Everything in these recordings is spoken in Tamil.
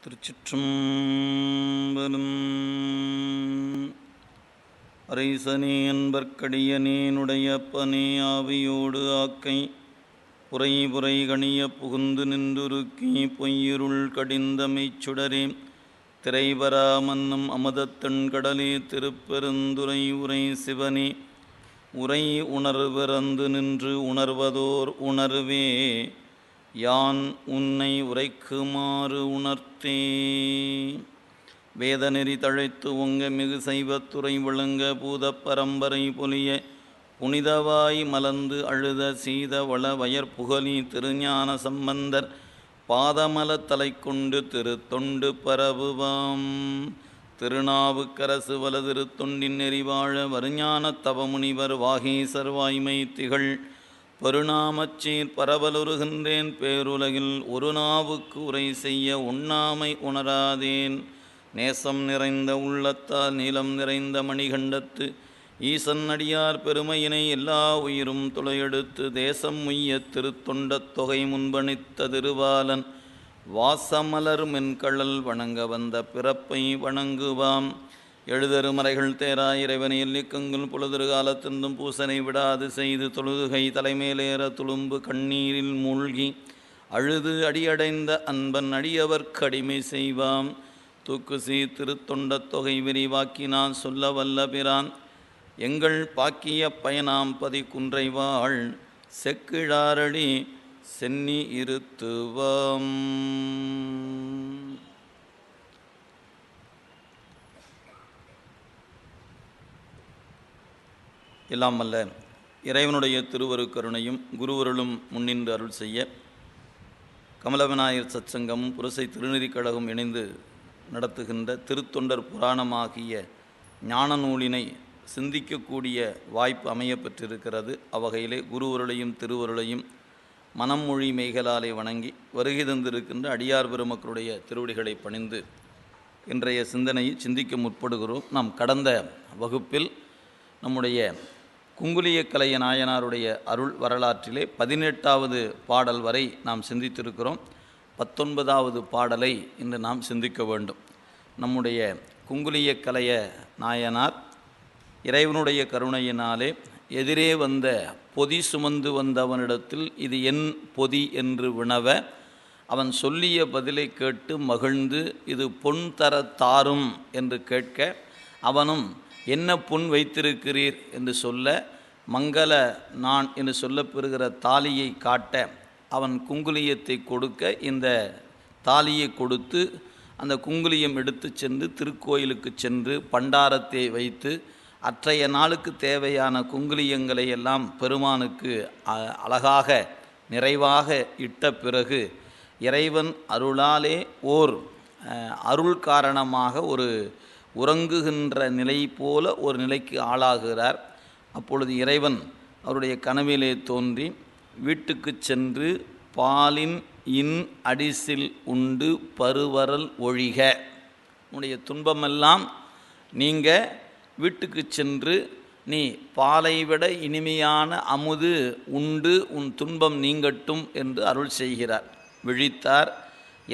திருச்சிற்றம்பலம். அரைசனே அன்பர்க்கடியனேனுடைய பனே ஆவியோடு ஆக்கை புரை புரை கணிய புகுந்து நின்றுருக்கி பொய்யிருள் கடிந்தமைச் சுடரே திரைவரா மன்னம் அமதத்தன் கடலே திருப்பெருந்துறை உரை சிவனே உரை உணர்விறந்து நின்று உணர்வதோர் உணர்வே யான் உன்னை உரைக்குமாறு உணர்த்தே. வேதநெறி தழைத்து ஒங்க மிகு சைவத்துறை விளங்க பூதப் பரம்பரை பொலிய புனிதவாய் மலர்ந்து அழுத சீத வள வயற்புகலி திருஞான சம்பந்தர் பாதமலத் தலை கொண்டு திருத்தொண்டு பரவுவாம். திருநாவுக்கரசு வலதிரு தொண்டின் நெறிவாழ வருஞானத் தவமுனிவர் வாகீசர் வாய்மை திகழ் பருநாமச்சீர் பரவலுருகின்றேன் பேருலகில் ஒரு நாவுக்கு உரை செய்ய உண்ணாமை உணராதேன். நேசம் நிறைந்த உள்ளத்தால் நீலம் நிறைந்த மணிகண்டத்து ஈசன் அடியார் பெருமையினை எல்லா உயிரும் துளையெடுத்து தேசம் உய்ய திருத்தொண்டத் தொகை முன்பணித்த திருவாலன் வாசமலர் மென்கழல் வணங்க வந்த பிறப்பை வணங்குவாம். எழுதருமறைகள் தேரா இறைவனை எல்லிக்கங்குல் பொழுதிரு காலத்தின்றும் பூசனை விடாது செய்து தொழுதுகை தலைமேலேற துளும்பு கண்ணீரில் மூழ்கி அழுது அடியடைந்த அன்பன் அடியவர்க்கு அடிமை செய்வாம். தூக்குசி திருத்தொண்டத் தொகை விரிவாக்கினான் சொல்ல வல்ல பிரான் எங்கள் பாக்கிய பயனாம் பதி குன்றைவாள் செக்கிழாரடி சென்னி இருத்துவாம். எல்லாம் அல்ல இறைவனுடைய திருவருக்கருணையும் குருவருளும் முன்னின்று அருள் செய்ய கமலவிநாயகர் சத்சங்கமும் புரசை திருநெறிக் கழகம் இணைந்து நடத்துகின்ற திருத்தொண்டர் புராணமாகிய ஞான நூலினை சிந்திக்கக்கூடிய வாய்ப்பு அமைய பெற்றிருக்கிறது. அவ்வகையிலே குருவருளையும் திருவருளையும் மனம் மொழி மெய்களாலே வணங்கி வருகை தந்திருக்கின்ற அடியார் பெருமக்களுடைய திருவடிகளை பணிந்து இன்றைய சிந்தனையை சிந்திக்க முற்படுகிறோம். நாம் கடந்த வகுப்பில் நம்முடைய குங்குலிய கலைய நாயனாருடைய அருள் வரலாற்றிலே 18வது பாடல் வரை நாம் சிந்தித்திருக்கிறோம். 19வது பாடலை இன்று நாம் சிந்திக்க வேண்டும். நம்முடைய குங்குலிய கலைய நாயனார் இறைவனுடைய கருணையினாலே எதிரே வந்த பொதி சுமந்து வந்தவனிடத்தில் இது என் பொதி என்று வினவ அவன் சொல்லிய பதிலை கேட்டு மகிழ்ந்து இது பொன் தர தாரும் என்று கேட்க அவனும் என்ன பொன் வைத்திருக்கிறீர் என்று சொல்ல மங்கள நான் என்று சொல்லப்பெறுகிற தாலியை காட்ட அவன் குங்குலியத்தை கொடுக்க இந்த தாலியை கொடுத்து அந்த குங்குலியம் எடுத்து சென்று திருக்கோயிலுக்கு சென்று பண்டாரத்தை வைத்து அற்றைய நாளுக்கு தேவையான குங்குலியங்களை எல்லாம் பெருமானுக்கு அழகாக நிறைவாக இட்ட பிறகு இறைவன் அருளாலே ஓர் அருள் காரணமாக ஒரு உறங்குகின்ற நிலை போல ஒரு நிலைக்கு ஆளாகிறார். அப்பொழுது இறைவன் அவருடைய கனவிலே தோன்றி வீட்டுக்கு சென்று பாலின் இன் அடிசில் உண்டு பருவரல் ஒழிக உன்னுடைய துன்பமெல்லாம் நீங்க வீட்டுக்கு சென்று நீ பாலை விட இனிமையான அமுது உண்டு உன் துன்பம் நீங்கட்டும் என்று அருள் செய்கிறார். விழித்தார்.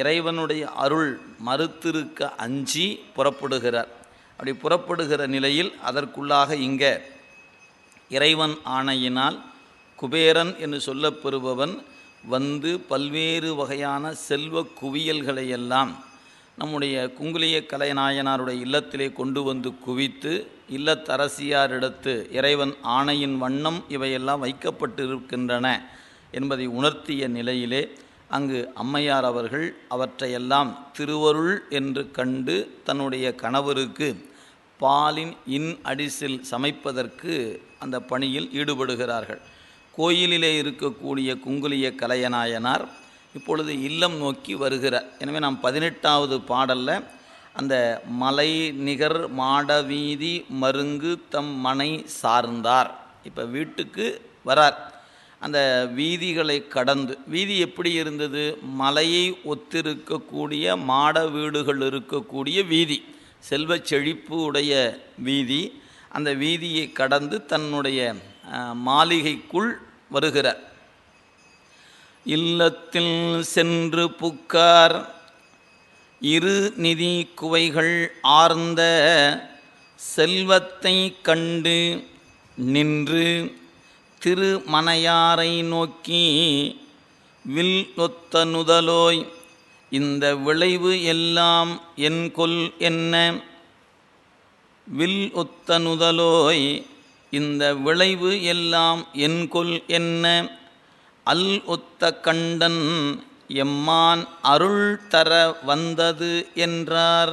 இறைவனுடைய அருள் மறுத்திருக்க அஞ்சி புறப்படுகிறார். அப்படி புறப்படுகிற நிலையில் அதற்குள்ளாக இங்கே இறைவன் ஆணையினால் குபேரன் என்று சொல்லப்பெறுபவன் வந்து பல்வேறு வகையான செல்வ குவியல்களையெல்லாம் நம்முடைய குங்குலிய கலைநாயனாருடைய இல்லத்திலே கொண்டு வந்து குவித்து இல்லத்தரசியாரிடத்து இறைவன் ஆணையின் வண்ணம் இவையெல்லாம் வைக்கப்பட்டிருக்கின்றன என்பதை உணர்த்திய நிலையிலே அங்கு அம்மையார் அவர்கள் அவற்றையெல்லாம் திருவருள் என்று கண்டு தன்னுடைய கணவருக்கு பாலின் இன் அடிசில் சமைப்பதற்கு அந்த பணியில் ஈடுபடுகிறார்கள். கோயிலிலே இருக்கக்கூடிய குங்குலிய கலையநாயனார் இப்பொழுது இல்லம் நோக்கி வருகிறார். எனவே நாம் 18வது பாடலில் அந்த மலை நிகர் மாடவீதி மருங்கு தம் மனை சார்ந்தார். இப்போ வீட்டுக்கு வரார். அந்த வீதிகளை கடந்து வீதி எப்படி இருந்தது? மலையை ஒத்திருக்கக்கூடிய மாட வீடுகள் இருக்கக்கூடிய வீதி, செல்வச் செழிப்பு உடைய வீதி. அந்த வீதியை கடந்து தன்னுடைய மாளிகைக்குள் வருகிறார். இல்லத்தில் சென்று புக்கார் இரு நிதி குவைகள் ஆர்ந்த செல்வத்தை கண்டு நின்று திருமணையாரை நோக்கி வில் ஒத்த நுதலோய் இந்த விளைவு எல்லாம் என்கொல் என்ன. வில் ஒத்த நுதலோய் இந்த விளைவு எல்லாம் என்கொல் என்ன. அல் ஒத்த கண்டன் எம்மான் அருள் தர வந்தது என்றார்.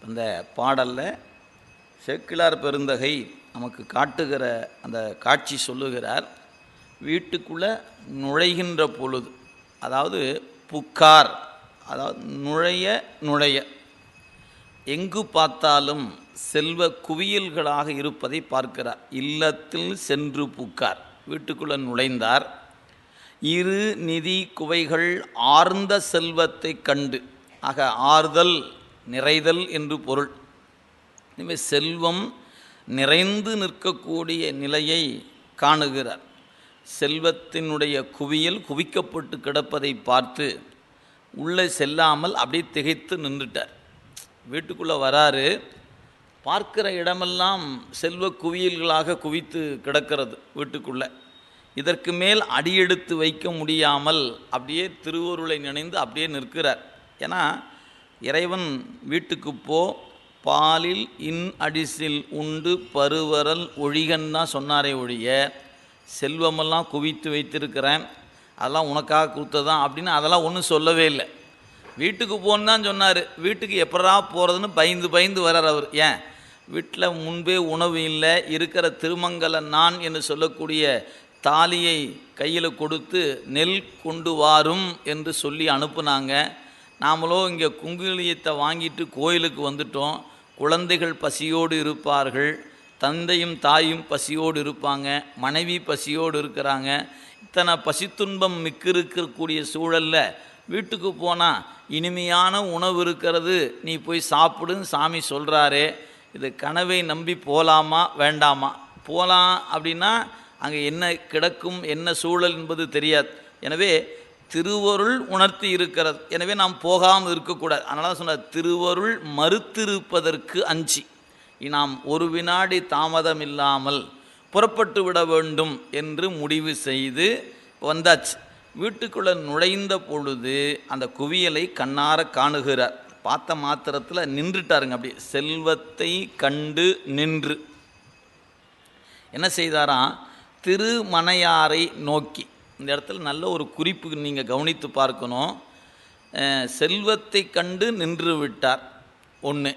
இந்த பாடலில் சேக்கிழார் பெருந்தகை நமக்கு காட்டுகிற அந்த காட்சி சொல்லுகிறார். வீட்டுக்குள்ளே நுழைகின்ற பொழுது, அதாவது புக்கார், அதாவது நுழைய எங்கு பார்த்தாலும் செல்வ குவியல்களாக இருப்பதை பார்க்கிறார். இல்லத்தில் சென்று புக்கார், வீட்டுக்குள்ளே நுழைந்தார். இரு நிதி குவைகள் ஆர்ந்த செல்வத்தை கண்டு, ஆக ஆறுதல் நிறைதல் என்று பொருள். எனவே செல்வம் நிறைந்து நிற்கக்கூடிய நிலையை காணுகிறார். செல்வத்தினுடைய குவியல் குவிக்கப்பட்டு கிடப்பதை பார்த்து உள்ளே செல்லாமல் அப்படியே திகைத்து நின்றுட்டார். வீட்டுக்குள்ளே வராரு, பார்க்கிற இடமெல்லாம் செல்வ குவியல்களாக குவித்து கிடக்கிறது வீட்டுக்குள்ளே. இதற்கு மேல் அடியெடுத்து வைக்க முடியாமல் அப்படியே திருவருளை நினைந்து அப்படியே நிற்கிறார். ஏன்னா இறைவன் வீட்டுக்கு போ, பாலில் இன் அடிசில் உண்டு பருவரல் ஒழிகன்னா சொன்னாரே ஒழிய செல்வமெல்லாம் குவித்து வைத்திருக்கிறேன், அதெல்லாம் உனக்காக கொடுத்ததான் அப்படின்னு அதெல்லாம் ஒன்றும் சொல்லவே இல்லை. வீட்டுக்கு போன்னு தான் சொன்னார். வீட்டுக்கு எப்படா போகிறதுன்னு பயந்து வர்றார் அவர். ஏன், வீட்டில் முன்பே உணவு இல்லை, இருக்கிற திருமங்கல நான் என்று சொல்லக்கூடிய தாலியை கையில் கொடுத்து நெல் கொண்டு வாரும் என்று சொல்லி அனுப்புனாங்க. நாமளோ இங்கே குங்குளியத்தை வாங்கிட்டு கோயிலுக்கு வந்துட்டோம். குழந்தைகள் பசியோடு இருப்பார்கள், தந்தையும் தாயும் பசியோடு இருப்பாங்க, மனைவி பசியோடு இருக்கிறாங்க. இத்தனை பசித்துன்பம் இருக்கக்கூடிய சூழலில் வீட்டுக்கு போனால் இனிமையான உணவு இருக்கிறது, நீ போய் சாப்பிடுன்னு சாமி சொல்கிறாரே, இது கனவை நம்பி போகலாமா வேண்டாமா? போகலாம் அப்படின்னா அங்கே என்ன கிடக்கும், என்ன சூழல் என்பது தெரியாது. எனவே திருவருள் உணர்த்தி இருக்கிறது. எனவே நாம் போகாமல் இருக்கக்கூடாது. அதனால தான் சொன்னார், திருவருள் மறுத்திருப்பதற்கு அஞ்சி நாம் ஒரு வினாடி தாமதம் இல்லாமல் புறப்பட்டு விட வேண்டும் என்று முடிவு செய்து வந்தாச்சு. வீட்டுக்குள்ளே நுழைந்த பொழுது அந்த குவியலை கண்ணார காணுகிறார். பார்த்த மாத்திரத்தில் நின்றுட்டாருங்க. அப்படி செல்வத்தை கண்டு நின்று என்ன செய்தாராம், திருமணையாரை நோக்கி. இந்த இடத்துல நல்ல ஒரு குறிப்பு நீங்கள் கவனித்து பார்க்கணும். செல்வத்தை கண்டு நின்று விட்டார். ஒன்று,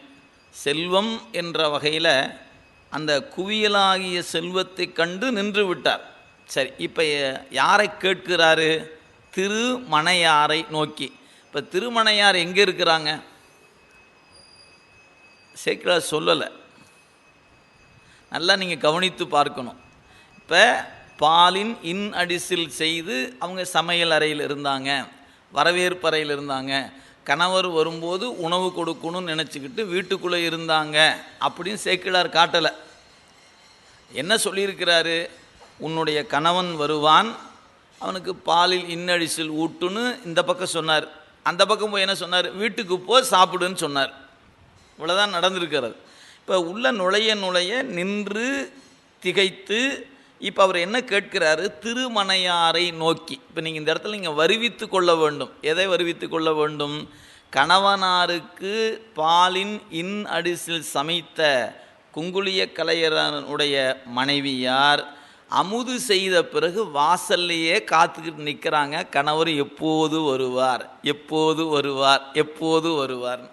செல்வம் என்ற வகையில் அந்த குவியலாகிய செல்வத்தை கண்டு நின்று விட்டார். சரி, இப்போ யாரை கேட்கிறாரு? திருமணையாரை நோக்கி. இப்போ திருமணையார் எங்கே இருக்கிறாங்க? சேக்கிழார் சொல்லலை. நல்லா நீங்கள் கவனித்து பார்க்கணும். இப்போ பாலின் இன் அடிசில் செய்து அவங்க சமையல் அறையில் இருந்தாங்க, வரவேற்பறையில் இருந்தாங்க, கணவர் வரும்போது உணவு கொடுக்கணும்னு நினச்சிக்கிட்டு வீட்டுக்குள்ளே இருந்தாங்க அப்படின்னு சேக்கிழார் காட்டலை. என்ன சொல்லியிருக்கிறாரு? உன்னுடைய கணவன் வருவான், அவனுக்கு பாலில் இன்னடிசில் ஊட்டுன்னு இந்த பக்கம் சொன்னார். அந்த பக்கம் போய் என்ன சொன்னார்? வீட்டுக்கு போ சாப்பிடுன்னு சொன்னார். இவ்வளோதான் நடந்திருக்கிறது. இப்போ உள்ள நுழைய நின்று திகைத்து இப்போ அவர் என்ன கேட்கிறாரு? திருமணையாரை நோக்கி. இப்போ நீங்கள் இந்த இடத்துல நீங்கள் வருவித்து கொள்ள வேண்டும். எதை வருவித்து கொள்ள வேண்டும்? கணவனாருக்கு பாலின் இன் அடிசில் சமைத்த குங்குளிய கலையரனுடைய மனைவியார் அமுது செய்த பிறகு வாசல்லையே காத்துக்கிட்டு நிற்கிறாங்க. கணவர் எப்போது வருவார், எப்போது வருவார், எப்போது வருவார்.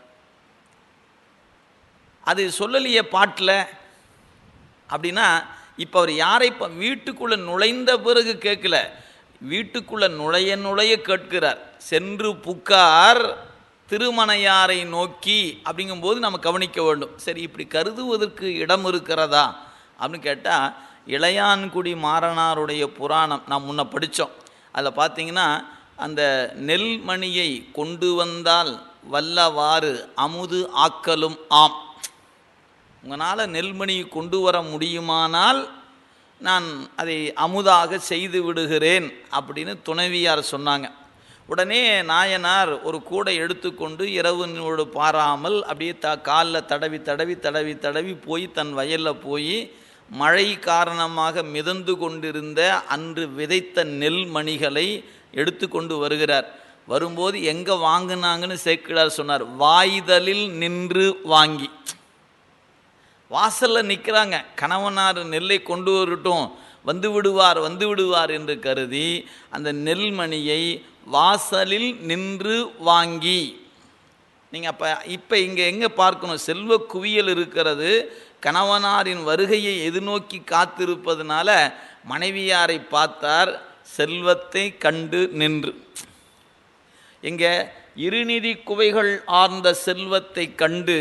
அது சொல்லலையே பாட்டில். அப்படின்னா இப்போ அவர் யாரை இப்போ வீட்டுக்குள்ளே நுழைந்த பிறகு கேட்கல, வீட்டுக்குள்ளே நுழைய கேட்கிறார். சென்று புக்கார் திருமணையாரை நோக்கி அப்படிங்கும்போது நம்ம கவனிக்க வேண்டும். சரி, இப்படி கருதுவதற்கு இடம் இருக்கிறதா அப்படின்னு கேட்டால், இளையான்குடி மாறனாருடைய புராணம் நாம் முன்ன படித்தோம். அதில் பார்த்தீங்கன்னா, அந்த நெல்மணியை கொண்டு வந்தால் வல்லவாறு அமுது ஆக்கலும் ஆம். உங்களால் நெல்மணி கொண்டு வர முடியுமானால் நான் அதை அமுதாக செய்து விடுகிறேன் அப்படின்னு துணைவியார் சொன்னாங்க. உடனே நாயனார் ஒரு கூடை எடுத்துக்கொண்டு இரவுனோடு பாராமல் அப்படியே காலில் தடவி தடவி தடவி தடவி போய் தன் வயலில் போய் மழை காரணமாக மிதந்து கொண்டிருந்த அன்று விதைத்த நெல் மணிகளை எடுத்து கொண்டு வருகிறார். வரும்போது எங்கே வாங்கினாங்கன்னு சேக்கிழார் சொன்னார், வாய்தலில் நின்று வாங்கி. வாசலில் நிற்கிறாங்க, கணவனார் நெல்லை கொண்டு வரட்டும், வந்து விடுவார் என்று கருதி அந்த நெல்மணியை வாசலில் நின்று வாங்கி. நீங்கள் இப்போ இங்கே எங்கே பார்க்கணும், செல்வ குவியல் இருக்கிறது. கணவனாரின் வருகையை எதிர்நோக்கி காத்திருப்பதனால மனைவியாரை பார்த்தார், செல்வத்தை கண்டு நின்று. இங்கே இருநிதி குவைகள் ஆர்ந்த செல்வத்தை கண்டு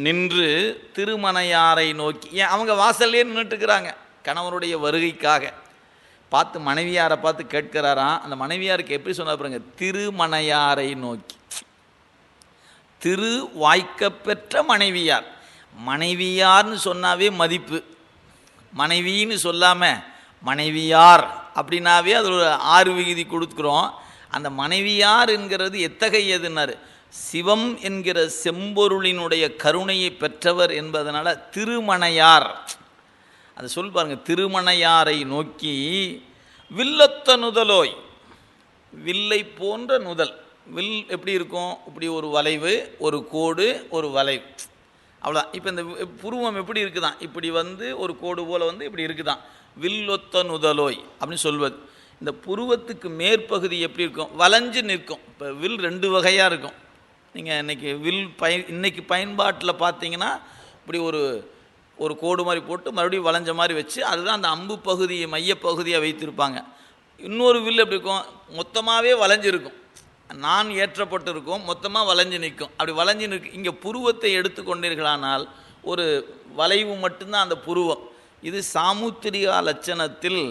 நின்று திருமணையாரை நோக்கி. ஏன் அவங்க வாசல்லே நின்றுட்டுருக்கிறாங்க கணவனுடைய வருகைக்காக. பார்த்து மனைவியாரை பார்த்து கேட்கிறாராம். அந்த மனைவியாருக்கு எப்படி சொன்ன பாருங்க, திருமணையாரை நோக்கி. திரு வாய்க்க பெற்ற மனைவியார். மனைவியார்னு சொன்னாவே மதிப்பு, மனைவின்னு சொல்லாமல் மனைவியார் அப்படின்னாவே அது ஒரு 6 விகுதி கொடுக்குறோம். அந்த மனைவியார் என்கிறது எத்தகையதுன்னாரு, சிவம் என்கிற செம்பொருளினுடைய கருணையை பெற்றவர் என்பதனால திருமணையார். அதை சொல் பாருங்க, திருமணையாரை நோக்கி வில்லொத்த நுதலோய். வில்லை போன்ற நுதல். வில் எப்படி இருக்கும், இப்படி ஒரு வளைவு, ஒரு கோடு, ஒரு வளைவு, அவ்வளோதான். இப்போ இந்த புருவம் எப்படி இருக்குதான், இப்படி வந்து ஒரு கோடு போல் வந்து இப்படி இருக்குதான், வில்லொத்த நுதலோய் அப்படின்னு சொல்வது. இந்த புருவத்துக்கு மேற்பகுதி எப்படி இருக்கும், வளைஞ்சு நிற்கும். இப்போ வில் 2 வகையாக இருக்கும். நீங்கள் இன்றைக்கி வில் இன்றைக்கி பயன்பாட்டில் பார்த்தீங்கன்னா இப்படி ஒரு கோடு மாதிரி போட்டு மறுபடியும் வளைஞ்ச மாதிரி வச்சு அதுதான் அந்த அம்பு பகுதியை மையப்பகுதியாக வைத்திருப்பாங்க. இன்னொரு வில் எப்படி இருக்கும், மொத்தமாகவே வளைஞ்சிருக்கும், நான் ஏற்றப்பட்டு இருக்கும், மொத்தமாக வளைஞ்சு நிற்கும். அப்படி வளைஞ்சு நிற்கும். இங்கே புருவத்தை எடுத்து கொண்டீர்களானால் ஒரு வளைவு மட்டும்தான் அந்த புருவம். இது சாமுத்திரிகா லட்சணத்தில்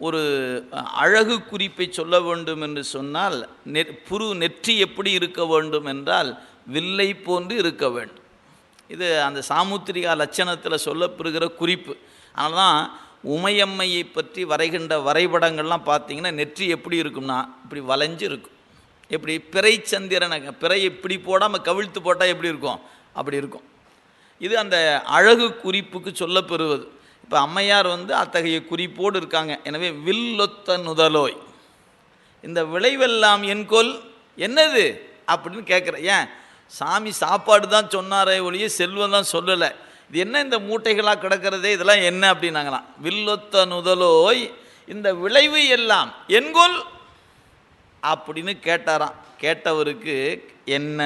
ஒரு அழகு குறிப்பை சொல்ல வேண்டும் என்று சொன்னால் நெற்றி எப்படி இருக்க வேண்டும் என்றால் வில்லை போன்று இருக்க வேண்டும். இது அந்த சாமுத்திரிகா லட்சணத்தில் சொல்லப்படுகிற குறிப்பு. அதனால தான் உமையம்மையை பற்றி வரைகின்ற வரைபடங்கள்லாம் பார்த்தீங்கன்னா நெற்றி எப்படி இருக்கும்னா இப்படி வளைஞ்சு இருக்கும். எப்படி பிறை சந்திரனை பிறை இப்படி போடாமல் கவிழ்த்து போட்டால் எப்படி இருக்கும், அப்படி இருக்கும். இது அந்த அழகு குறிப்புக்கு சொல்லப்பெறுவது. இப்போ அம்மையார் வந்து அத்தகைய குறிப்போடு இருக்காங்க. எனவே வில்லொத்த நுதலோய், இந்த விளைவெல்லாம் என்கொல் என்னது அப்படின்னு கேட்குற. ஏன் சாமி சாப்பாடு தான் சொன்னாரே ஒழிய செல்வம் தான் சொல்லலை. இது என்ன இந்த மூட்டைகளாக கிடக்கிறதே, இதெல்லாம் என்ன அப்படின்னாங்களாம். வில்லொத்த நுதலோய், இந்த விளைவு எல்லாம் என்கொல் அப்படின்னு கேட்டாராம். கேட்டவருக்கு என்ன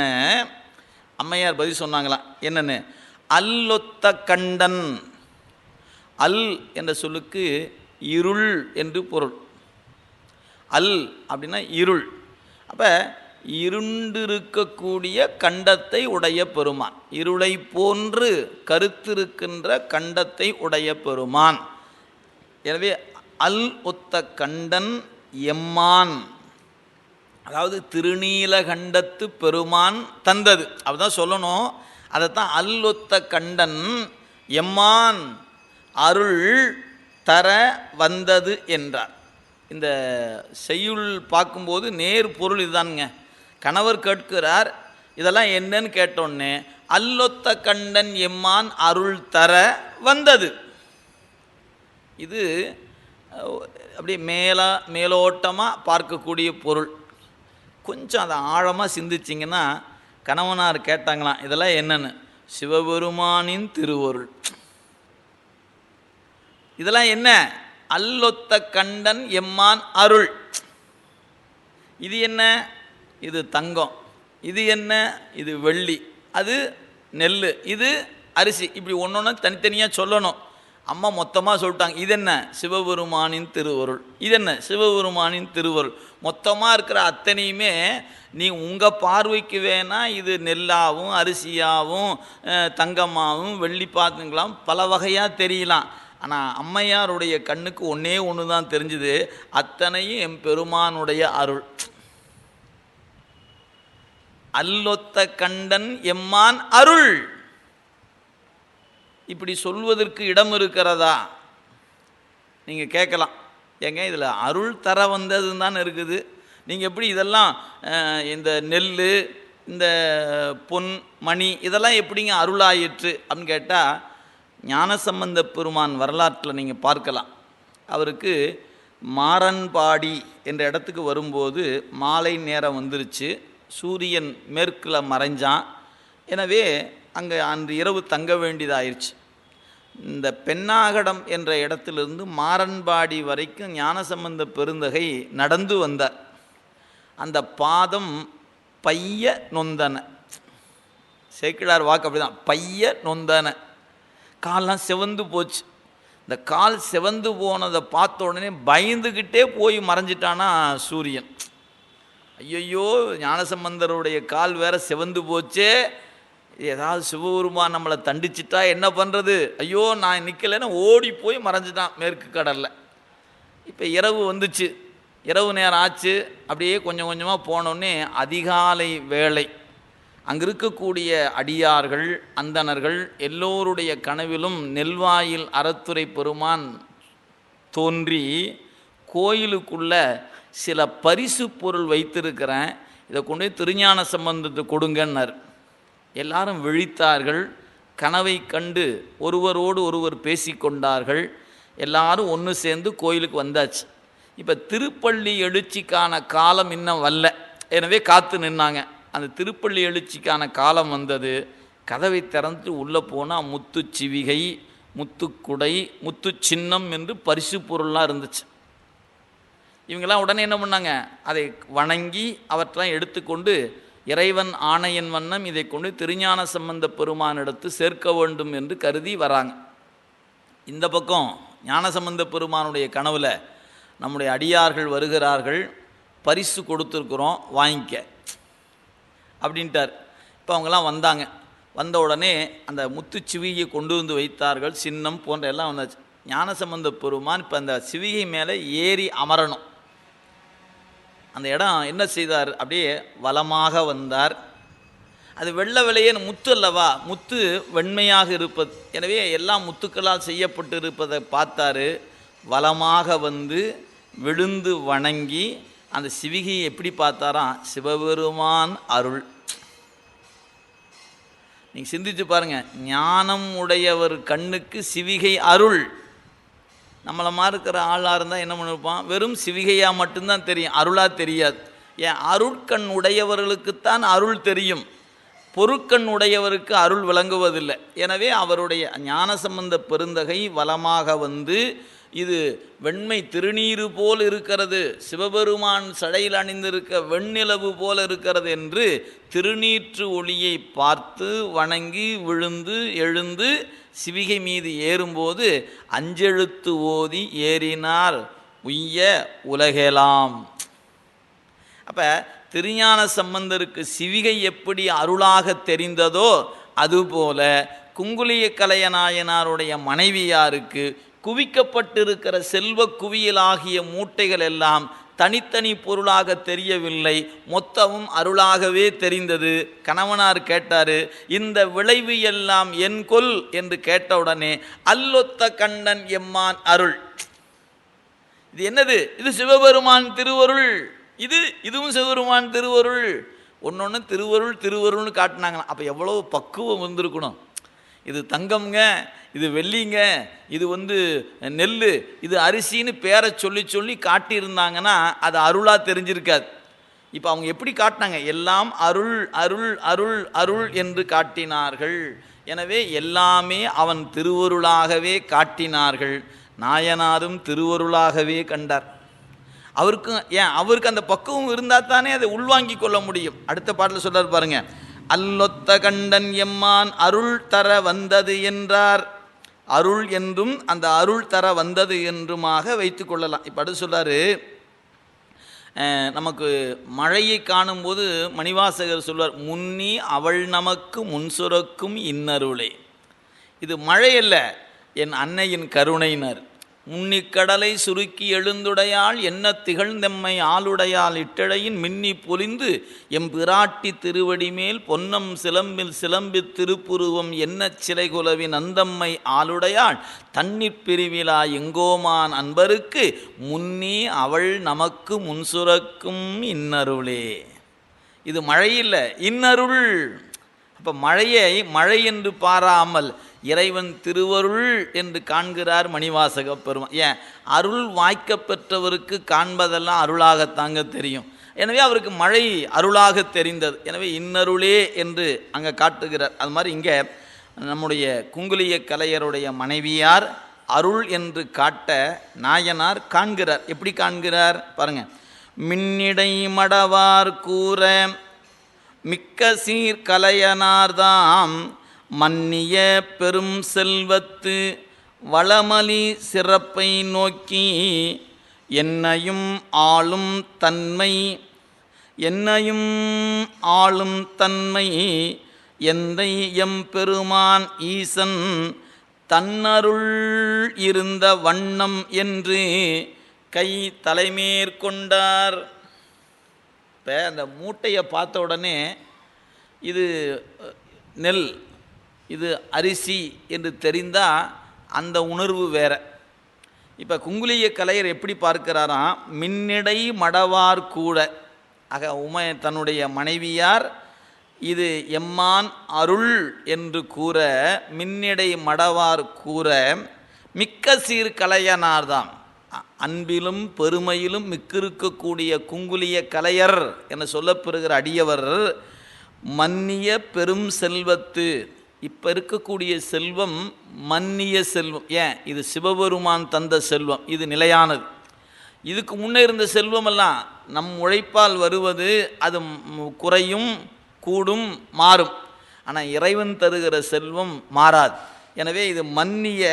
அம்மையார் பதில் சொன்னாங்களாம். என்னன்னு, அல்லொத்த கண்டன். அல் என்ற சொல்லுக்கு இருள் என்று பொருள். அல் அப்படின்னா இருள். அப்போ இருண்டிருக்கக்கூடிய கண்டத்தை உடைய பெருமான், இருளை போன்று கருத்திருக்கின்ற கண்டத்தை உடைய பெருமான். எனவே அல் ஒத்த கண்டன் எம்மான், அதாவது திருநீலகண்டத்து பெருமான் தந்தது அப்படிதான் சொல்லணும். அதைத்தான் அல்லொத்த கண்டன் எம்மான் அருள் தர வந்தது என்றார். இந்த செய்யுள் பார்க்கும்போது நேர் பொருள் இதுதானுங்க. கணவர் கேட்கிறார், இதெல்லாம் என்னன்னு கேட்டோன்னே அல்லொத்த கண்டன் எம்மான் அருள் தர வந்தது. இது அப்படியே மேலோட்டமாக பார்க்கக்கூடிய பொருள். கொஞ்சம் அதை ஆழமாக சிந்திச்சிங்கன்னா கணவனார் கேட்டாங்களாம், இதெல்லாம் என்னன்னு, சிவபெருமானின் திருவருள். இதெல்லாம் என்ன, அல்லொத்த கண்டன் எம்மான் அருள். இது என்ன, இது தங்கம். இது என்ன, இது வெள்ளி. அது நெல், இது அரிசி. இப்படி ஒன்று தனித்தனியாக சொல்லணும். அம்மா மொத்தமாக சொல்லிட்டாங்க. இது என்ன, சிவபெருமானின் திருவருள். இது என்ன, சிவபெருமானின் திருவருள். மொத்தமாக இருக்கிற அத்தனையுமே நீ உங்கள் பார்வைக்கு வேணால் இது நெல்லாகவும் அரிசியாகவும் தங்கமாகவும் வெள்ளி பாத்துங்களாம் பல வகையாக தெரியலாம். ஆனால் அம்மையாருடைய கண்ணுக்கு ஒன்றே ஒன்று தான் தெரிஞ்சுது, அத்தனையும் என் பெருமானுடைய அருள். அல்லொத்த கண்டன் எம்மான் அருள். இப்படி சொல்வதற்கு இடம் இருக்கிறதா நீங்கள் கேட்கலாம். ஏங்க இதில் அருள் தர வந்ததுன்னு தான் இருக்குது, நீங்கள் எப்படி இதெல்லாம் இந்த நெல், இந்த பொன், மணி இதெல்லாம் எப்படிங்க அருளாயிற்று அப்படின்னு கேட்டால், ஞானசம்பந்த பெருமான் வரலாற்றில் நீங்கள் பார்க்கலாம். அவருக்கு மாரன்பாடி என்ற இடத்துக்கு வரும்போது மாலை நேரம் வந்துருச்சு, சூரியன் மேற்கில் மறைஞ்சான். எனவே அங்கே அன்று இரவு தங்க வேண்டியதாயிருச்சு. இந்த பெண்ணாகடம் என்ற இடத்திலிருந்து மாரன்பாடி வரைக்கும் ஞானசம்பந்த பெருந்தகை நடந்து வந்தார். அந்த பாதம் பைய நொந்தன, சேக்கிழார் வாக்கு அப்படி தான், பைய நொந்தன, கால்லாம் செவந்து போச்சு. இந்த கால் செவந்து போனதை பார்த்த உடனே பயந்துக்கிட்டே போய் மறைஞ்சிட்டானா சூரியன். ஐயோ, ஞானசம்பந்தருடைய கால் வேற செவந்து போச்சே, ஏதாவது சிவபெருமான் நம்மளை தண்டிச்சிட்டா என்ன பண்ணுறது, ஐயோ நான் நிற்கலைன்னு ஓடி போய் மறைஞ்சிட்டான் மேற்கு கடலில். இப்போ இரவு வந்துச்சு, இரவு நேரம் ஆச்சு. அப்படியே கொஞ்சம் கொஞ்சமாக போனோடனே அதிகாலை வேளை அங்கே இருக்கக்கூடிய அடியார்கள், அந்தணர்கள் எல்லோருடைய கனவிலும் நெல்வாயில் அறத்துரை பெருமான் தோன்றி, கோயிலுக்குள்ள சில பரிசு பொருள் வைத்திருக்கிறேன், இதை கொண்டு போய் திருஞான சம்பந்தத்தை கொடுங்கன்னார். எல்லாரும் விழித்தார்கள். கனவை கண்டு ஒருவரோடு ஒருவர் பேசிக்கொண்டார்கள். எல்லாரும் ஒன்று சேர்ந்து கோயிலுக்கு வந்தாச்சு. இப்போ திருப்பள்ளி எழுச்சிக்கான காலம் இன்னும் வரல, எனவே காத்து நின்னாங்க. அந்த திருப்பள்ளி எழுச்சிக்கான காலம் வந்தது. கதவை திறந்து உள்ளே போனால் முத்து சிவிகை, முத்துக்குடை, முத்து சின்னம் என்று பரிசு பொருள்லாம் இருந்துச்சு. இவங்கெல்லாம் உடனே என்ன பண்ணாங்க, அதை வணங்கி அவற்றெல்லாம் எடுத்துக்கொண்டு இறைவன் ஆணையன் வண்ணம் இதை கொண்டு திருஞான சம்பந்த பெருமானிடத்து சேர்க்க வேண்டும் என்று கருதி வராங்க. இந்த பக்கம் ஞானசம்பந்த பெருமானுடைய கனவில் நம்முடைய அடியார்கள் வருகிறார்கள், பரிசு கொடுத்துருக்குறோம் வாங்கிக்க அப்படின்ட்டார். இப்போ அவங்கெல்லாம் வந்தாங்க. வந்த உடனே அந்த முத்து சிவிகையை கொண்டு வந்து வைத்தார்கள், சின்னம் போன்ற எல்லாம் வந்தாச்சு. ஞானசம்பந்த பெருமான் இப்போ அந்த சிவிகை மேலே ஏறி அமரணும். அந்த இடம் என்ன செய்தார், அப்படியே வலமாக வந்தார். அது வெள்ளை விலையே முத்து அல்லவா, முத்து வெண்மையாக இருப்பது, எனவே எல்லாம் முத்துக்களால் செய்யப்பட்டு இருப்பதை பார்த்தாரு. வலமாக வந்து விழுந்து வணங்கி அந்த சிவிகையை எப்படி பார்த்தாராம், சிவபெருமான் அருள். நீங்கள் சிந்திச்சு பாருங்கள், ஞானம் உடையவர் கண்ணுக்கு சிவிகை அருள். நம்மளை மாதிரி இருக்கிற ஆளாக இருந்தால் என்ன பண்ணிருப்பான், வெறும் சிவிகையாக மட்டும்தான் தெரியும், அருளாக தெரியாது. ஏன், அருட்கண் உடையவர்களுக்குத்தான் அருள் தெரியும், பொருட்கண் உடையவருக்கு அருள் விளங்குவதில்லை. எனவே அவருடைய ஞானசம்பந்த பெருந்தகை வலமாக வந்து, இது வெண்மை திருநீறு போல் இருக்கிறது, சிவபெருமான் சடையில் அணிந்திருக்க வெண்ணிலவு போல் இருக்கிறது என்று திருநீற்று ஒளியை பார்த்து வணங்கி விழுந்து எழுந்து சிவிகை மீது ஏறும்போது அஞ்செழுத்து ஓதி ஏறினார் உய்ய உலகெலாம். அப்போ திருஞான சம்பந்தருக்கு சிவிகை எப்படி அருளாக தெரிந்ததோ அதுபோல குங்குலிய கலையநாயனாருடைய மனைவியாருக்கு குவிக்கப்பட்டிருக்கிற செல்வ குவியலாகிய மூட்டைகள் எல்லாம் தனித்தனி பொருளாக தெரியவில்லை, மொத்தமும் அருளாகவே தெரிந்தது. கணவனார் கேட்டார், இந்த விளைவு எல்லாம் என் கொல் என்று கேட்டவுடனே அல்லொத்த கண்டன் எம்மான் அருள். இது என்னது, இது சிவபெருமான் திருவருள், இதுவும் சிவபெருமான் திருவருள். ஒன்னொன்று திருவருள் திருவருள்னு காட்டினாங்களாம். அப்போ எவ்வளோ பக்குவம் வந்திருக்கணும். இது தங்கம்ங்க, இது வெள்ளிங்க, இது நெல், இது அரிசின்னு பேரை சொல்லி சொல்லி காட்டியிருந்தாங்கன்னா அது அருளாக தெரிஞ்சிருக்காது. இப்போ அவங்க எப்படி காட்டினாங்க, எல்லாம் அருள் அருள் அருள் அருள் என்று காட்டினார்கள். எனவே எல்லாமே அவன் திருவருளாகவே காட்டினார்கள். நாயனாரும் திருவருளாகவே கண்டார். அவருக்கு அந்த பக்குவம் இருந்தால் தானே அதை உள்வாங்கி கொள்ள முடியும். அடுத்த பாட்டில் சொல்றார் பாருங்க, அல்லொத்த கண்டன் எம்மான் அருள் தர வந்தது என்றார். அருள் என்றும் அந்த அருள் தர வந்தது என்றுமாக வைத்து கொள்ளலாம். இப்போ அடுத்து சொல்றாரு, நமக்கு மழையை காணும்போது மணிவாசகர் சொல்வார், முன்னி அவள் நமக்கு முன்சுரக்கும் இன்னருளே. இது மழை அல்ல, என் அன்னையின் கருணையினர். முன்னிக்கடலை சுருக்கி எழுந்துடையாள் என்ன திகழ்ந்தெம்மை ஆளுடையாள் இட்டழையின் மின்னி பொலிந்து எம்பிராட்டி திருவடி மேல் பொன்னம் சிலம்பில் சிலம்பித் திருப்புருவம் என்ன சிலை குலவின் அந்தம்மை ஆளுடையாள் தண்ணீர் பிரிவிழா எங்கோமான் அன்பருக்கு முன்னே அவள் நமக்கு முன்சுரக்கும் இன்னருளே. இது மழையில்லை, இன்னருள். அப்போ மழையை மழை என்று பாராமல் இறைவன் திருவருள் என்று காண்கிறார் மணிவாசக பெருமான். ஏன்? அருள் வாய்க்க பெற்றவருக்கு காண்பதெல்லாம் அருளாகத்தாங்க தெரியும். எனவே அவருக்கு மழை அருளாக தெரிந்தது. எனவே இன்னருளே என்று அங்கே காட்டுகிறார். அது மாதிரி இங்கே நம்முடைய குங்குலிய கலையருடைய மனைவியார் அருள் என்று காட்ட நாயனார் காண்கிறார். எப்படி காண்கிறார் பாருங்க. மின்னிடை மடவார் கூற மிக்க சீர் கலையனார்தாம் மன்னிய பெரும் செல்வத்து வளமலி சிறப்பை நோக்கி என்னையும் ஆளும் தன்மை எந்தை எம்பெருமான் ஈசன் தன்னருள் இருந்த வண்ணம் என்று கை தலைமேற்கொண்டார். இப்போ அந்த மூட்டையை பார்த்த உடனே இது நெல், இது அரிசி என்று தெரிந்தால் அந்த உணர்வு வேற. இப்போ குங்குலிய கலையர் எப்படி பார்க்கிறாராம்? மின்னிடை மடவார் கூட, ஆக தன்னுடைய மனைவியார் இது எம்மான் அருள் என்று கூற, மின்னிடை மடவார் கூற மிக்க சீர் கலையனார்தாம், அன்பிலும் பெருமையிலும் மிக்கிருக்கக்கூடிய குங்குலிய கலையர் என சொல்லப்பெறுகிற அடியவர் மன்னிய பெரும் செல்வத்து. இப்போ இருக்கக்கூடிய செல்வம் மன்னிய செல்வம். ஏன்? இது சிவபெருமான் தந்த செல்வம், இது நிலையானது. இதுக்கு முன்னே இருந்த செல்வமெல்லாம் நம் உழைப்பால் வருவது, அது குறையும் கூடும் மாறும். ஆனால் இறைவன் தருகிற செல்வம் மாறாது. எனவே இது மன்னிய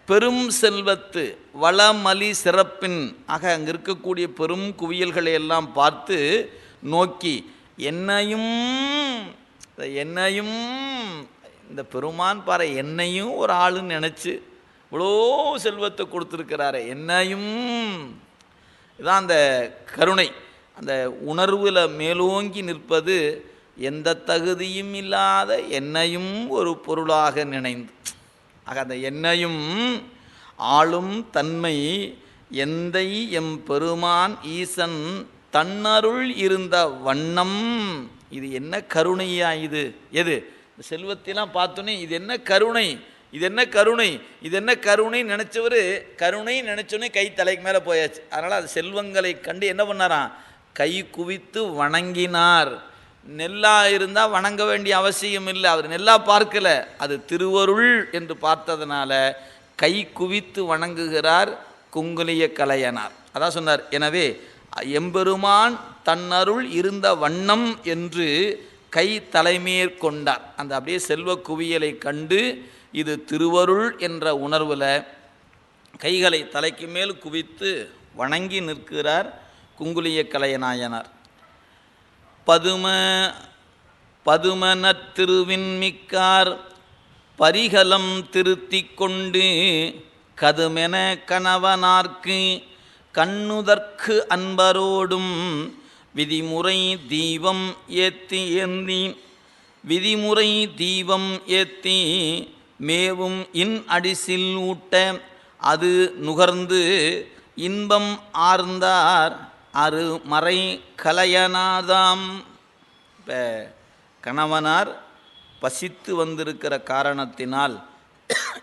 பெரும் செல்வத்து வளமலி சிறப்பின், ஆக அங்கே இருக்கக்கூடிய பெரும் குவியல்களை எல்லாம் பார்த்து நோக்கி என்னையும் இந்த பெருமான் பாரு, என்னையும் ஒரு ஆளுன்னு நினச்சி இவ்வளோ செல்வத்தை கொடுத்துருக்கிறாரு, என்னையும். இதான் அந்த கருணை, அந்த உணர்வில் மேலோங்கி நிற்பது. எந்த தகுதியும் இல்லாத என்னையும் ஒரு பொருளாக நினைந்து, ஆக அந்த என்னையும் ஆளும் தன்மை எந்தை எம் பெருமான் ஈசன் தன்னருள் இருந்த வண்ணம். இது என்ன கருணையா? இது எது? இந்த செல்வத்தையெல்லாம் பார்த்தோன்னே இது என்ன கருணை, இது என்ன கருணை, இது என்ன கருணை நினச்சவர், கருணை நினச்சோன்னே கை தலைக்கு மேலே போயாச்சு. அதனால் அது செல்வங்களை கண்டு என்ன பண்ணாராம்? கை குவித்து வணங்கினார். நெல்லாக இருந்தால் வணங்க வேண்டிய அவசியம் இல்லை, அவர் நெல்லாக பார்க்கல, அது திருவருள் என்று பார்த்ததுனால கை குவித்து வணங்குகிறார் குங்குலிய கலையனார். அதான் சொன்னார், எனவே எம்பெருமான் தன்னருள் இருந்த வண்ணம் என்று கை தலைமேற்கொண்டார். அந்த அப்படியே செல்வ குவியலை கண்டு இது திருவருள் என்ற உணர்வில் கைகளை தலைக்கு மேல் குவித்து வணங்கி நிற்கிறார் குங்குலிய கலையநாயனார். பதுமனத் திருவின் மிக்கார் பரிகலம் திருத்தி கொண்டு கதுமென கணவனார்க்கு கண்ணுதற்கு அன்பரோடும் விதிமுறை தீபம் ஏத்தி மேவும் இன் அடிசில் ஊட்ட அது நுகர்ந்து இன்பம் ஆர்ந்தார் அரு மறை கலையனாதாம். இப்போ கணவனார் பசித்து வந்திருக்கிற காரணத்தினால்,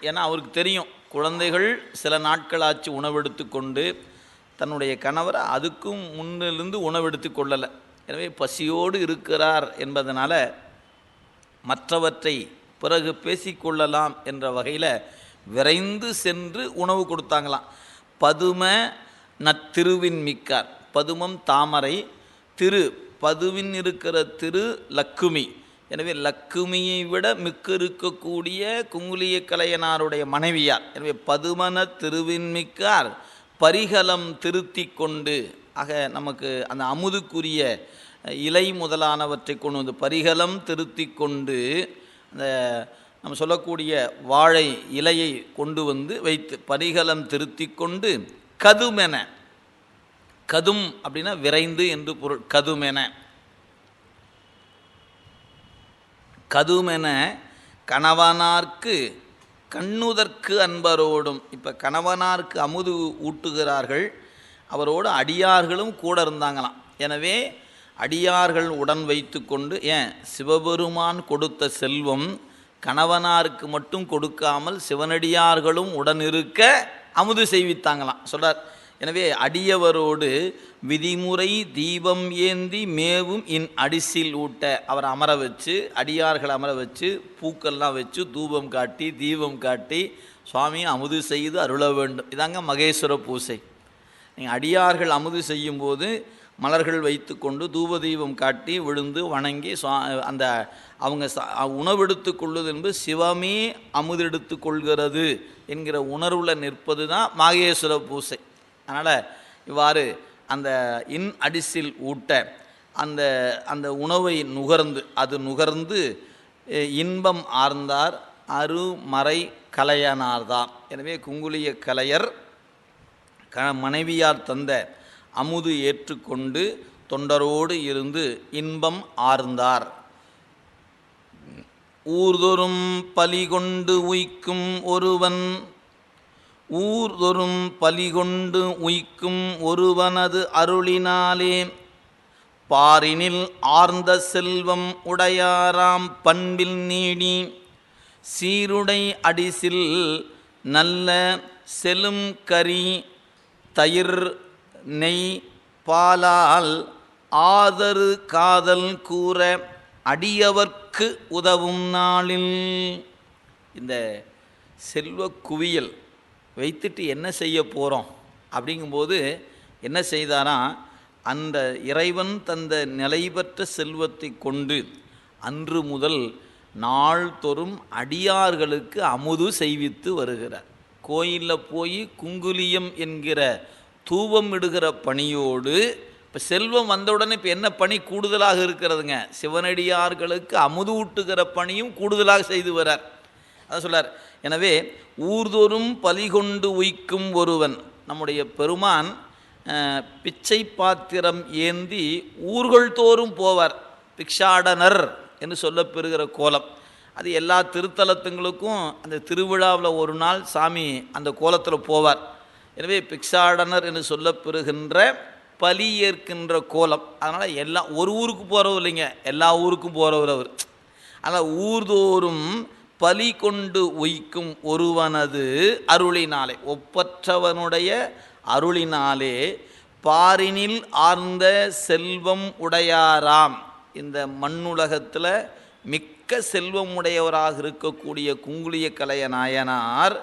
ஏன்னா அவருக்கு தெரியும் குழந்தைகள் சில நாட்களாச்சு உணவெடுத்து கொண்டு, தன்னுடைய கணவர் அதுக்கும் முன்னிலிருந்து உணவெடுத்து கொள்ளலை. எனவே பசியோடு இருக்கிறார் என்பதனால மற்றவற்றை பிறகு பேசிக்கொள்ளலாம் என்ற வகையில் விரைந்து சென்று உணவு கொடுத்தாங்களாம். பதும நத்திருவின் மிக்கார், பதுமம் தாமரை, திரு பதுவின் இருக்கிற திரு லக்குமி. எனவே லக்குமியை விட மிக்க இருக்கக்கூடிய குங்குலிய கலையனாருடைய மனைவியார். எனவே பதுமன திருவின் மிக்கார் பரிகலம் திருத்தி கொண்டு, ஆக நமக்கு அந்த அமுதுக்குரிய இலை முதலானவற்றை கொண்டு வந்து பரிகலம் திருத்தி கொண்டு, அந்த நம்ம சொல்லக்கூடிய வாழை இலையை கொண்டு வந்து வைத்து பரிகலம் திருத்தி கொண்டு கதுமென, கதும் அப்படின்னா விரைந்து என்று பொருள், கதுமென கதுமென கணவனார்க்கு கண்ணுதற்கு அன்பரோடும். இப்போ கணவனார்க்கு அமுது ஊட்டுகிறார்கள், அவரோடு அடியார்களும் கூட இருந்தாங்களாம். எனவே அடியார்கள் உடன் வைத்து கொண்டு, ஏன் சிவபெருமான் கொடுத்த செல்வம் கணவனாருக்கு மட்டும் கொடுக்காமல் சிவனடியார்களும் உடன் இருக்க அமுது செய்வித்தாங்களாம் சொல்கிறார். எனவே அடியவரோடு விதிமுறை தீபம் ஏந்தி மேவும் இன் அடிசில் ஊட்ட அவரை அமர வச்சு, அடியார்கள் அமர வச்சு, பூக்கள்லாம் வச்சு தூபம் காட்டி தீபம் காட்டி சுவாமி அமுது செய்து அருள வேண்டும். இதாங்க மகேஸ்வர பூசை. நீங்கள் அடியார்கள் அமுது செய்யும்போது மலர்கள் வைத்து கொண்டு தூப தீபம் காட்டி விழுந்து வணங்கி அந்த அவங்க உணவெடுத்து கொள்வது என்பது சிவமே அமுதெடுத்து கொள்கிறது என்கிற உணர்வில் நிற்பது தான் மகேஸ்வர பூசை. அதனால் இவ்வாறு அந்த இன் அடிசில் ஊட்ட அந்த உணவை நுகர்ந்து இன்பம் ஆர்ந்தார் அருமறை கலையனார்தான். எனவே குங்குலிய கலையர் மனைவியார் தந்த அமுது ஏற்றுக்கொண்டு தொண்டரோடு இருந்து இன்பம் ஆர்ந்தார். ஊர்தொறும் பலிகொண்டு உய்க்கும் ஒருவன், ஊர்தொறும் பலிகொண்டு உய்க்கும் ஒருவனது அருளினாலே பாரினில் ஆர்ந்த செல்வம் உடையாராம் பண்பில் நீடி சீருடை அடிசில் நல்ல செலும் கரி தயிர் நெய் பாலால் ஆதரு காதல் கூற அடியவர்க்கு உதவும் நாளில். இந்த செல்வ குவியல் வைத்துட்டு என்ன செய்ய போகிறோம் அப்படிங்கும்போது என்ன செய்தாராம், அந்த இறைவன் தந்த நிலை பெற்ற செல்வத்தை கொண்டு அன்று முதல் நாள்தோறும் அடியார்களுக்கு அமுது செய்வித்து வருகிறார். கோயிலில் போய் குங்குலியம் என்கிற தூபம் இடுகிற பணியோடு இப்போ செல்வம் வந்தவுடனே இப்போ என்ன பணி கூடுதலாக இருக்கிறதுங்க, சிவனடியார்களுக்கு அமுது ஊட்டுகிற பணியும் கூடுதலாக செய்து வரார். அதான் சொல்லார். எனவே ஊர்தோறும் பலிகொண்டு உய்க்கும் ஒருவன், நம்முடைய பெருமான் பிச்சை பாத்திரம் ஏந்தி ஊர்கள் தோறும் போவார். பிக்ஷாடனர் என்று சொல்லப்பெறுகிற கோலம் அது எல்லா திருத்தலத்துங்களுக்கும் அந்த திருவிழாவில் ஒரு நாள் சாமி அந்த கோலத்தில் போவார். எனவே பிக்ஷாடனர் என்று சொல்லப்பெறுகின்ற பலி ஏற்கின்ற கோலம். அதனால் ஒரு ஊருக்கு போகிறவர் இல்லைங்க, எல்லா ஊருக்கும் போகிறவர் அவர். அதனால் ஊர்தோறும் பலி கொண்டு உய்க்கும் ஒருவனது அருளினாலே, ஒப்பற்றவனுடைய அருளினாலே பாரினில் ஆர்ந்த செல்வம் உடையாராம். இந்த மண்ணுலகத்தில் மிக்க செல்வம் உடையவராக இருக்கக்கூடிய குங்குலிய கலைய நாயனார்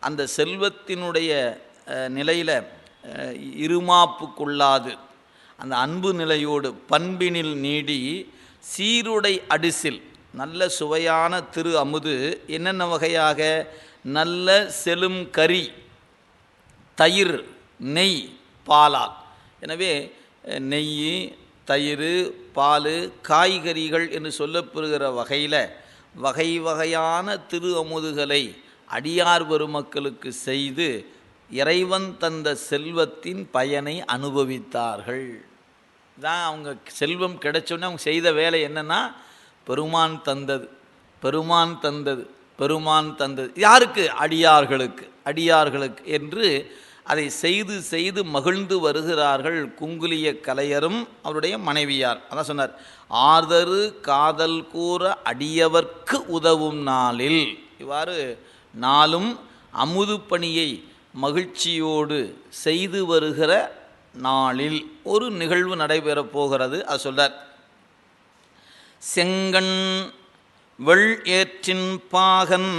அந்த செல்வத்தினுடைய நிலையில் இருமாப்பு கொள்ளாது அந்த அன்பு நிலையோடு பண்பினில் நீடி சீருடை அடிசில் நல்ல சுவையான திரு அமுது என்னென்ன வகையாக, நல்ல செலும் கரி தயிர் நெய் பாலால். எனவே நெய் தயிர் பால் காய்கறிகள் என்று சொல்லப்பெறுகிற வகையில் வகை வகையான திரு அமுதுகளை அடியார் பெருமக்களுக்கு செய்து இறைவன் தந்த செல்வத்தின் பயனை அனுபவித்தார்கள். தான் அவங்க செல்வம் கிடைச்சோன்னே அவங்க செய்த வேலை என்னென்னா, பெருமான் தந்தது பெருமான் தந்தது பெருமான் தந்தது யாருக்கு, அடியார்களுக்கு என்று அதை செய்து செய்து மகிழ்ந்து வருகிறார்கள் குங்குலிய கலையரும் அவருடைய மனைவியார். அதான் சொன்னார், ஆர்தரு காதல் கூற அடியவர்க்கு உதவும் நாளில். இவ்வாறு நாளும் அமுது பணியை மகிழ்ச்சியோடு செய்து வருகிற நாளில் ஒரு நிகழ்வு நடைபெறப் போகிறது. அது சொல்றார். செங்கண் வெள் ஏற்றின் பாகன்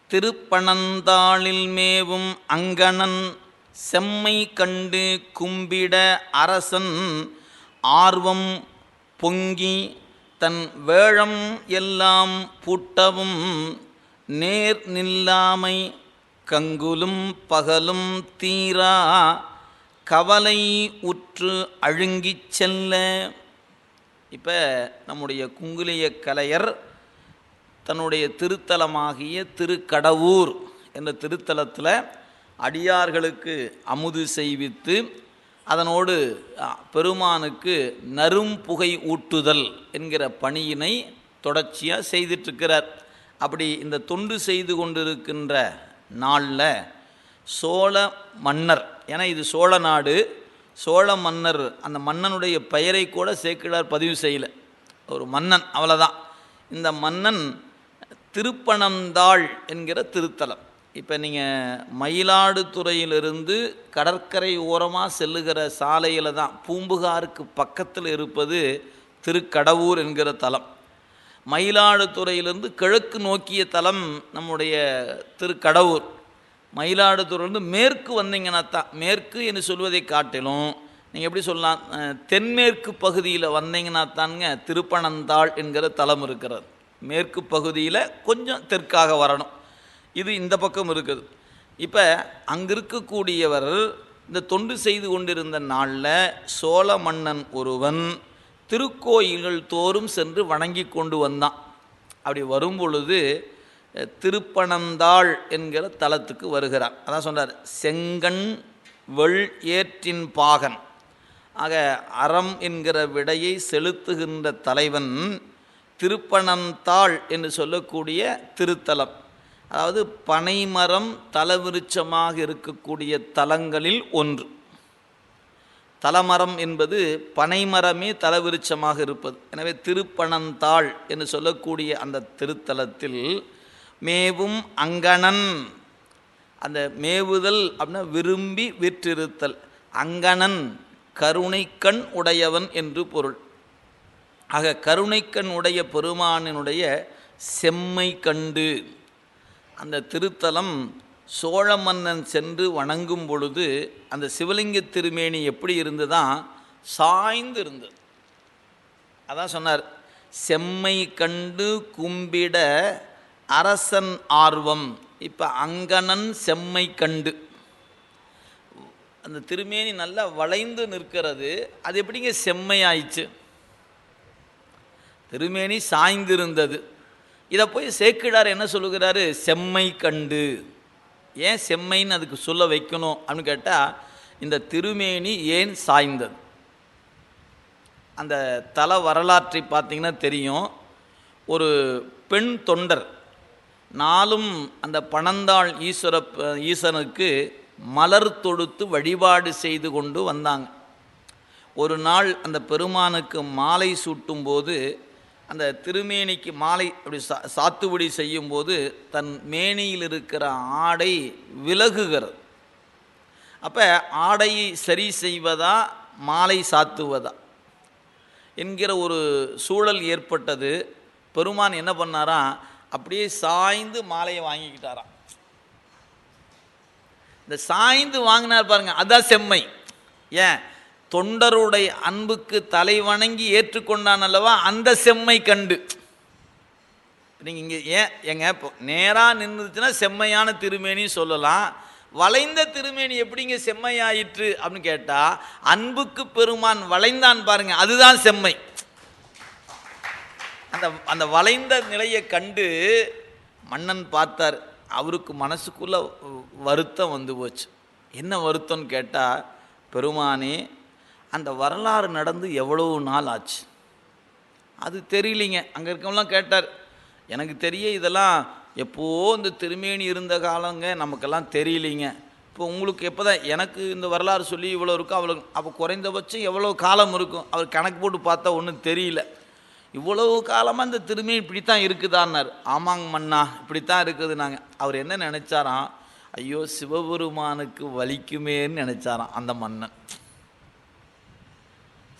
திருப்பணந்தாளில் மேவும் அங்கணன் செம்மை கண்டு கும்பிட அரசன் ஆர்வம் பொங்கி தன் வேழம் எல்லாம் பூட்டவும் நேர் நில்லாமை கங்குலும் பகலும் தீரா கவலை உற்று அழுங்கிச் செல்ல. இப்போ நம்முடைய குங்குலிய கலையர் தன்னுடைய திருத்தலமாகிய திருக்கடவூர் என்ற திருத்தலத்தில் அடியார்களுக்கு அமுது செய்வித்து அதனோடு பெருமானுக்கு நறும்புகை ஊட்டுதல் என்கிற பணியினை தொடர்ச்சியாக செய்துட்ருக்கிறார். அப்படி இந்த தொண்டு செய்து கொண்டிருக்கின்ற நாளில் சோழ மன்னர், ஏன்னா இது சோழ நாடு, சோழ மன்னர், அந்த மன்னனுடைய பெயரை கூட சேக்கிழார் பதிவு செய்யலை, ஒரு மன்னன் அவ்வளோதான். இந்த மன்னன் திருப்பனந்தாள் என்கிற திருத்தலம். இப்போ நீங்கள் மயிலாடுதுறையிலிருந்து கடற்கரை ஓரமாக செல்லுகிற சாலையில் தான் பூம்புகாருக்கு பக்கத்தில் இருப்பது திருக்கடவூர் என்கிற தலம். மயிலாடுதுறையிலிருந்து கிழக்கு நோக்கிய தலம் நம்முடைய திருக்கடவூர். மயிலாடுதுறையிலிருந்து மேற்கு வந்தீங்கன்னா தான், மேற்கு என்று சொல்வதை காட்டிலும் நீங்கள் எப்படி சொல்லலாம், தென்மேற்கு பகுதியில் வந்தீங்கன்னா தானுங்க திருப்பனந்தாள் என்கிற தலம் இருக்கிறது. மேற்கு பகுதியில் கொஞ்சம் தெற்காக வரணும், இது இந்த பக்கம் இருக்குது. இப்போ அங்கே இருக்கக்கூடியவர் இந்த தொண்டு செய்து கொண்டிருந்த நாளில் சோழ மன்னன் ஒருவன் திருக்கோயில்கள் தோறும் சென்று வணங்கி கொண்டு வந்தான். அப்படி வரும்பொழுது திருப்பனந்தாள் என்கிற தலத்துக்கு வருகிறார். அதான் சொன்னார், செங்கண் வெள் ஏற்றின் பாகன். ஆக அறம் என்கிற விடையை செலுத்துகின்ற தலைவன் திருப்பனந்தாள் என்று சொல்லக்கூடிய திருத்தலம். அதாவது பனைமரம் தலவிருட்சமாக இருக்கக்கூடிய தலங்களில் ஒன்று. தலமரம் என்பது பனைமரமே தலவிருட்சமாக இருப்பது. எனவே திருப்பனந்தாள் என்று சொல்லக்கூடிய அந்த திருத்தலத்தில் மேவும் அங்கணன், அந்த மேவுதல் அப்படின்னா விரும்பி விற்றிருத்தல், அங்கணன் கருணைக்கண் உடையவன் என்று பொருள். ஆக கருணைக்கண் உடைய பெருமானினுடைய செம்மை கண்டு அந்த திருத்தலம் சோழ மன்னன் சென்று வணங்கும் பொழுது அந்த சிவலிங்க திருமேனி எப்படி இருந்துதான், சாய்ந்து இருந்தது. அதான் சொன்னார், செம்மை கண்டு கும்பிட அரசன் ஆர்வம். இப்போ அங்கணன் செம்மை கண்டு, அந்த திருமேனி நல்லா வளைந்து நிற்கிறது, அது எப்படிங்க செம்மையாயிடுச்சு? திருமேனி சாய்ந்திருந்தது. இதை போய் சேக்கிழார் என்ன சொல்லுகிறாரு, செம்மை கண்டு. ஏன் செம்மைன்னு அதுக்கு சொல்ல வைக்கணும் அப்படின்னு கேட்டால், இந்த திருமேனி ஏன் சாய்ந்தது? அந்த தல வரலாற்றை பார்த்திங்கன்னா தெரியும். ஒரு பெண் தொண்டர் நாளும் அந்த பனந்தாள் ஈசனுக்கு மலர் தொடுத்து வழிபாடு செய்து கொண்டு வந்தாங்க. ஒரு நாள் அந்த பெருமானுக்கு மாலை சூட்டும்போது, அந்த திருமேனிக்கு மாலை அப்படி சாத்துபடி செய்யும்போது தன் மேனியில் இருக்கிற ஆடை விலகுகிறது. அப்போ ஆடையை சரி செய்வதா மாலை சாத்துவதா என்கிற ஒரு சூழல் ஏற்பட்டது. பெருமான் என்ன பண்ணாராம், அப்படியே சாய்ந்து மாலையை வாங்கிக்கிட்டாராம். இந்த சாய்ந்து வாங்கினார் பாருங்க, அதுதான் செம்மை. ஏன், தொண்டருடைய அன்புக்கு தலை வணங்கி ஏற்றுக்கொண்டான் அல்லவா, அந்த செம்மை கண்டு. நீங்கள் இங்கே ஏங்க இப்போ நேராக நின்றுச்சுன்னா செம்மையான திருமேனி சொல்லலாம், வளைந்த திருமேனி எப்படிங்க செம்மையாயிற்று அப்படின்னு கேட்டால், அன்புக்கு பெருமான் வளைந்தான் பாருங்க, அதுதான் செம்மை. அந்த வளைந்த நிலையை கண்டு மன்னன் பார்த்தார். அவருக்கு மனசுக்குள்ளே வருத்தம் வந்து போச்சு. என்ன வருத்தம்னு கேட்டால், பெருமானே அந்த வரலாறு நடந்து எவ்வளவு நாள் ஆச்சு அது தெரியலிங்க. அங்கே இருக்கவங்களாம் கேட்டார், எனக்கு தெரிய இதெல்லாம் எப்போது இந்த திருமேனி இருந்த காலங்க, நமக்கெல்லாம் தெரியலிங்க. இப்போ உங்களுக்கு எப்போ தான் எனக்கு இந்த வரலாறு சொல்லி இவ்வளோ இருக்கும் அவ்வளோ, அப்போ குறைந்தபட்சம் எவ்வளோ காலம் இருக்கும்? அவர் கணக்கு போட்டு பார்த்தா ஒன்றும் தெரியல. இவ்வளவு காலமாக இந்த திருமேனி இப்படித்தான் இருக்குதான்னார். ஆமாங்க மன்னா, இப்படித்தான் இருக்குது. நாங்கள் அவர் என்ன நினச்சாராம், ஐயோ சிவபெருமானுக்கு வலிக்குமேன்னு நினச்சாராம் அந்த மன்னன்.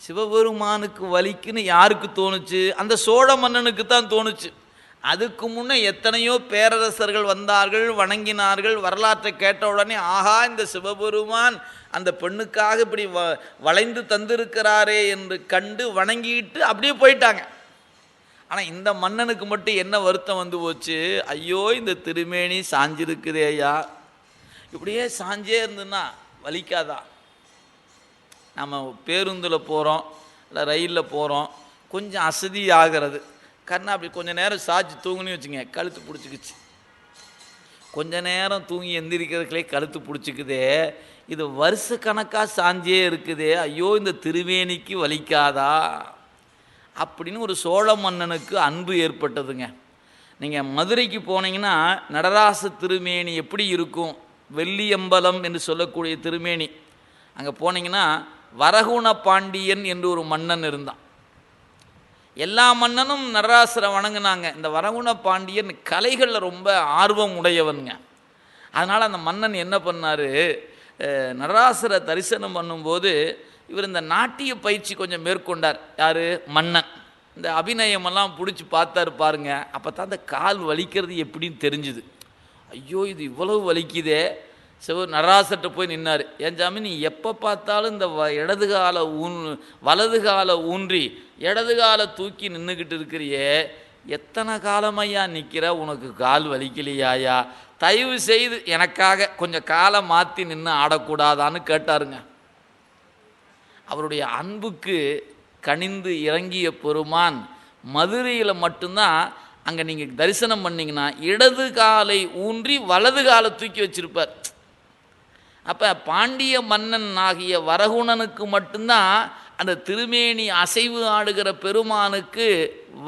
சிவபெருமானுக்கு வலிக்குன்னு யாருக்கு தோணுச்சு? அந்த சோழ மன்னனுக்கு தான் தோணுச்சு. அதுக்கு முன்னே எத்தனையோ பேரரசர்கள் வந்தார்கள், வணங்கினார்கள். வரலாற்றை கேட்ட உடனே ஆஹா, இந்த சிவபெருமான் அந்த பெண்ணுக்காக இப்படி வளைந்து தந்திருக்கிறாரே என்று கண்டு வணங்கிட்டு அப்படியே போயிட்டாங்க. ஆனால் இந்த மன்னனுக்கு மட்டும் என்ன வருத்தம் வந்து போச்சு, ஐயோ இந்த திருமேனி சாஞ்சிருக்குதேயா, இப்படியே சாஞ்சே இருந்துன்னா வலிக்காதா? நம்ம பேருந்தில் போகிறோம், இல்லை ரயிலில் போகிறோம், கொஞ்சம் அசதி ஆகிறது, கண்ணை அப்படி கொஞ்சம் நேரம் சாய்ச்சி தூங்குன்னு வச்சுங்க, கழுத்து பிடிச்சிக்கிச்சு. கொஞ்ச நேரம் தூங்கி எந்திரிக்கிறதுக்குள்ளே கழுத்து பிடிச்சிக்குதே, இது வருஷ கணக்காக சாஞ்சே இருக்குதே, ஐயோ இந்த திருவேணிக்கு வலிக்காதா அப்படின்னு ஒரு சோழ மன்னனுக்கு அன்பு ஏற்பட்டதுங்க. நீங்கள் மதுரைக்கு போனீங்கன்னா நடராச திருமேனி எப்படி இருக்கும், வெள்ளியம்பலம் என்று சொல்லக்கூடிய திருமேனி, அங்கே போனீங்கன்னா வரகுண பாண்டியன் என்று ஒரு மன்னன் இருந்தான். எல்லா மன்னனும் நடராசரை வணங்கினாங்க. இந்த வரகுண பாண்டியன் கலைகளில் ரொம்ப ஆர்வம் உடையவனுங்க. அதனால் அந்த மன்னன் என்ன பண்ணார், நடராசரை தரிசனம் பண்ணும்போது இவர் இந்த நாட்டிய பயிற்சி கொஞ்சம் மேற்கொண்டார். யார், மன்னன். இந்த அபிநயமெல்லாம் பிடிச்சி பார்த்தாரு பாருங்க. அப்போ தான் அந்த கால் வலிக்கிறது எப்படின்னு தெரிஞ்சுது. ஐயோ இது இவ்வளவு வலிக்குதே, நடராசர்கிட்ட போய் நின்னார். ஏன் சாமி நீ எப்போ பார்த்தாலும் இந்த இடது காலை வலது காலை ஊன்றி இடது காலை தூக்கி நின்றுக்கிட்டு இருக்கிறியே, எத்தனை காலமையா நிற்கிற, உனக்கு கால் வலிக்கலையாயா, தயவு செய்து எனக்காக கொஞ்சம் காலை மாற்றி நின்று ஆடக்கூடாதான்னு கேட்டாருங்க. அவருடைய அன்புக்கு கனிந்து இறங்கிய பெருமான் மதுரையில் மட்டும்தான் அங்கே நீங்கள் தரிசனம் பண்ணிங்கன்னா இடது காலை ஊன்றி வலது காலை தூக்கி வச்சிருப்பார். அப்போ பாண்டிய மன்னன் ஆகிய வரகுணனுக்கு மட்டும்தான் அந்த திருமேனி அசைவு ஆடுகிற பெருமானுக்கு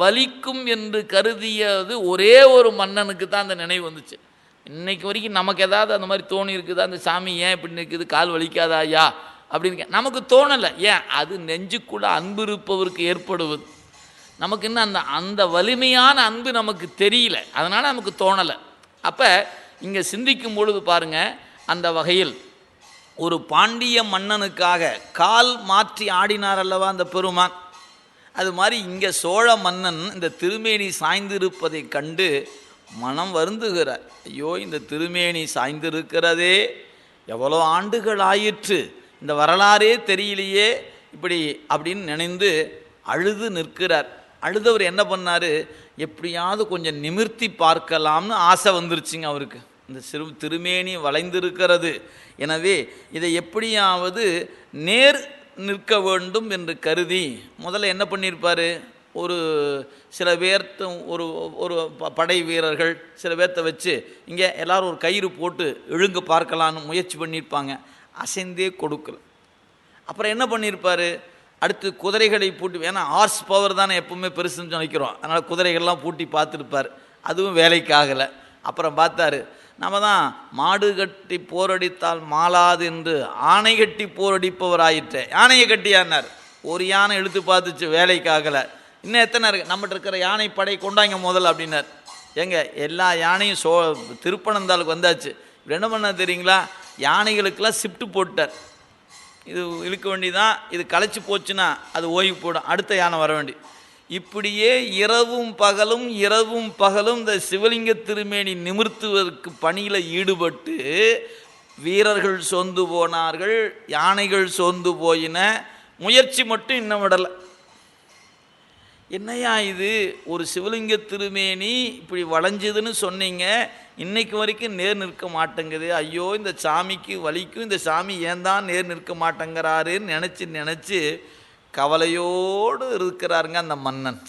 வலிக்கும் என்று கருதியது ஒரே ஒரு மன்னனுக்கு தான் அந்த நினைவு வந்துச்சு. இன்னைக்கு வரைக்கும் நமக்கு ஏதாவது அந்த மாதிரி தோணி இருக்குதா, அந்த சாமி ஏன் இப்படி நிற்குது, கால் வலிக்காதா ஐயா அப்படின்னு நமக்கு தோணலை. ஏன், அது நெஞ்சுக்குள்ள அன்பு இருப்பவருக்கு ஏற்படுவது. நமக்கு இன்னும் அந்த அந்த வலிமையான அன்பு நமக்கு தெரியல, அதனால் நமக்கு தோணலை. அப்போ இங்கே சிந்திக்கும் பொழுது பாருங்கள், அந்த வகையில் ஒரு பாண்டிய மன்னனுக்காக கால் மாற்றி ஆடினார் அல்லவா அந்த பெருமான். அது மாதிரி இங்கே சோழ மன்னன் இந்த திருமேனி சாய்ந்திருப்பதை கண்டு மனம் வருந்துகிறார். ஐயோ இந்த திருமேனி சாய்ந்திருக்கிறதே, எவ்வளோ ஆண்டுகள் ஆயிற்று, இந்த வரலாறே தெரியலையே இப்படி அப்படின்னு நினைந்து அழுது நிற்கிறார். அழுதவர் என்ன பண்ணார், எப்படியாவது கொஞ்சம் நிமிர்த்தி பார்க்கலாம்னு ஆசை வந்துருச்சுங்க அவருக்கு. இந்த திருமேனி வளைந்திருக்கிறது, எனவே இதை எப்படியாவது நேர் நிற்க வேண்டும் என்று கருதி முதல்ல என்ன பண்ணியிருப்பார், ஒரு சில பேர்த்த ஒரு ஒரு படை வீரர்கள் சில பேர்த்த வச்சு இங்கே எல்லோரும் ஒரு கயிறு போட்டு இழுங்க பார்க்கலான்னு முயற்சி பண்ணியிருப்பாங்க. அசைந்தே கொடுக்கல. அப்புறம் என்ன பண்ணியிருப்பார், அடுத்து குதிரைகளை பூட்டி, ஏன்னா ஹார்ஸ் பவர் தானே எப்பவுமே பெருசுன்னு நினைக்கிறோம், அதனால் குதிரைகள்லாம் பூட்டி பார்த்துருப்பார். அதுவும் வேலைக்கு ஆகலை. அப்புறம் பார்த்தாரு, நம்ம தான் மாடு கட்டி போரடித்தால் மாளாது என்று ஆணை கட்டி போரடிப்பவராயிற்று. யானையை கட்டியானார். ஒரு யானை இழுத்து பார்த்துச்சு, வேலைக்கு ஆகலை. இன்னும் எத்தனை இருக்குது, நம்மகிட்ட இருக்கிற யானை படை கொண்டாங்க முதல்ல அப்படின்னார். ஏங்க எல்லா யானையும் திருப்பனந்தாளுக்கு வந்தாச்சு. என்ன பண்ண தெரியுங்களா, யானைகளுக்கெல்லாம் ஷிஃப்ட்டு போட்டார். இது இழுக்க வேண்டிதான், இது களைச்சி போச்சுன்னா அது ஓய்வு போடும், அடுத்த யானை வர வேண்டி. இப்படியே இரவும் பகலும் இந்த சிவலிங்க திருமேனி நிமிர்த்துவதற்கு பணியில் ஈடுபட்டு வீரர்கள் சோர்ந்து போனார்கள், யானைகள் சோர்ந்து போயின, முயற்சி மட்டும் இன்னும் விடலை. என்னையா இது, ஒரு சிவலிங்க திருமேனி இப்படி வளைஞ்சதுன்னு சொன்னீங்க, இன்னைக்கு வரைக்கும் நேர் நிற்க மாட்டேங்குது, ஐயோ இந்த சாமிக்கு வலிக்கும், இந்த சாமி ஏன் தான் நேர் நிற்க மாட்டேங்கிறாருன்னு நினச்சி கவலையோடு இருக்கிறாருங்க அந்த மன்னன்.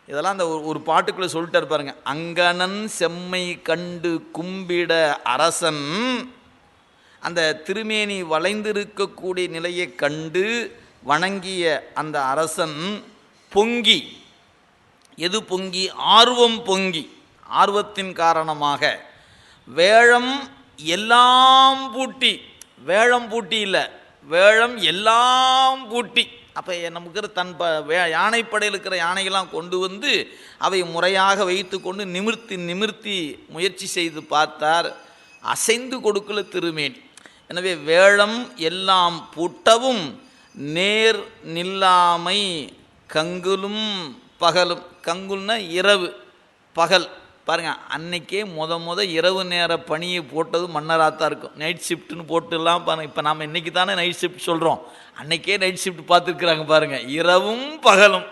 இதெல்லாம் அந்த ஒரு பாட்டுக்குள்ளே சொல்லிட்டு இருப்பாருங்க. அங்கணன் செம்மை கண்டு கும்பிட அரசன், அந்த திருமேனி வளைந்திருக்கக்கூடிய நிலையை கண்டு வணங்கிய அந்த அரசன் பொங்கி, எது பொங்கி, ஆர்வம் பொங்கி, ஆர்வத்தின் காரணமாக வேழம் எல்லாம் பூட்டி, வேழம் பூட்டி இல்லை, வேழம் எல்லாம் பூட்டி, அப்போ நமக்கு தன் யானைப்படையில் இருக்கிற யானைகள்லாம் கொண்டு வந்து அவை முறையாக வைத்து கொண்டு நிமிர்த்தி முயற்சி செய்து பார்த்தார். அசைந்து கொடுக்கல திருமேனி. எனவே வேழம் எல்லாம் பூட்டவும் நேர் நில்லாமை கங்குலும் பகலும். கங்குல்னா இரவு, பகல். பாருங்கள், அன்னைக்கே இரவு நேர பணியை போட்டது மன்னராத்தான் இருக்கும். நைட் ஷிஃப்ட்னு போட்டுலாம் பாருங்கள். இப்போ நாம் இன்றைக்கி தானே நைட் ஷிஃப்ட் சொல்கிறோம், அன்னைக்கே நைட் ஷிஃப்ட் பார்த்துருக்குறாங்க பாருங்கள். இரவும் பகலும்,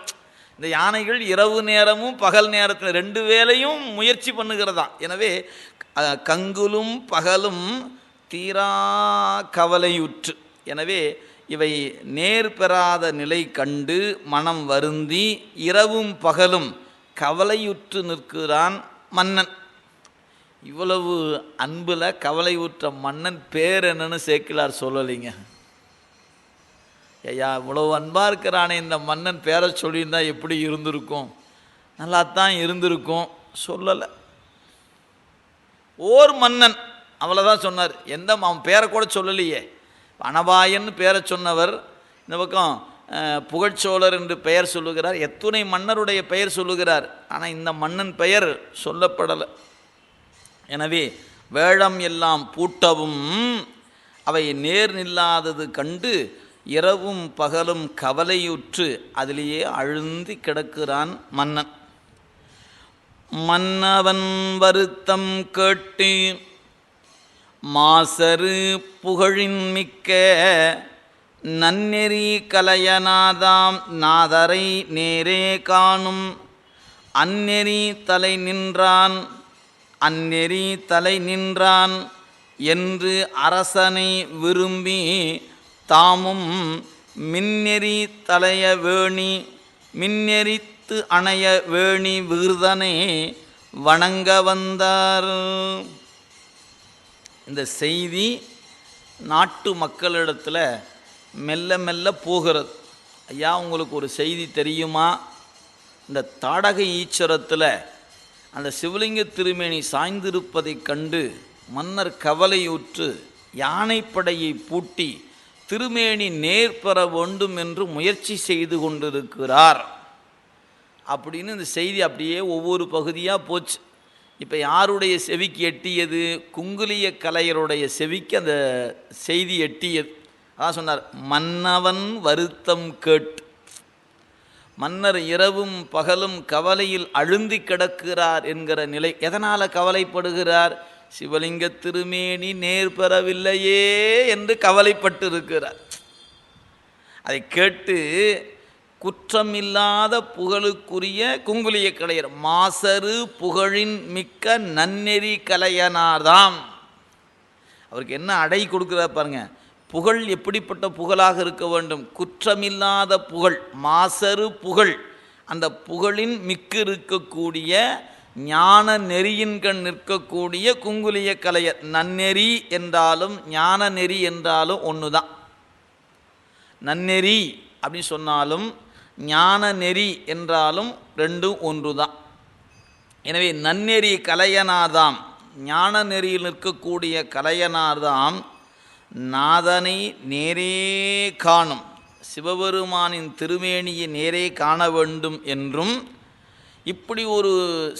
இந்த யானைகள் இரவு நேரமும் பகல் நேரத்தில் ரெண்டு வேளையும் முயற்சி பண்ணுகிறதா. எனவே கங்குலும் பகலும் தீரா கவலையுற்று. எனவே இவை நேர் பெறாத நிலை கண்டு மனம் வருந்தி இரவும் பகலும் கவலையுற்று நிற்கிறான் மன்னன். இவ்வளவு அன்பில் கவலையுற்ற மன்னன் பேர் என்னன்னு சேக்கிழார் சொல்லலைங்க. ஐயா, இவ்வளவு அன்பாக இருக்கிறானே இந்த மன்னன் பேரை சொல்லியிருந்தா எப்படி இருந்திருக்கும்? நல்லா தான் இருந்திருக்கும், சொல்லலை. ஓர் மன்னன் அவ்வளோதான் சொன்னார். அவன் பேரை கூட சொல்லலையே. அனபாயன்னு பேரை சொன்னவர் இந்த பக்கம் புகழ்ச்சோழர் என்று பெயர் சொல்லுகிறார். எத்துணை மன்னருடைய பெயர் சொல்லுகிறார், ஆனால் இந்த மன்னன் பெயர் சொல்லப்படலை. எனவே வேழம் எல்லாம் பூட்டவும் அவை நேர் நில்லாதது கண்டு இரவும் பகலும் கவலையுற்று அதிலேயே அழுந்தி கிடக்கிறான் மன்னன். மன்னவன் வருத்தம் கேட்டு மாசரு புகழின் மிக்க நன்னெறி கலையநாதாம் நாதரை நேரே காணும் அந்நெறி தலை நின்றான் என்று அரசனை விரும்பி தாமும் மின்னெறித்து அணைய வேணி விருதனை வணங்க வந்தார். இந்த செய்தி நாட்டு மக்களிடத்தில் மெல்ல மெல்ல போகிறது. ஐயா, உங்களுக்கு ஒரு செய்தி தெரியுமா? இந்த தாடக ஈச்சரத்தில் அந்த சிவலிங்க திருமேனி சாய்ந்திருப்பதைக் கண்டு மன்னர் கவலையுற்று யானைப்படையை பூட்டி திருமேனி நேர் பெற வேண்டும் என்று முயற்சி செய்து கொண்டிருக்கிறார் அப்படின்னு இந்த செய்தி அப்படியே ஒவ்வொரு பகுதியாக போச்சு. இப்போ யாருடைய செவிக்கு எட்டியது? குங்குலிய கலையருடைய செவிக்கு அந்த செய்தி எட்டியது. அதான் சொன்னார், மன்னவன் வருத்தம் கேட்டு. மன்னர் இரவும் பகலும் கவலையில் அழுந்தி கிடக்கிறார் என்கிற நிலை. எதனால் கவலைப்படுகிறார்? சிவலிங்க திருமேனி நேர் பெறவில்லையே என்று கவலைப்பட்டு இருக்கிறார். அதை கேட்டு குற்றமில்லாத புகழுக்குரிய குங்குலிய கலையர் மாசரு புகழின் மிக்க நன்னெறி கலையனார்தாம். அவருக்கு என்ன அடை கொடுக்குறார் பாருங்க. புகழ் எப்படிப்பட்ட புகழாக இருக்க வேண்டும்? குற்றமில்லாத புகழ், மாசரு புகழ். அந்த புகழின் மிக்க இருக்கக்கூடிய ஞான நெறியின் கண் நிற்கக்கூடிய குங்குலிய கலையர். நன்னெறி என்றாலும் ஞான நெறி என்றாலும் ஒன்று தான். நன்னெறி அப்படின்னு சொன்னாலும் ஞான நெறி என்றாலும் ரெண்டும் ஒன்று தான். எனவே நன்னெறி கலையனார்தாம், ஞான நெறியில் நிற்கக்கூடிய கலையனார்தாம் நாதனை நேரே காணும், சிவபெருமானின் திருமேனியை நேரே காண வேண்டும் என்றும், இப்படி ஒரு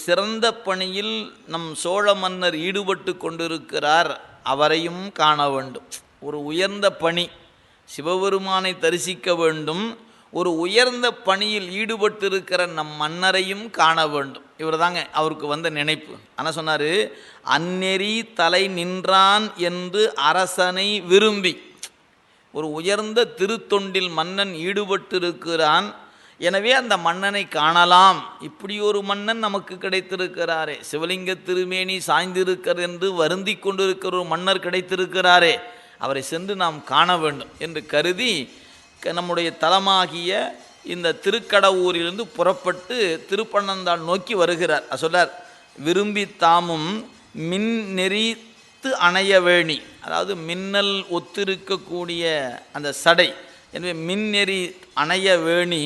சிறந்த பணியில் நம் சோழ மன்னர் ஈடுபட்டு கொண்டிருக்கிறார், அவரையும் காண வேண்டும். ஒரு உயர்ந்த பணி, சிவபெருமானை தரிசிக்க வேண்டும். ஒரு உயர்ந்த பணியில் ஈடுபட்டிருக்கிற நம் மன்னரையும் காண வேண்டும். இவர் தாங்க அவருக்கு வந்த நினைப்பு. ஆனால் சொன்னார், அந்நெறி தலை நின்றான் என்று அரசனை விரும்பி. ஒரு உயர்ந்த திருத்தொண்டில் மன்னன் ஈடுபட்டிருக்கிறான், எனவே அந்த மன்னனை காணலாம். இப்படி ஒரு மன்னன் நமக்கு கிடைத்திருக்கிறாரே, சிவலிங்க திருமேனி சாய்ந்திருக்கிறது என்று வருந்தி கொண்டிருக்கிற ஒரு மன்னர் கிடைத்திருக்கிறாரே, அவரை சென்று நாம் காண வேண்டும் என்று கருதி நம்முடைய தலமாகிய இந்த திருக்கடவூரிலிருந்து புறப்பட்டு திருப்பனந்தாள் நோக்கி வருகிறார். சொல்றார், விரும்பி தாமும் மின் நெறித்து அணைய வேணி, அதாவது மின்னல் ஒத்திருக்கக்கூடிய அந்த சடை, எனவே மின்னெறி அணைய வேணி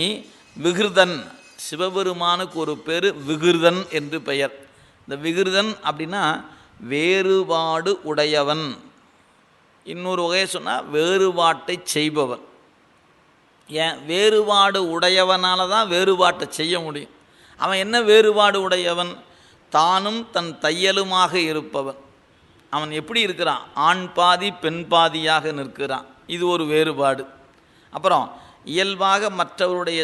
விகிருதன். சிவபெருமானுக்கு ஒரு பேர் விகிருதன் என்று பெயர். இந்த விகிருதன் அப்படின்னா வேறுபாடு உடையவன். இன்னொரு வகையை சொன்னால் வேறுபாட்டை செய்பவன். ஏன் வேறுபாடு உடையவனால தான் வேறுபாட்டை செய்ய முடியும். அவன் என்ன வேறுபாடு உடையவன்? தானும் தன் தையலுமாக இருப்பவன். அவன் எப்படி இருக்கிறான்? ஆண் பாதி பெண் பாதியாக நிற்கிறான். இது ஒரு வேறுபாடு. அப்புறம் இயல்பாக மற்றவருடைய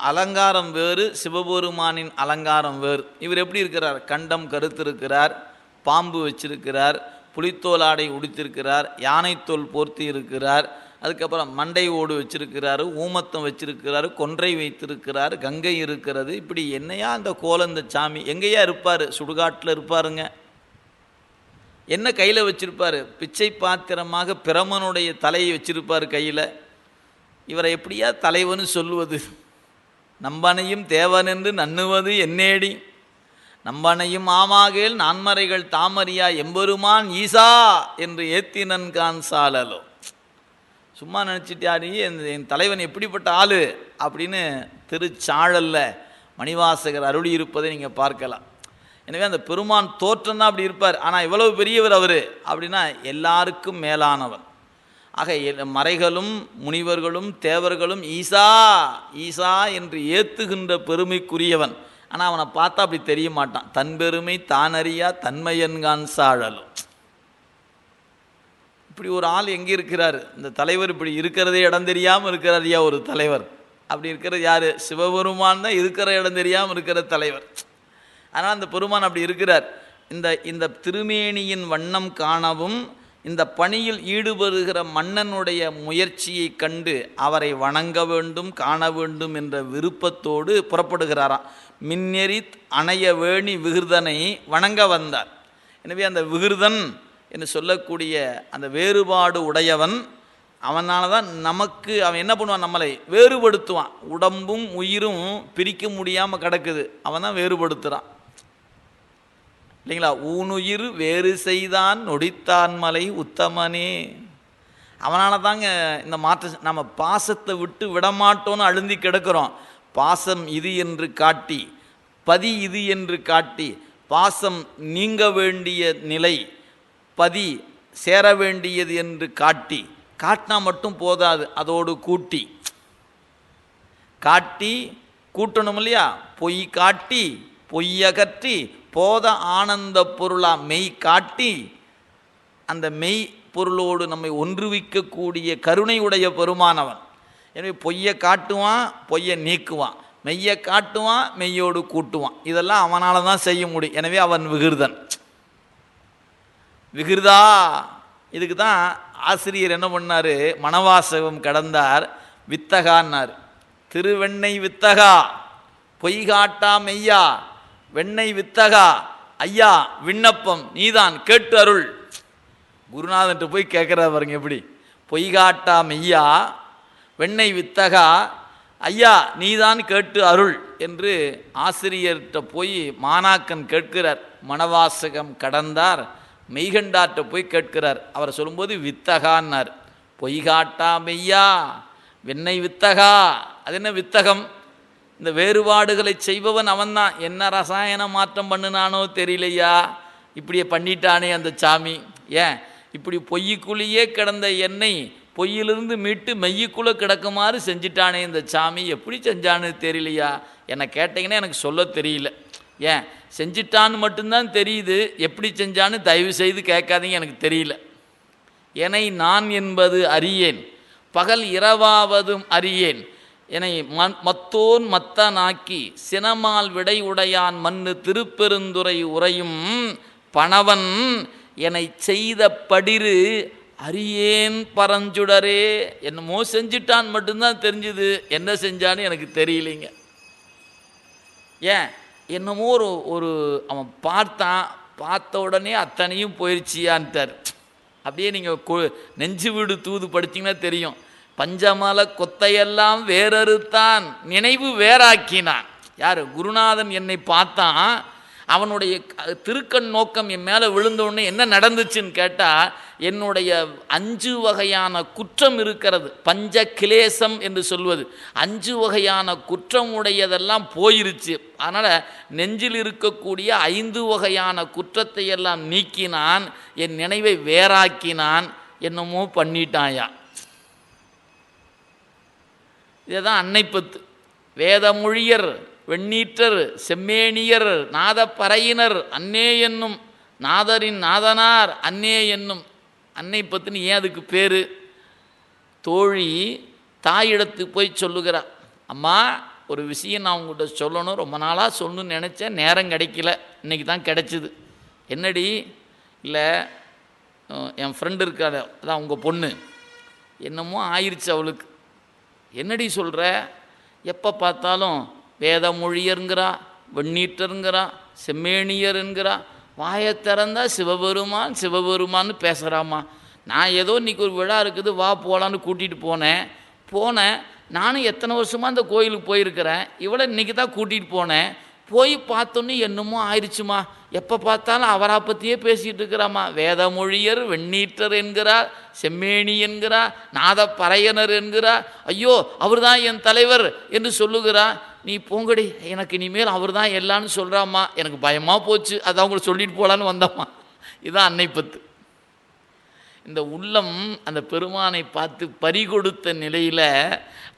அலங்காரம் வேறு, சிவபெருமானின் அலங்காரம் வேறு. இவர் எப்படி இருக்கிறார்? கண்டம் கருத்திருக்கிறார், பாம்பு வச்சிருக்கிறார், புலித்தோல் உடித்திருக்கிறார், யானைத்தோல் போர்த்தி இருக்கிறார், அதுக்கப்புறம் மண்டை ஓடு வச்சிருக்கிறாரு, ஊமத்தம் வச்சிருக்கிறாரு, கொன்றை வைத்திருக்கிறார், கங்கை இருக்கிறது. இப்படி என்னையா அந்த கோலம், இந்த சாமி எங்கேயா இருப்பார்? சுடுகாட்டில் இருப்பாருங்க. என்ன கையில் வச்சிருப்பார்? பிச்சை பாத்திரமாக பிரமனுடைய தலையை வச்சிருப்பார் கையில். இவரை எப்படியா தலைவன்னு சொல்லுவது? நம்பனையும் தேவன் என்று நண்ணுவது என்னேடி, நம்பனையும் ஆமாகேல் நான்மறைகள் தாமரியா எம்பெருமான் ஈசா என்று ஏத்தினன்கான் சாலலோ. சும்மா நினச்சிட்டாடி என் தலைவன் எப்படிப்பட்ட ஆள் அப்படின்னு திருச்சாழல்ல மணிவாசகர் அருளி இருப்பதை நீங்கள் பார்க்கலாம். எனவே அந்த பெருமான் தோற்றம்தான் அப்படி இருப்பார். ஆனால் இவ்வளவு பெரியவர் அவர் அப்படின்னா எல்லாருக்கும் மேலானவர். ஆக மறைகளும் முனிவர்களும் தேவர்களும் ஈசா ஈசா என்று ஏத்துகின்ற பெருமைக்குரியவன். ஆனால் அவனை பார்த்தா அப்படி தெரிய மாட்டான். தன் பெருமை தானறியா தன்மையன்கான் சாழலும். இப்படி ஒரு ஆள் எங்கே இருக்கிறார்? இந்த தலைவர் இப்படி இருக்கிறதே இடம் தெரியாமல் இருக்கிறாரியா ஒரு தலைவர். அப்படி இருக்கிறது யார்? சிவபெருமான் தான் இருக்கிற இடம் தெரியாமல் இருக்கிற தலைவர். ஆனால் அந்த பெருமான் அப்படி இருக்கிறார். இந்த திருமேனியின் வண்ணம் காணவும் இந்த பணியில் ஈடுபடுகிற மன்னனுடைய முயற்சியை கண்டு அவரை வணங்க வேண்டும் காண வேண்டும் என்ற விருப்பத்தோடு புறப்படுகிறாராம். மின்னெறி அணைய வேணி விகிருதனை வணங்க வந்தார். எனவே அந்த விகிருதன் என்று சொல்லக்கூடிய அந்த வேறுபாடு உடையவன் அவனால தான் நமக்கு அவன் என்ன பண்ணுவான்? நம்மளை வேறுபடுத்துவான். உடம்பும் உயிரும் பிரிக்க முடியாமல் கிடக்குது, அவன் தான் வேறுபடுத்துகிறான் இல்லைங்களா? ஊனுயிர் வேறு செய்தான் நொடித்தான் மலை உத்தமனே. அவனால தாங்க இந்த மாற்ற நம்ம பாசத்தை விட்டு விடமாட்டோன்னு அழுந்தி கிடக்கிறோம். பாசம் இது என்று காட்டி, பதி இது என்று காட்டி, பாசம் நீங்க வேண்டிய நிலை, பதி சேர வேண்டியது என்று காட்டினா மட்டும் போதாது, அதோடு காட்டி கூட்டணும் இல்லையா? பொய் காட்டி பொய்யகற்றி போத ஆனந்த பொருளா மெய் காட்டி அந்த மெய் பொருளோடு நம்மை ஒன்றுவிக்கக்கூடிய கருணையுடைய பெருமானவன். எனவே பொய்யை காட்டுவான், பொய்யை நீக்குவான், மெய்யை காட்டுவான், மெய்யோடு கூட்டுவான். இதெல்லாம் அவனால தான் செய்ய முடியும். எனவே அவன் விகிருதன். விகிருதா. இதுக்கு தான் ஆசிரியர் என்ன பண்ணார்? மணவாசகம் கடந்தார், வித்தகான்னார். திருவெண்ணை வித்தகா பொய் காட்டா மெய்யா, வெண்ணை வித்தகா ஐயா விண்ணப்பம் நீதான் கேட்டு அருள். குருநாதன்ட்டு போய் கேட்குறா பாருங்க எப்படி. பொய் காட்டா மெய்யா, வெண்ணை வித்தகா ஐயா நீதான் கேட்டு அருள் என்று ஆசிரியர்கிட்ட போய் மாணாக்கன் கேட்கிறார். மணவாசகம் கடந்தார், மெய்கண்டார்கிட்ட போய் கேட்கிறார். அவர் சொல்லும்போது வித்தகான்னார். பொய் காட்டா மெய்யா, வெண்ணை வித்தகா. அது என்ன வித்தகம்? இந்த வேறுபாடுகளை செய்பவன் அவன்தான். என்ன ரசாயன மாற்றம் பண்ணினானோ தெரியலையா, இப்படியே பண்ணிட்டானே அந்த சாமி. ஏன் இப்படி பொய்யுக்குள்ளேயே கிடந்த எண்ணெய் பொய்யிலிருந்து மீட்டு மெய்யுக்குள்ளே கிடக்குமாறு செஞ்சிட்டானே இந்த சாமி. எப்படி செஞ்சான்னு தெரியலையா? என்னை கேட்டிங்கன்னா எனக்கு சொல்ல தெரியல. ஏன் செஞ்சிட்டான்னு மட்டும்தான் தெரியுது, எப்படி செஞ்சான்னு தயவு செய்து கேட்காதீங்க, எனக்கு தெரியல. என்னை நான் என்பது அறியேன், பகல் இரவாவதும் அறியேன். என்னை மத்தோன் மத்தனாக்கி சினமால் விடை உடையான் மண்ணு திருப்பெருந்துறை உரையும் பணவன் என்னை செய்த படிரு அறியேன் பரஞ்சுடரே. என்னமோ செஞ்சிட்டான் மட்டும்தான் தெரிஞ்சுது, என்ன செஞ்சான்னு எனக்கு தெரியலைங்க. ஏன் என்னமோ ஒரு அவன் பார்த்த உடனே அத்தனையும் போயிடுச்சியான்ட்டார். அப்படியே நீங்கள் நெஞ்சு வீடு தூது படித்தீங்கன்னா தெரியும். பஞ்சமல கொத்தையெல்லாம் வேறறுத்தான் நினைவு வேறாக்கினான். யார்? குருநாதன் என்னை பார்த்தான். அவனுடைய திருக்கண் நோக்கம் என் மேலே விழுந்தோடனே என்ன நடந்துச்சுன்னு கேட்டால், என்னுடைய 5 வகையான குற்றம் இருக்கிறது, பஞ்ச கிளேசம் என்று சொல்வது. 5 வகையான குற்றம் உடையதெல்லாம் போயிருச்சு. அதனால் நெஞ்சில் இருக்கக்கூடிய 5 வகையான குற்றத்தை எல்லாம் நீக்கினான், என் நினைவை வேறாக்கினான், என்னமோ பண்ணிட்டாயா. இதுதான் அன்னைப்பத்து. வேதமொழியர் வெண்ணீற்றர் செம்மேனியர் நாதப்பறையினர் அன்னே என்னும் நாதரின் நாதனார் அன்னே என்னும். அன்னைப்பத்துன்னு ஏன் அதுக்கு பேர்? தோழி தாயிடத்து போய் சொல்லுகிறார், அம்மா ஒரு விஷயம் நான் உங்கள்கிட்ட சொல்லணும், ரொம்ப நாளாக சொல்லணும்னு நினச்சேன், நேரம் கிடைக்கல, இன்றைக்கி தான் கிடச்சிது. என்னடி? இல்லை என் ஃப்ரெண்டு இருக்காரு, அதான் உங்கள் பொண்ணு, என்னமோ ஆயிடுச்சு அவளுக்கு. என்னடி சொல்கிற? எப்போ பார்த்தாலும் வேதமொழியருங்கிறா, வெண்ணீற்றருங்கிறா, செம்மேனியருங்கிறா, வாயை திறந்தா சிவபெருமான் சிவபெருமான்னு பேசுகிறாம்மா. நான் ஏதோ இன்றைக்கி ஒரு விழா இருக்குது வா போகலான்னு கூட்டிகிட்டு போனேன், போனேன். நானும் எத்தனை வருஷமாக அந்த கோயிலுக்கு போயிருக்கிறேன். இவளை இன்றைக்கி தான் கூட்டிகிட்டு போனேன். போய் பார்த்தோன்னே என்னமோ ஆயிடுச்சுமா. எப்போ பார்த்தாலும் அவரை பற்றியே பேசிகிட்டு இருக்கிறாம்மா. வேதமொழியர் வெண்ணீற்றர் என்கிறார், செம்மேனி என்கிறார், நாதப்பறையனர் என்கிறார். ஐயோ அவர் தான் என் தலைவர் என்று சொல்லுகிறார். நீ போங்கடி, எனக்கு இனிமேல் அவர் தான் எல்லான்னு சொல்கிறாம்மா. எனக்கு பயமாக போச்சு. அதை அவங்களுக்கு சொல்லிட்டு போகலான்னு வந்தம்மா. இதுதான் அன்னை பத்து. இந்த உள்ளம் அந்த பெருமானை பார்த்து பறிகொடுத்த நிலையில்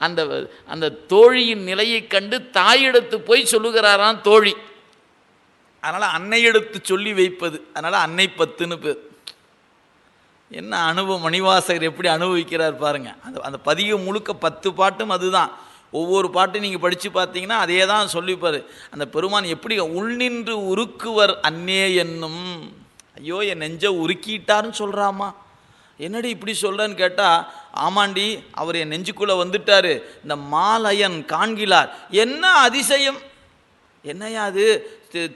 அந்த அந்த தோழியின் நிலையை கண்டு தாயிடத்து போய் சொல்லுகிறாராம் தோழி. அதனால் அன்னையிடத்து சொல்லி வைப்பது. அதனால் அன்னை பத்துன்னு பேர். என்ன அனுபவம், மணிவாசகர் எப்படி அனுபவிக்கிறார் பாருங்கள். அந்த பதிகம் முழுக்க 10 பாட்டும் அதுதான். ஒவ்வொரு பாட்டும் நீங்கள் படித்து பார்த்தீங்கன்னா அதே தான் சொல்லிப்பார். அந்த பெருமான் எப்படி உள்நின்று உருக்குவர் அன்னே என்னும். ஐயோ என் நெஞ்சை உருக்கிட்டாருன்னு சொல்கிறாமா. என்னடி இப்படி சொல்கிறேன்னு கேட்டால், ஆமாண்டி அவர் என் நெஞ்சுக்குள்ளே வந்துட்டார், இந்த மாலயன் காண்கிறார். என்ன அதிசயம், என்னையா அது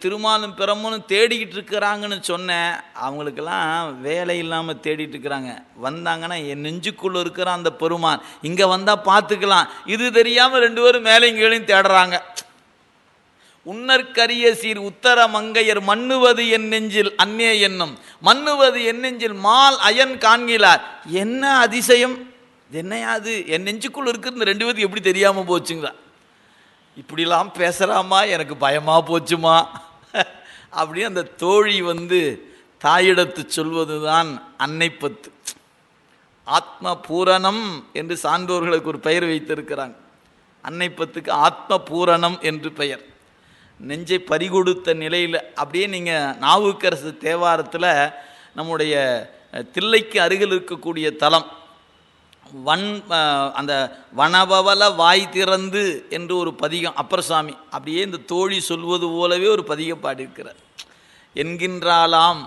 திருமாலும் பிரம்மனும் தேடிக்கிட்டு இருக்கிறாங்கன்னு சொன்னேன். அவங்களுக்கெல்லாம் வேலை இல்லாமல் தேடிட்டு இருக்கிறாங்க. வந்தாங்கன்னா என் நெஞ்சுக்குள்ளே இருக்கிற அந்த பெருமான் இங்கே வந்தால் பார்த்துக்கலாம். இது தெரியாமல் 2 பேரும் மேலையும் கீழையும் தேடுறாங்க. உன்னற்கரிய சீர் உத்தர மங்கையர் மன்னுவது என் நெஞ்சில் அன்னே என்னும், மன்னுவது என் நெஞ்சில் மால் அயன் காண்கிறார். என்ன அதிசயம், என்னையாது என் நெஞ்சுக்குள் இருக்கிற 2 பேருக்கு எப்படி தெரியாமல் போச்சுங்களா. இப்படிலாம் பேசலாமா, எனக்கு பயமாக போச்சுமா அப்படி அந்த தோழி தாயிடத்து சொல்வது தான் அன்னை பத்து. ஆத்ம பூரணம் என்று சான்றோர்களுக்கு ஒரு பெயர் வைத்திருக்கிறாங்க. அன்னை பத்துக்கு ஆத்ம பூரணம் என்று பெயர். நெஞ்சை பறிகொடுத்த நிலையில் அப்படியே நீங்கள் நாவுக்கரசு தேவாரத்தில் நம்முடைய தில்லைக்கு அருகில் இருக்கக்கூடிய தலம் அந்த வனபவல வாய் திறந்து என்று ஒரு பதிகம் அப்பர் சாமி அப்படியே இந்த தோழி சொல்வது போலவே ஒரு பதிகம் பாடியிருக்கிறார். என்கின்றாலாம்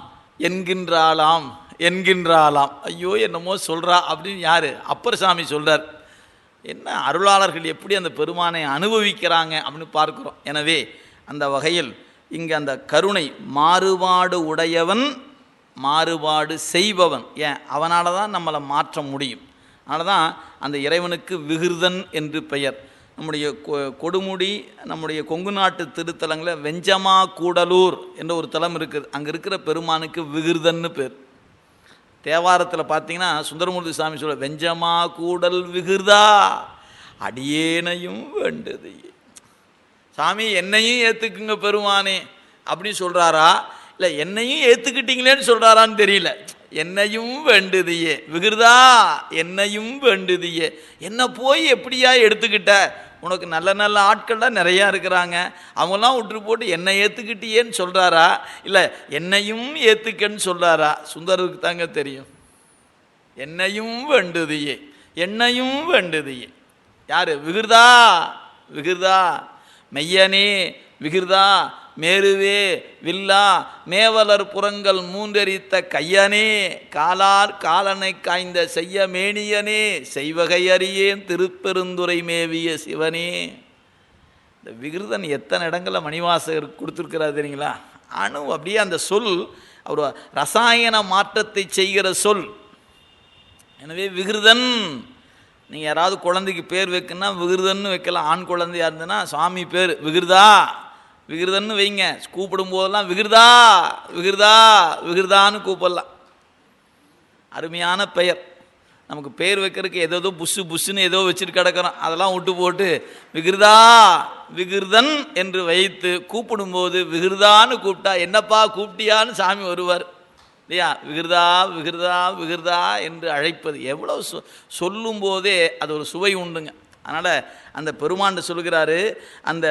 என்கின்றாலாம் என்கின்றாலாம். ஐயோ என்னமோ சொல்கிறா அப்படின்னு யார், அப்பர் சாமி சொல்கிறார். என்ன அருளாளர்கள் எப்படி அந்த பெருமானை அனுபவிக்கிறாங்க அப்படின்னு பார்க்குறோம். எனவே அந்த வகையில் இங்கே அந்த கருணை மாறுபாடு உடையவன் மாறுபாடு செய்பவன். ஏன் அவனால தான் நம்மளை மாற்ற முடியும். அதனால தான் அந்த இறைவனுக்கு விகிருதன் என்று பெயர். நம்முடைய கொடுமுடி நம்முடைய கொங்கு நாட்டு திருத்தலங்களில் வெஞ்சமா கூடலூர் என்ற ஒரு தலம் இருக்குது. அங்கே இருக்கிற பெருமானுக்கு விகிருதன்னு பேர். தேவாரத்தில் பார்த்தீங்கன்னா சுந்தரமூர்த்தி சாமி சொல்ல, வெஞ்சமா கூடல் விகிருதா அடியேனையும் வேண்டுது. சாமி என்னையும் ஏற்றுக்குங்க பெருமானே அப்படின்னு சொல்கிறாரா, இல்லை என்னையும் ஏற்றுக்கிட்டீங்களேன்னு சொல்கிறாரான்னு தெரியல. என்னையும் வேண்டுதியே விகிருதா, என்னையும் வேண்டுதியே, என்னை போய் எப்படியா எடுத்துக்கிட்ட, உனக்கு நல்ல நல்ல ஆட்கள்லாம் நிறையா இருக்கிறாங்க, அவங்களாம் விட்டு போட்டு என்னை ஏற்றுக்கிட்டியேன்னு சொல்கிறாரா, இல்லை என்னையும் ஏற்றுக்கன்னு சொல்கிறாரா? சுந்தருக்கு தாங்க தெரியும். என்னையும் வேண்டுதியே, என்னையும் வேண்டுதியே. யார்? விகிருதா. விகிருதா மெய்யனே விகிருதா மேருவே வில்லா மேவலர் புறங்கள் 3 எரித்த கையனே காலார் காலனை காய்ந்த செய்ய மேனியனே செய்வகை அறியேன் திருப்பெருந்துரை மேவிய சிவனே. இந்த விகிருதன் எத்தனை இடங்களில் மணிவாசகர் கொடுத்துருக்கிறார் தெரியுங்களா? அப்படியே அந்த சொல் ஒரு ரசாயன மாற்றத்தை செய்கிற சொல். எனவே விகிருதன். நீங்கள் யாராவது குழந்தைக்கு பேர் வைக்கணுன்னா விகிருதன்னு வைக்கலாம். ஆண் குழந்தையாக இருந்ததுன்னா சுவாமி பேர் விகிருதா விகிருதன்னு வைங்க. கூப்பிடும் போதெல்லாம் விகிருதா விகிருதா விகிருதான்னு கூப்பிடலாம். அருமையான பெயர். நமக்கு பேர் வைக்கிறதுக்கு ஏதோ புஷ்ஷுன்னு ஏதோ வச்சுட்டு கிடக்கிறோம். அதெல்லாம் விட்டு போட்டு விகிருதா விகிருதன் என்று வைத்து கூப்பிடும்போது விகிருதான்னு கூப்பிட்டா, என்னப்பா கூப்பிட்டியான்னு சாமி வருவார் இல்லையா? விகிருதா விகிருதா விகிருதா என்று அழைப்பது எவ்வளோ சொல்லும் போதே அது ஒரு சுவை உண்டுங்க. அதனால் அந்த பெருமான் சொல்கிறாரு, அந்த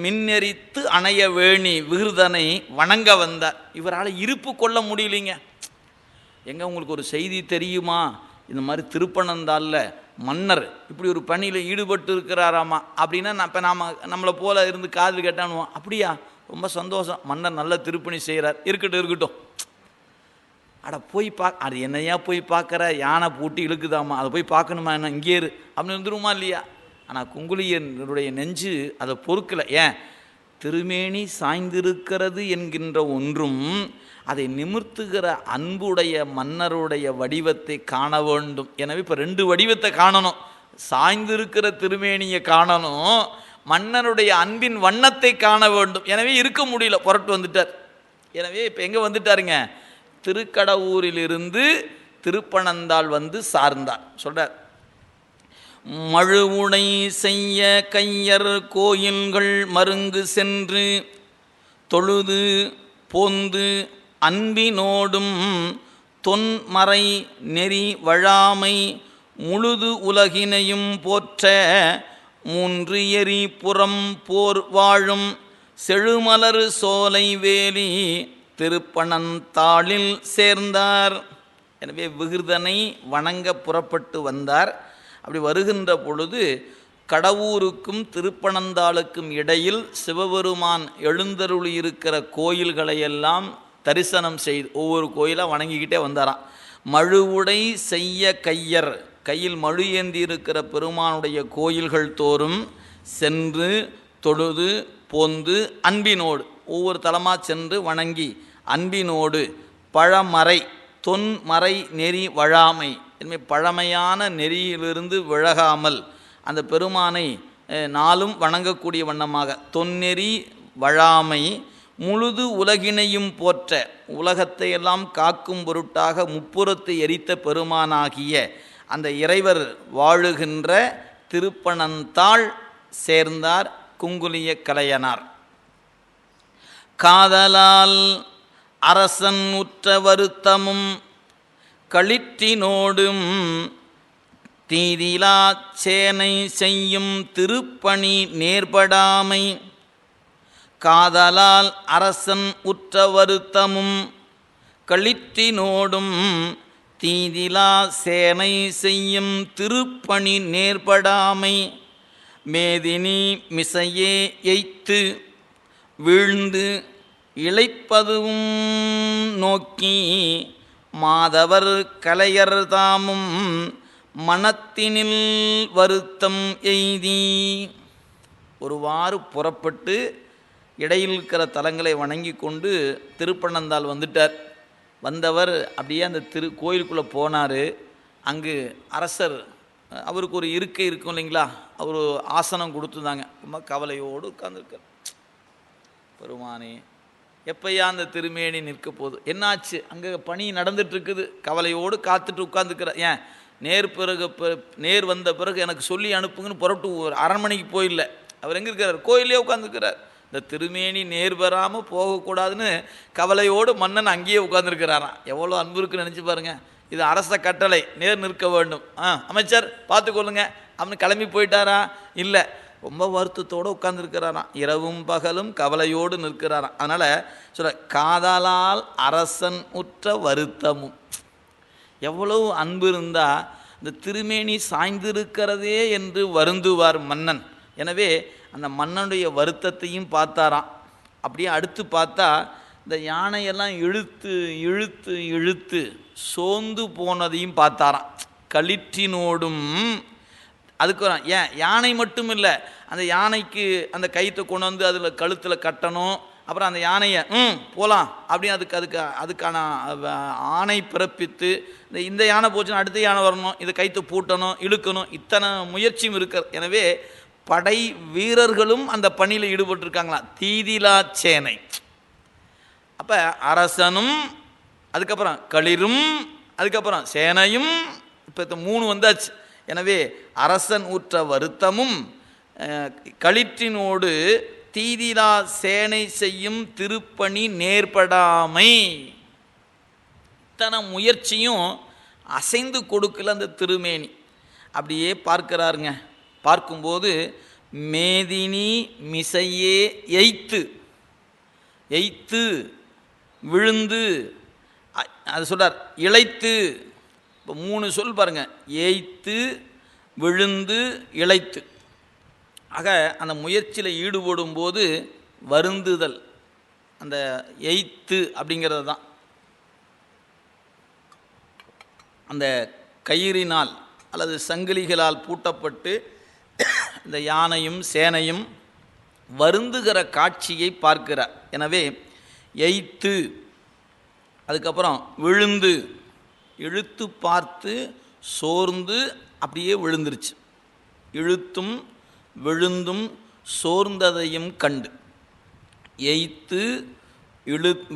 மின்னெரித்து அணைய வேணி விகிருதனை வணங்க வந்தார். இவரால் இருப்பு கொள்ள முடியலைங்க. எங்கே உங்களுக்கு ஒரு செய்தி தெரியுமா? இந்த மாதிரி திருப்பனந்தாளில் மன்னர் இப்படி ஒரு பணியில் ஈடுபட்டு இருக்கிறாராமா அப்படின்னா இப்போ நம்மளை போல இருந்து காது கேட்டானுவோம். அப்படியா, ரொம்ப சந்தோஷம், மன்னர் நல்ல திருப்பணி செய்கிறார், இருக்கட்டும். அட போய் அது என்னையா போய் பார்க்குற, யானை பூட்டி இழுக்குதாம்மா, அதை போய் பார்க்கணுமா, என்ன இங்கே இரு அப்படின்னு வந்துருமா இல்லையா? ஆனால் குங்குலியனுடைய நெஞ்சு அதை பொறுக்கலை. ஏன்? திருமேனி சாய்ந்திருக்கிறது என்கின்ற ஒன்றும் அதை நிமிர்த்துகிற அன்புடைய மன்னருடைய வடிவத்தை காண வேண்டும். எனவே இப்போ 2 வடிவத்தை காணணும். சாய்ந்திருக்கிற திருமேனியை காணணும், மன்னருடைய அன்பின் வண்ணத்தை காண வேண்டும். எனவே இருக்க முடியல, புறட்டு வந்துட்டார். எனவே இப்போ எங்கே வந்துட்டாருங்க? திருக்கடவூரிலிருந்து திருப்பனந்தாள் வந்து சார்ந்தார். சொல்கிறார், மழுவுடை செய்ய கையர் கோயில்கள் மருங்கு சென்று தொழுது போந்து அன்பினோடும் தொன்மறை நெறி வழாமை முழுது உலகினையும் போற்ற 3 எரி புறம் போர் வாழும் செழுமலர் சோலை வேலி திருப்பனந்தாளில் சேர்ந்தார். எனவே விகிர்தனை வணங்க புறப்பட்டு வந்தார். அப்படி வருகின்ற பொழுது கடவூருக்கும் திருப்பனந்தாளுக்கும் இடையில் சிவபெருமான் எழுந்தருளி இருக்கிற கோயில்களையெல்லாம் தரிசனம் செய்து ஒவ்வொரு கோயிலாக வணங்கிக்கிட்டே வந்தாராம். மழுவுடை செய்ய கையர், கையில் மழு ஏந்தி இருக்கிற பெருமானுடைய கோயில்கள் தோறும் சென்று தொழுது போந்து அன்பினோடு ஒவ்வொரு தலமாக சென்று வணங்கி அன்பினோடு பழமறை தொன்மறை நெறி வழாமை, எனவே பழமையான நெறியிலிருந்து விலகாமல் அந்த பெருமானை நாளும் வணங்கக்கூடிய வண்ணமாக தொன்னெறி வழாமை முழுது உலகினையும் போற்ற, உலகத்தை எல்லாம் காக்கும் பொருட்டாக முப்புறத்தை எரித்த பெருமானாகிய அந்த இறைவர் வாழுகின்ற திருப்பனந்தாள் சேர்ந்தார் குங்குலிய கலையனார். காதலால் அரசன் உற்ற வருத்தமும் களிற்றினோடும் தீதிலா சேனை செய்யும் திருப்பணி நேர்படாமை. காதலால் அரசன் உற்ற வருத்தமும் களிற்றினோடும் தீதிலா சேனை செய்யும் திருப்பணி நேர்படாமை. மேதினி மிசையே எய்த்து வீழ்ந்து இளைப்பதுவும் நோக்கி மாதவர் கலையர் தாமும் மனத்தினில் வருத்தம் எய்தி. ஒருவாறு புறப்பட்டு இடையில் இருக்கிற தலங்களை வணங்கி கொண்டு திருப்பனந்தாள் வந்துட்டார். வந்தவர் அப்படியே அந்த கோயிலுக்குள்ளே போனார். அங்கு அரசர், அவருக்கு ஒரு இருக்கை இருக்கும் இல்லைங்களா, அவர் ஆசனம் கொடுத்துருந்தாங்க. ரொம்ப கவலையோடு உட்கார்ந்துருக்கார். பெருமானே, எப்பையா அந்த திருமேனி நிற்க போகுது, என்னாச்சு, அங்கே பணி நடந்துட்டுருக்குது, கவலையோடு காத்துட்டு உட்காந்துக்கிறார். ஏன் நேர் வந்த பிறகு எனக்கு சொல்லி அனுப்புங்கன்னு புறப்பட்டு ஒரு அரண்மனைக்கு போயில்லை, அவர் எங்கே இருக்கிறார்? கோயிலே உட்காந்துருக்கிறார். இந்த திருமேனி நேர் பெறாமல் போகக்கூடாதுன்னு கவலையோடு மன்னன் அங்கேயே உட்காந்துருக்கிறாராம். எவ்வளோ அன்பு இருக்குன்னு நினச்சி பாருங்கள். இது அரச கட்டளை, நேர் நிற்க வேண்டும். அமைச்சர் பார்த்துக்கொள்ளுங்க அப்படின்னு கிளம்பி போயிட்டாரா? இல்லை, ரொம்ப வருத்தத்தோடு உட்காந்துருக்கிறாராம். இரவும் பகலும் கவலையோடு நிற்கிறாராம். அதனால் சொல்ல, காதலால் அரசன் உற்ற வருத்தமும். எவ்வளவு அன்பு இருந்தால் இந்த திருமேனி சாய்ந்திருக்கிறதே என்று வருந்துவார் மன்னன். எனவே அந்த மன்னனுடைய வருத்தத்தையும் பார்த்தாராம். அப்படியே அடுத்து பார்த்தா இந்த யானையெல்லாம் இழுத்து இழுத்து இழுத்து சோர்ந்து போனதையும் பார்த்தாராம். களிற்றினோடும், அதுக்கு ஏன் யானை மட்டும் இல்லை, அந்த யானைக்கு அந்த கயிற்றை கொண்டு வந்து அதில் கழுத்தில் கட்டணும். அப்புறம் அந்த யானையை போகலாம் அப்படின்னு அதுக்கான ஆணை பிறப்பித்து இந்த யானை போச்சுன்னா அடுத்த யானை வரணும், இதை கயிற்று பூட்டணும், இழுக்கணும், இத்தனை முயற்சியும் இருக்கிறது. எனவே படை வீரர்களும் அந்த பணியில் ஈடுபட்டிருக்காங்களாம். தீதிலா சேனை. அப்போ அரசனும், அதுக்கப்புறம் களிரும், அதுக்கப்புறம் சேனையும், இப்போ 3 வந்தாச்சு. எனவே அரசன் ஊற்ற வருத்தமும் களிற்றினோடு தீதிலா சேனை செய்யும் திருப்பணி நேர்படாமை. இத்தனை முயற்சியும் அசைந்து கொடுக்கல அந்த திருமேனி. அப்படியே பார்க்கிறாருங்க. பார்க்கும்போது மேதினி மிசையே எய்த்து எய்த்து விழுந்து, அது சொல்றார் இளைத்து. இப்போ 3 சொல் பாருங்க, எய்த்து விழுந்து இளைத்து. ஆக அந்த முயற்சியில் ஈடுபடும் போது வருந்துதல், அந்த எய்த்து அப்படிங்கிறது தான். அந்த கயிறினால் அல்லது சங்கிலிகளால் பூட்டப்பட்டு இந்த யானையும் சேனையும் வருந்துகிற காட்சியை பார்க்கிறார். எனவே எய்த்து, அதுக்கப்புறம் விழுந்து, இழுத்து பார்த்து சோர்ந்து அப்படியே விழுந்துருச்சு. இழுத்தும் விழுந்தும் சோர்ந்ததையும் கண்டு எய்த்து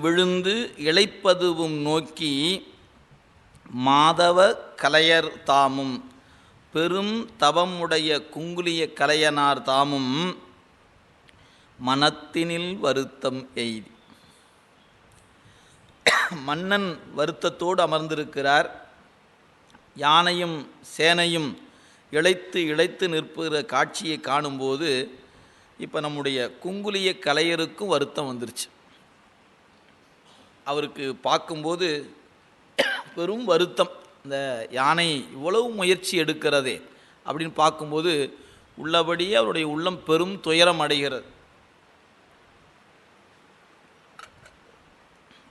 விழுந்து இளைப்பதுவும் நோக்கி மாதவ கலையர் தாமும், பெரும் தவமுடைய குங்குலிய கலையனார் தாமும் மனத்தினில் வருத்தம் எய்தி. மன்னன் வருத்தத்தோடு அமர்ந்திருக்கிறார். யானையும் சேனையும் இளைத்து இளைத்து நிற்பகிற காட்சியை காணும்போது இப்போ நம்முடைய குங்குலிய கலையருக்கும் வருத்தம் வந்துருச்சு. அவருக்கு பார்க்கும்போது பெரும் வருத்தம். இந்த யானை இவ்வளவு முயற்சி எடுக்கிறதே அப்படின்னு பார்க்கும்போது உள்ளபடியே அவருடைய உள்ளம் பெரும் துயரம் அடைகிறது.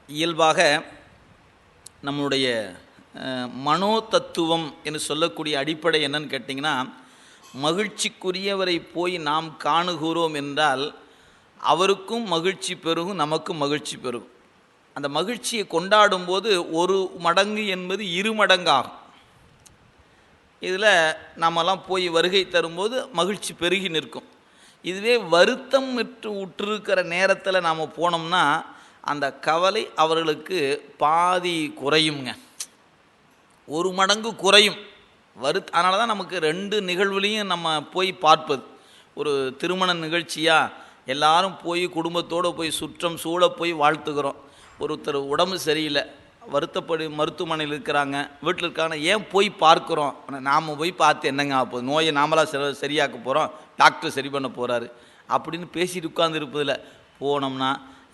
இயல்பாக நம்முடைய மனோ தத்துவம் என்று சொல்லக்கூடிய அடிப்படை என்னன்னு கேட்டிங்கன்னா, மகிழ்ச்சிக்குரியவரை போய் நாம் காணுகிறோம் என்றால் அவருக்கும் மகிழ்ச்சி பெருகும், நமக்கும் மகிழ்ச்சி பெருகும். அந்த மகிழ்ச்சியை கொண்டாடும்போது ஒரு மடங்கு என்பது 2 மடங்காகும். இதில் நாமெல்லாம் போய் வருகை தரும்போது மகிழ்ச்சி பெருகி நிற்கும். இதுவே வருத்தம் உற்றிருக்கிற நேரத்தில் நாம் போனோம்னா அந்த கவலை அவர்களுக்கு பாதி குறையுங்க, 1 மடங்கு குறையும். அதனால தான் நமக்கு 2 நிகழ்வுலையும் நம்ம போய் பார்ப்பது. ஒரு திருமண நிகழ்ச்சியாக எல்லாரும் போய் குடும்பத்தோடு போய் சுற்றம் சூழ போய் வாழ்த்துக்கிறோம். ஒருத்தர் உடம்பு சரியில்லை, வருத்தப்படி மருத்துவமனையில் இருக்கிறாங்க, வீட்டில் இருக்காங்க, ஏன் போய் பார்க்குறோம்? ஆனால் நாம் போய் பார்த்து என்னங்க ஆகுது, நோயை நாமளாக சரியாக்க போகிறோம், டாக்டர் சரி பண்ண போகிறாரு அப்படின்னு பேசிட்டு உட்கார்ந்து இருப்பதில் போனோம்னா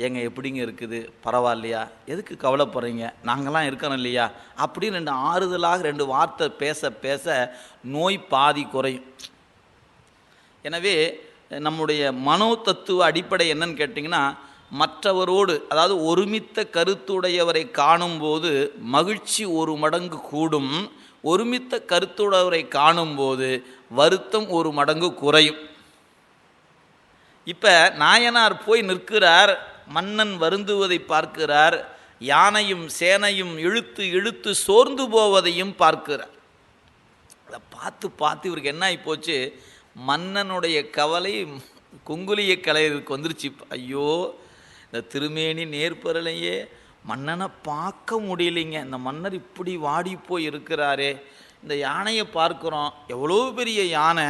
எங்க எப்படிங்க இருக்குது, பரவாயில்லையா, எதுக்கு கவலைப்படுறீங்க, நாங்களாம் இருக்கிறோம் இல்லையா அப்படின்னு 2 ஆறுதலாக 2 வார்த்தை பேச பேச நோய் பாதி குறையும். எனவே நம்முடைய மனோ தத்துவ அடிப்படை என்னன்னு கேட்டிங்கன்னா, மற்றவரோடு அதாவது ஒருமித்த கருத்துடையவரை காணும்போது மகிழ்ச்சி 1 மடங்கு கூடும், ஒருமித்த கருத்துடையவரை காணும்போது வருத்தம் 1 மடங்கு குறையும். இப்போ நாயனார் போய் நிற்கிறார், மன்னன் வருந்துவதை பார்க்கிறார், யானையும் சேனையும் இழுத்து இழுத்து சோர்ந்து போவதையும் பார்க்கிறார். அதை பார்த்து பார்த்து இவருக்கு என்ன ஆகிப்போச்சு, மன்னனுடைய கவலை குங்குலிய கலையருக்கு வந்துருச்சு. ஐயோ, இந்த திருமேனி நேர்பரலையே மன்னனை பார்க்க முடியலைங்க, இந்த மன்னர் இப்படி வாடி போய் இருக்கிறாரே, இந்த யானையை பார்க்குறோம், எவ்வளோ பெரிய யானை,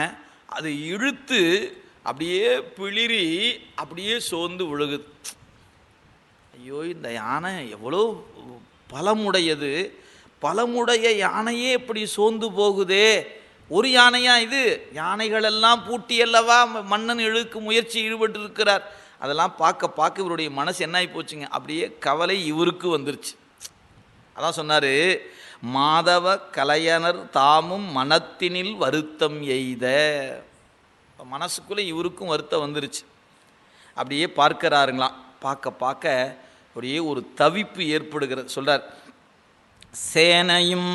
அது இழுத்து அப்படியே பிளிரி அப்படியே சோர்ந்து விழுகுது. ஐயோ, இந்த யானை எவ்வளோ பலமுடையது, பலமுடைய யானையே இப்படி சோர்ந்து போகுதே, ஒரு யானையா இது, யானைகளெல்லாம் பூட்டி அல்லவா மன்னன் இழுக்கு முயற்சி ஈடுபட்டு இருக்கிறார். அதெல்லாம் பார்க்க பார்க்க இவருடைய மனசு என்ன ஆகி போச்சுங்க, அப்படியே கவலை இவருக்கு வந்துருச்சு. அதான் சொன்னார், மாதவ கலையனர் தாமும் மனத்தினில் வருத்தம் எய்த. மனசுக்குள்ளே இவருக்கும் வருத்தம் வந்துருச்சு. அப்படியே பார்க்கிறாருங்களாம். பார்க்க பார்க்க அப்படியே ஒரு தவிப்பு ஏற்படுகிறது. சொல்கிறார், சேனையும்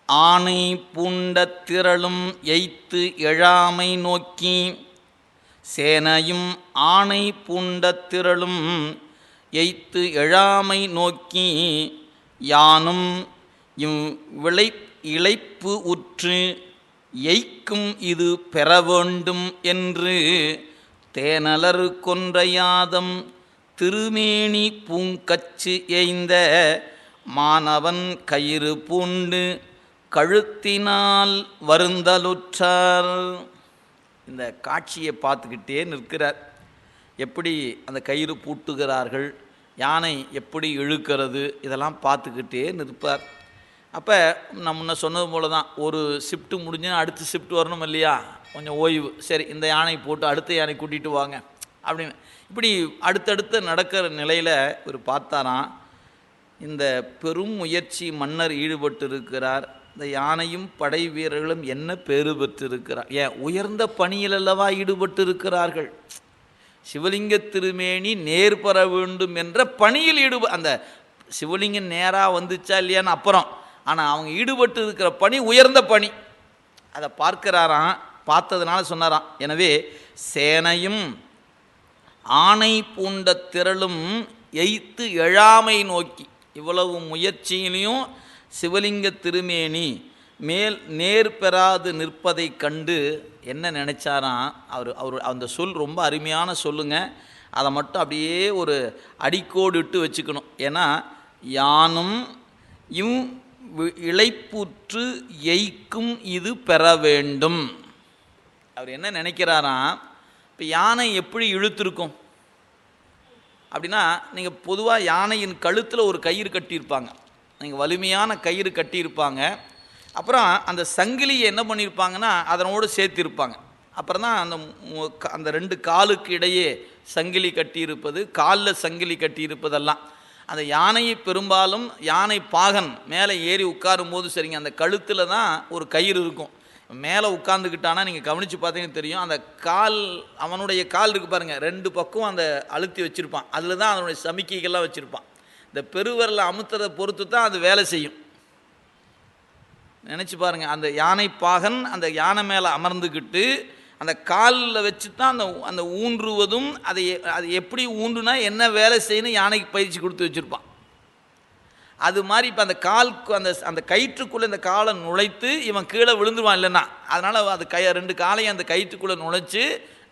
ஆணை பூண்ட திரளும் எய்த்து எழாமை நோக்கி, சேனையும் ஆணை பூண்ட திரளும் எய்த்து எழாமை நோக்கி, யானும் இளைப்பு உற்று எய்க்கும் இது பெற வேண்டும் என்று தேனலர் கொன்றையாதம் திருமேனி பூங்கச்சு எய்ந்த மானவன் கயிறு பூண்டு கழுத்தினால் வருந்தலுற்றார். இந்த காட்சியை பார்த்துக்கிட்டே நிற்கிறார். எப்படி அந்த கயிறு பூட்டுகிறார்கள், யானை எப்படி இழுக்கிறது, இதெல்லாம் பார்த்துக்கிட்டே நிற்பார். அப்போ நான் முன்ன சொன்னது போல தான், ஒரு ஷிஃப்ட்டு முடிஞ்சு அடுத்த ஷிஃப்ட் வரணும் இல்லையா, கொஞ்சம் ஓய்வு, சரி இந்த யானை போட்டு அடுத்த யானை கூட்டிகிட்டு வாங்க அப்படின்னு இப்படி அடுத்தடுத்து நடக்கிற நிலையில் இவர் பார்த்தாராம், இந்த பெரும் முயற்சி மன்னர் ஈடுபட்டு இருக்கிறார், இந்த யானையும் படை வீரர்களும் என்ன பேறு பெற்றிருக்கிறார், ஏன் உயர்ந்த பணியில் அல்லவா ஈடுபட்டு இருக்கிறார்கள், சிவலிங்க திருமேனி நேர் பெற வேண்டும் என்ற பணியில் அந்த சிவலிங்கம் நேராக வந்துச்சா இல்லையான்னு அப்புறம், ஆனால் அவங்க ஈடுபட்டு இருக்கிற பணி உயர்ந்த பணி. அதை பார்க்கிறாராம். பார்த்ததுனால சொன்னாராம், எனவே சேனையும் ஆணை பூண்ட திரளும் எய்த்து எழாமை நோக்கி. இவ்வளவு முயற்சியிலையும் சிவலிங்க திருமேனி மேல் நேர் பெறாது நிற்பதை கண்டு என்ன நினச்சாராம் அவர் அந்த சொல் ரொம்ப அருமையான சொல்லுங்க. அதை மட்டும் அப்படியே ஒரு அடிக்கோடு இட்டு வச்சுக்கணும். ஏன்னா யானும் இளைப்புற்று எய்க்கும் இது பெற வேண்டும். அவர் என்ன நினைக்கிறாராம், இப்போ யானை எப்படி இழுத்திருக்கும் அப்படின்னா, நீங்கள் பொதுவாக யானையின் கழுத்தில் ஒரு கயிறு கட்டியிருப்பாங்க, நீங்கள் வலிமையான கயிறு கட்டியிருப்பாங்க. அப்புறம் அந்த சங்கிலியை என்ன பண்ணியிருப்பாங்கன்னா அதனோடு சேர்த்திருப்பாங்க. அப்புறம் தான் அந்த ரெண்டு காலுக்கு இடையே சங்கிலி கட்டியிருப்பது, காலில் சங்கிலி கட்டியிருப்பதெல்லாம். அந்த யானையை பெரும்பாலும் யானை பாகன் மேலே ஏறி உட்காரும் போது சரிங்க, அந்த கழுத்தில் தான் ஒரு கயிறு இருக்கும். மேலே உட்காந்துக்கிட்டானா நீங்கள் கவனித்து பார்த்தீங்கன்னு தெரியும், அந்த கால், அவனுடைய கால் இருக்குது பாருங்கள், ரெண்டு பக்கம் அந்த அழுத்தி வச்சுருப்பான். அதில் தான் அதனுடைய சமிக்கைகள்லாம் வச்சுருப்பான். இந்த பெருவரில் அமுத்துறதை பொறுத்து தான் அது வேலை செய்யும். நினச்சி பாருங்கள், அந்த யானை பாகன் அந்த யானை மேலே அமர்ந்துக்கிட்டு அந்த காலில் வச்சு தான் அந்த ஊன்றுவதும், அது எப்படி ஊன்றுனா என்ன வேலை செய்யணும் யானைக்கு பயிற்சி கொடுத்து வச்சுருப்பான். அது மாதிரி இப்போ அந்த காலுக்கு அந்த கயிற்றுக்குள்ளே இந்த காலை நுழைத்து இவன் கீழே விழுந்துருவான் இல்லைன்னா, அதனால் அது ரெண்டு காலையும் அந்த கயிற்றுக்குள்ளே நுழைச்சி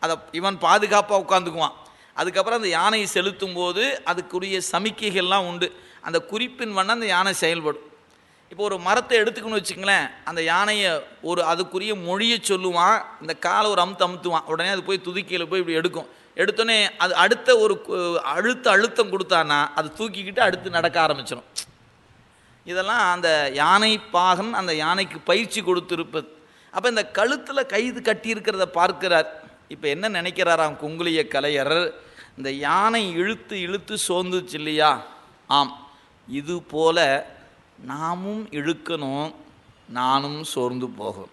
அதை இவன் பாதுகாப்பாக உட்காந்துக்குவான். அதுக்கப்புறம் அந்த யானையை செலுத்தும் போது அதுக்குரிய சமிக்கைகள்லாம் உண்டு. அந்த குறிப்பின் வண்ணம் அந்த யானை செயல்படும். இப்போ ஒரு மரத்தை எடுத்துக்கணும்னு வச்சுங்களேன், அந்த யானையை அதுக்குரிய மொழியை சொல்லுவான், இந்த காலை ஒரு அமுத்துவான், உடனே அது போய் துதிக்கையில் போய் இப்படி எடுத்தோடனே அது அடுத்த ஒரு அழுத்தம் கொடுத்தான்னா அது தூக்கிக்கிட்டு அடுத்து நடக்க ஆரம்பிச்சிடும். இதெல்லாம் அந்த யானை பாகன் அந்த யானைக்கு பயிற்சி கொடுத்துருப்பது. அப்போ இந்த கழுத்தில் கைது கட்டியிருக்கிறத பார்க்கிறார். இப்போ என்ன நினைக்கிறாராம் குங்குளிய கலையர், இந்த யானை இழுத்து சோர்ந்துச்சு இல்லையா, ஆம், இது போல நாமும் இழுக்கணும், நானும் சோர்ந்து போகும்.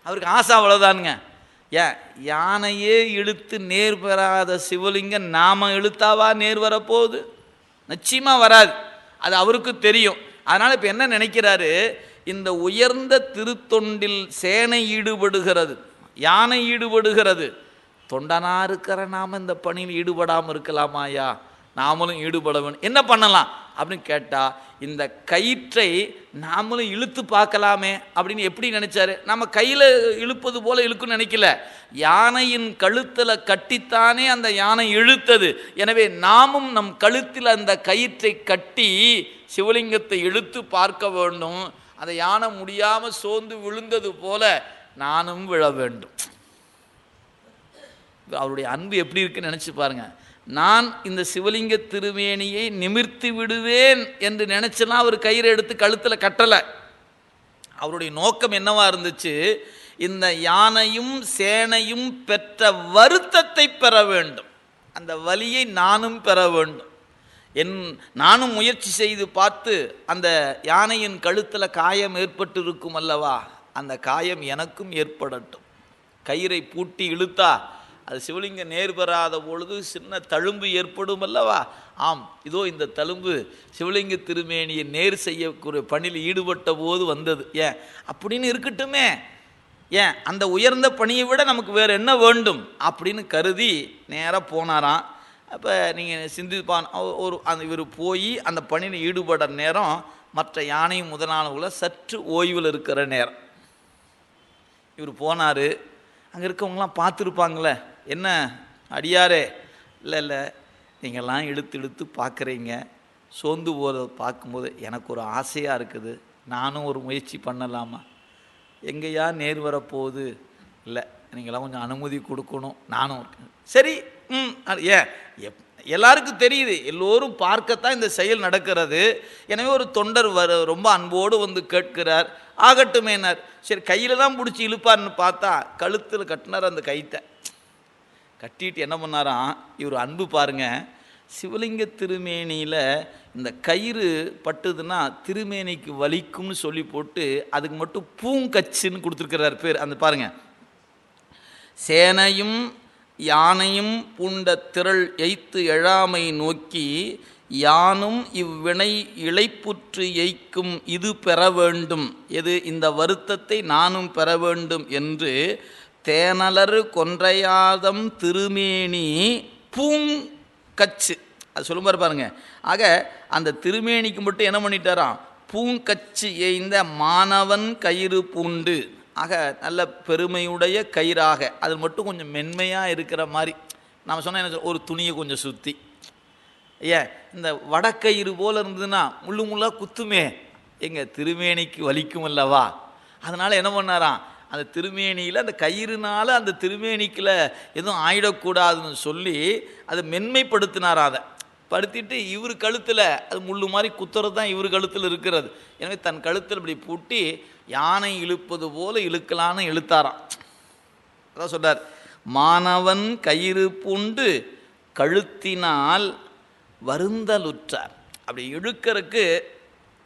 அவருக்கு ஆசை அவ்வளோதானுங்க. யானையே இழுத்து நேர் பெறாத சிவலிங்கம் நாம இழுத்தாவா நேர் வரப்போகுது? நிச்சயமாக வராது. அது அவருக்கு தெரியும். அதனால் இப்போ என்ன நினைக்கிறாரு, இந்த உயர்ந்த திருத்தொண்டில் சேனை ஈடுபடுகிறது, யானை ஈடுபடுகிறது, தொண்டனா இருக்கிற நாம் இந்த பணியில் ஈடுபடாமல் இருக்கலாமாயா, நாமளும் ஈடுபட வேணும். என்ன பண்ணலாம் அப்படின்னு கேட்டால், இந்த கயிற்றை நாமளும் இழுத்து பார்க்கலாமே அப்படின்னு எப்படி நினைச்சாரு. நம்ம கையில் இழுப்பது போல இழுக்குன்னு நினைக்கல, யானையின் கழுத்தில் கட்டித்தானே அந்த யானை இழுத்தது. எனவே நாமும் நம் கழுத்தில் அந்த கயிற்றை கட்டி சிவலிங்கத்தை இழுத்து பார்க்க வேண்டும். அந்த யானை முடியாமல் சோர்ந்து விழுந்தது போல நானும் விழ வேண்டும். அவருடைய அன்பு எப்படி இருக்குன்னு நினச்சி பாருங்க. நான் இந்த சிவலிங்க திருமேனியை நிமிர்த்தி விடுவேன் என்று நினைச்சலாம் அவர் கயிறை எடுத்து கழுத்தில் கட்டலை. அவருடைய நோக்கம் என்னவா இருந்துச்சு, இந்த யானையும் சேனையும் பெற்ற வருத்தத்தை பெற வேண்டும், அந்த வலியை நானும் பெற வேண்டும். நானும் முயற்சி செய்து பார்த்து அந்த யானையின் கழுத்தில் காயம் ஏற்பட்டு இருக்கும் அல்லவா, அந்த காயம் எனக்கும் ஏற்படட்டும். கயிறை பூட்டி இழுத்தா அது சிவலிங்க நேர் பெறாத பொழுது சின்ன தழும்பு ஏற்படும் அல்லவா, ஆம், இதோ இந்த தழும்பு சிவலிங்க திருமேனியை நேர் செய்யக்கூடிய பணியில் ஈடுபட்ட போது வந்தது. ஏன் அப்படின்னு இருக்கட்டுமே, ஏன் அந்த உயர்ந்த பணியை விட நமக்கு வேறு என்ன வேண்டும் அப்படின்னு கருதி நேராக போனாராம். அப்போ நீங்கள் சிந்திப்பான், இவர் போய் அந்த பணியில் ஈடுபடுற நேரம் மற்ற யானை முதலானவங்கள சற்று ஓய்வில் இருக்கிற நேரம். இவர் போனார். அங்கே இருக்கவங்களாம் பார்த்துருப்பாங்களே, என்ன அடியாரே, இல்லை நீங்கள்லாம் இழுத்து பார்க்குறீங்க, சோர்ந்து போகிறத பார்க்கும்போது எனக்கு ஒரு ஆசையாக இருக்குது, நானும் ஒரு முயற்சி பண்ணலாமா, எங்கேயா நேர் வரப்போகுது, இல்லை நீங்களாம் கொஞ்சம் அனுமதி கொடுக்கணும், நானும் இருக்கேன். சரி, ஏன் எல்லாருக்கும் தெரியுது, எல்லோரும் பார்க்கத்தான் இந்த செயல் நடக்கிறது. எனவே ஒரு தொண்டர் ரொம்ப அன்போடு வந்து கேட்கிறார், ஆகட்டுமேனார். சரி, கையில் தான் பிடிச்சி இழுப்பார்னு பார்த்தா கழுத்தில் கட்டினார். அந்த கைத்தை கட்டிட்டு என்ன பண்ணாராம், இவர் அன்பு பாருங்க, சிவலிங்க திருமேனியில் இந்த கயிறு பட்டுதுன்னா திருமேனிக்கு வலிக்கும்னு சொல்லி போட்டு அதுக்கு மட்டும் பூங்கச்சுன்னு கொடுத்துருக்கிறார் பேர். அந்த பாருங்க, சேனையும் யானையும் பூண்ட திரள் எய்த்து எழாமை நோக்கி யானும் இவ்வினை இளைப்புற்று எய்க்கும் இது பெற வேண்டும், எது இந்த வருத்தத்தை நானும் பெற வேண்டும் என்று தேனலர் கொன்றையாதம் திருமேனி பூங்கச்சு. அது சொல்லும் பாருங்க. ஆக அந்த திருமேனிக்கு மட்டும் என்ன பண்ணிட்டாராம், பூங்கச்சு எய்ந்த மாணவன் கயிறு பூண்டு. ஆக நல்ல பெருமையுடைய கயிறாக, அது மட்டும் கொஞ்சம் மென்மையாக இருக்கிற மாதிரி நாம் சொன்னால் என்ன, ஒரு துணியை கொஞ்சம் சுற்றி, ஏன் இந்த வடக்கயிறு போல் இருந்ததுன்னா முள்ளு முள்ளாக குத்துமே, எங்கள் திருமேனிக்கு வலிக்கும் அல்லவா. அதனால் என்ன பண்ணாராம், அந்த திருமேனியில் அந்த கயிறுனால அந்த திருமேனிக்கில் எதுவும் ஆயிடக்கூடாதுன்னு சொல்லி அதை மென்மைப்படுத்தினாரா. அதை படுத்திட்டு இவர் கழுத்தில் அது முள்ளு மாதிரி குத்துறது தான் இவர் கழுத்தில் இருக்கிறது. எனவே தன் கழுத்தில் இப்படி பூட்டி யானை இழுப்பது போல இழுக்கலான்னு இழுத்தாராம். அதான் சொல்றார், மாணவன் கயிறு பூண்டு கழுத்தினால் வருந்தலுற்றார். அப்படி இழுக்கிறதுக்கு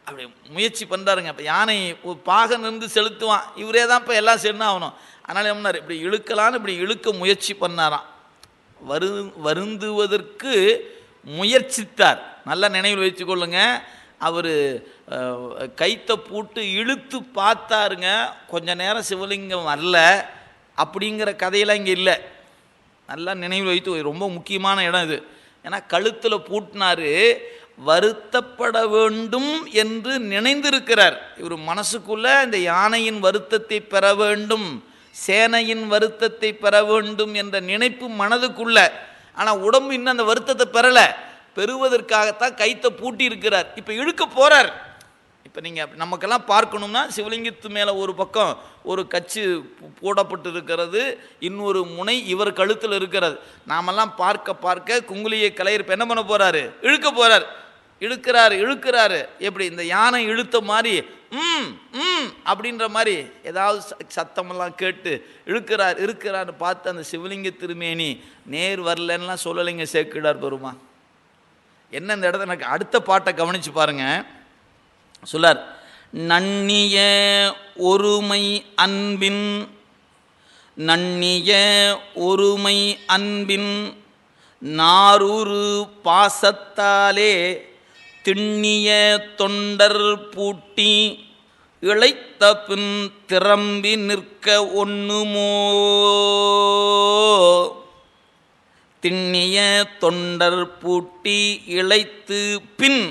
அப்படி முயற்சி பண்ணுறாருங்க. இப்போ யானை பாகன் இருந்து செலுத்துவான், இவரே தான் இப்போ எல்லாம் சென்னா ஆகணும். அதனால் என்ன பண்ணார், இப்படி இழுக்கலான்னு இப்படி இழுக்க முயற்சி பண்ணாராம். வருந்துவதற்கு முயற்சித்தார். நல்லா நினைவில் வச்சுக்கொள்ளுங்க. அவர் கைத்தை பூட்டு இழுத்து பார்த்தாருங்க, கொஞ்ச நேரம் சிவலிங்கம் வரல அப்படிங்கிற கதையெல்லாம் இங்கே இல்லை. நல்லா நினைவில் வைத்து, ரொம்ப முக்கியமான இடம் இது. ஏன்னா கழுத்தில் பூட்டினார், வருத்தப்பட வேண்டும் என்று நினைந்திருக்கிறார். இவர் மனசுக்குள்ள இந்த யானையின் வருத்தத்தை பெற வேண்டும், சேனையின் வருத்தத்தை பெற வேண்டும் என்ற நினைப்பு மனதுக்குள்ள. ஆனால் உடம்பு இன்னும் அந்த வருத்தத்தை பெறலை, பெறுவதற்காகத்தான் கைத்தை பூட்டி இருக்கிறார். இப்போ இழுக்க போகிறார். இப்போ நீங்கள் நமக்கெல்லாம் பார்க்கணும்னா சிவலிங்கத்து மேலே ஒரு பக்கம் ஒரு கச்சு போடப்பட்டு இருக்கிறது, இன்னொரு முனை இவர் கழுத்தில் இருக்கிறது. நாமெல்லாம் பார்க்க பார்க்க குங்குலியை கலையர் என்ன பண்ண போகிறாரு, இழுக்க போகிறார். இழுக்கிறாரு. எப்படி இந்த யானை இழுத்த மாதிரி அப்படின்ற மாதிரி ஏதாவது சத்தமெல்லாம் கேட்டு இருக்கிறான்னு பார்த்து அந்த சிவலிங்க திருமேனி நேர் வரலன்னா சொல்லலைங்க சேக்கிழார் பெருமா. என்ன இந்த இடத்துல எனக்கு அடுத்த பாட்டை கவனிச்சு பாருங்க. சொல்லார், நன்னிய ஒருமை அன்பின், நன்னிய ஒருமை அன்பின் நாரூறு பாசத்தாலே திண்ணிய தொண்டர் பூட்டி இழைத்த பின் திரம்பி நிற்க ஒண்ணுமோ. திண்ணிய தொண்டர் பூட்டி இழைத்து பின்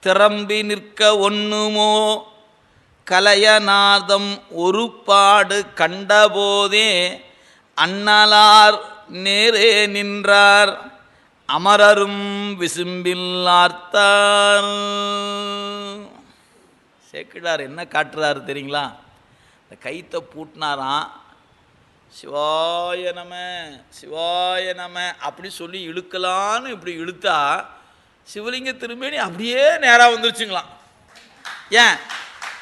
திரம்பி நிற்க ஒண்ணுமோ. கலையநாதம் ஒரு பாடு கண்டபோதே அண்ணலார் நேரே நின்றார், அமரரும் விசும்பில் ஆர்த்தார். சேக்கிழார் என்ன காட்டுறாரு தெரியுங்களா, இந்த கைத்தை பூட்டினாராம், சிவாய நம சிவாய நம அப்படி சொல்லி இழுக்கலான்னு இப்படி இழுத்தா சிவலிங்க திருமேனி அப்படியே நேராக வந்துருச்சுங்களாம். ஏன்,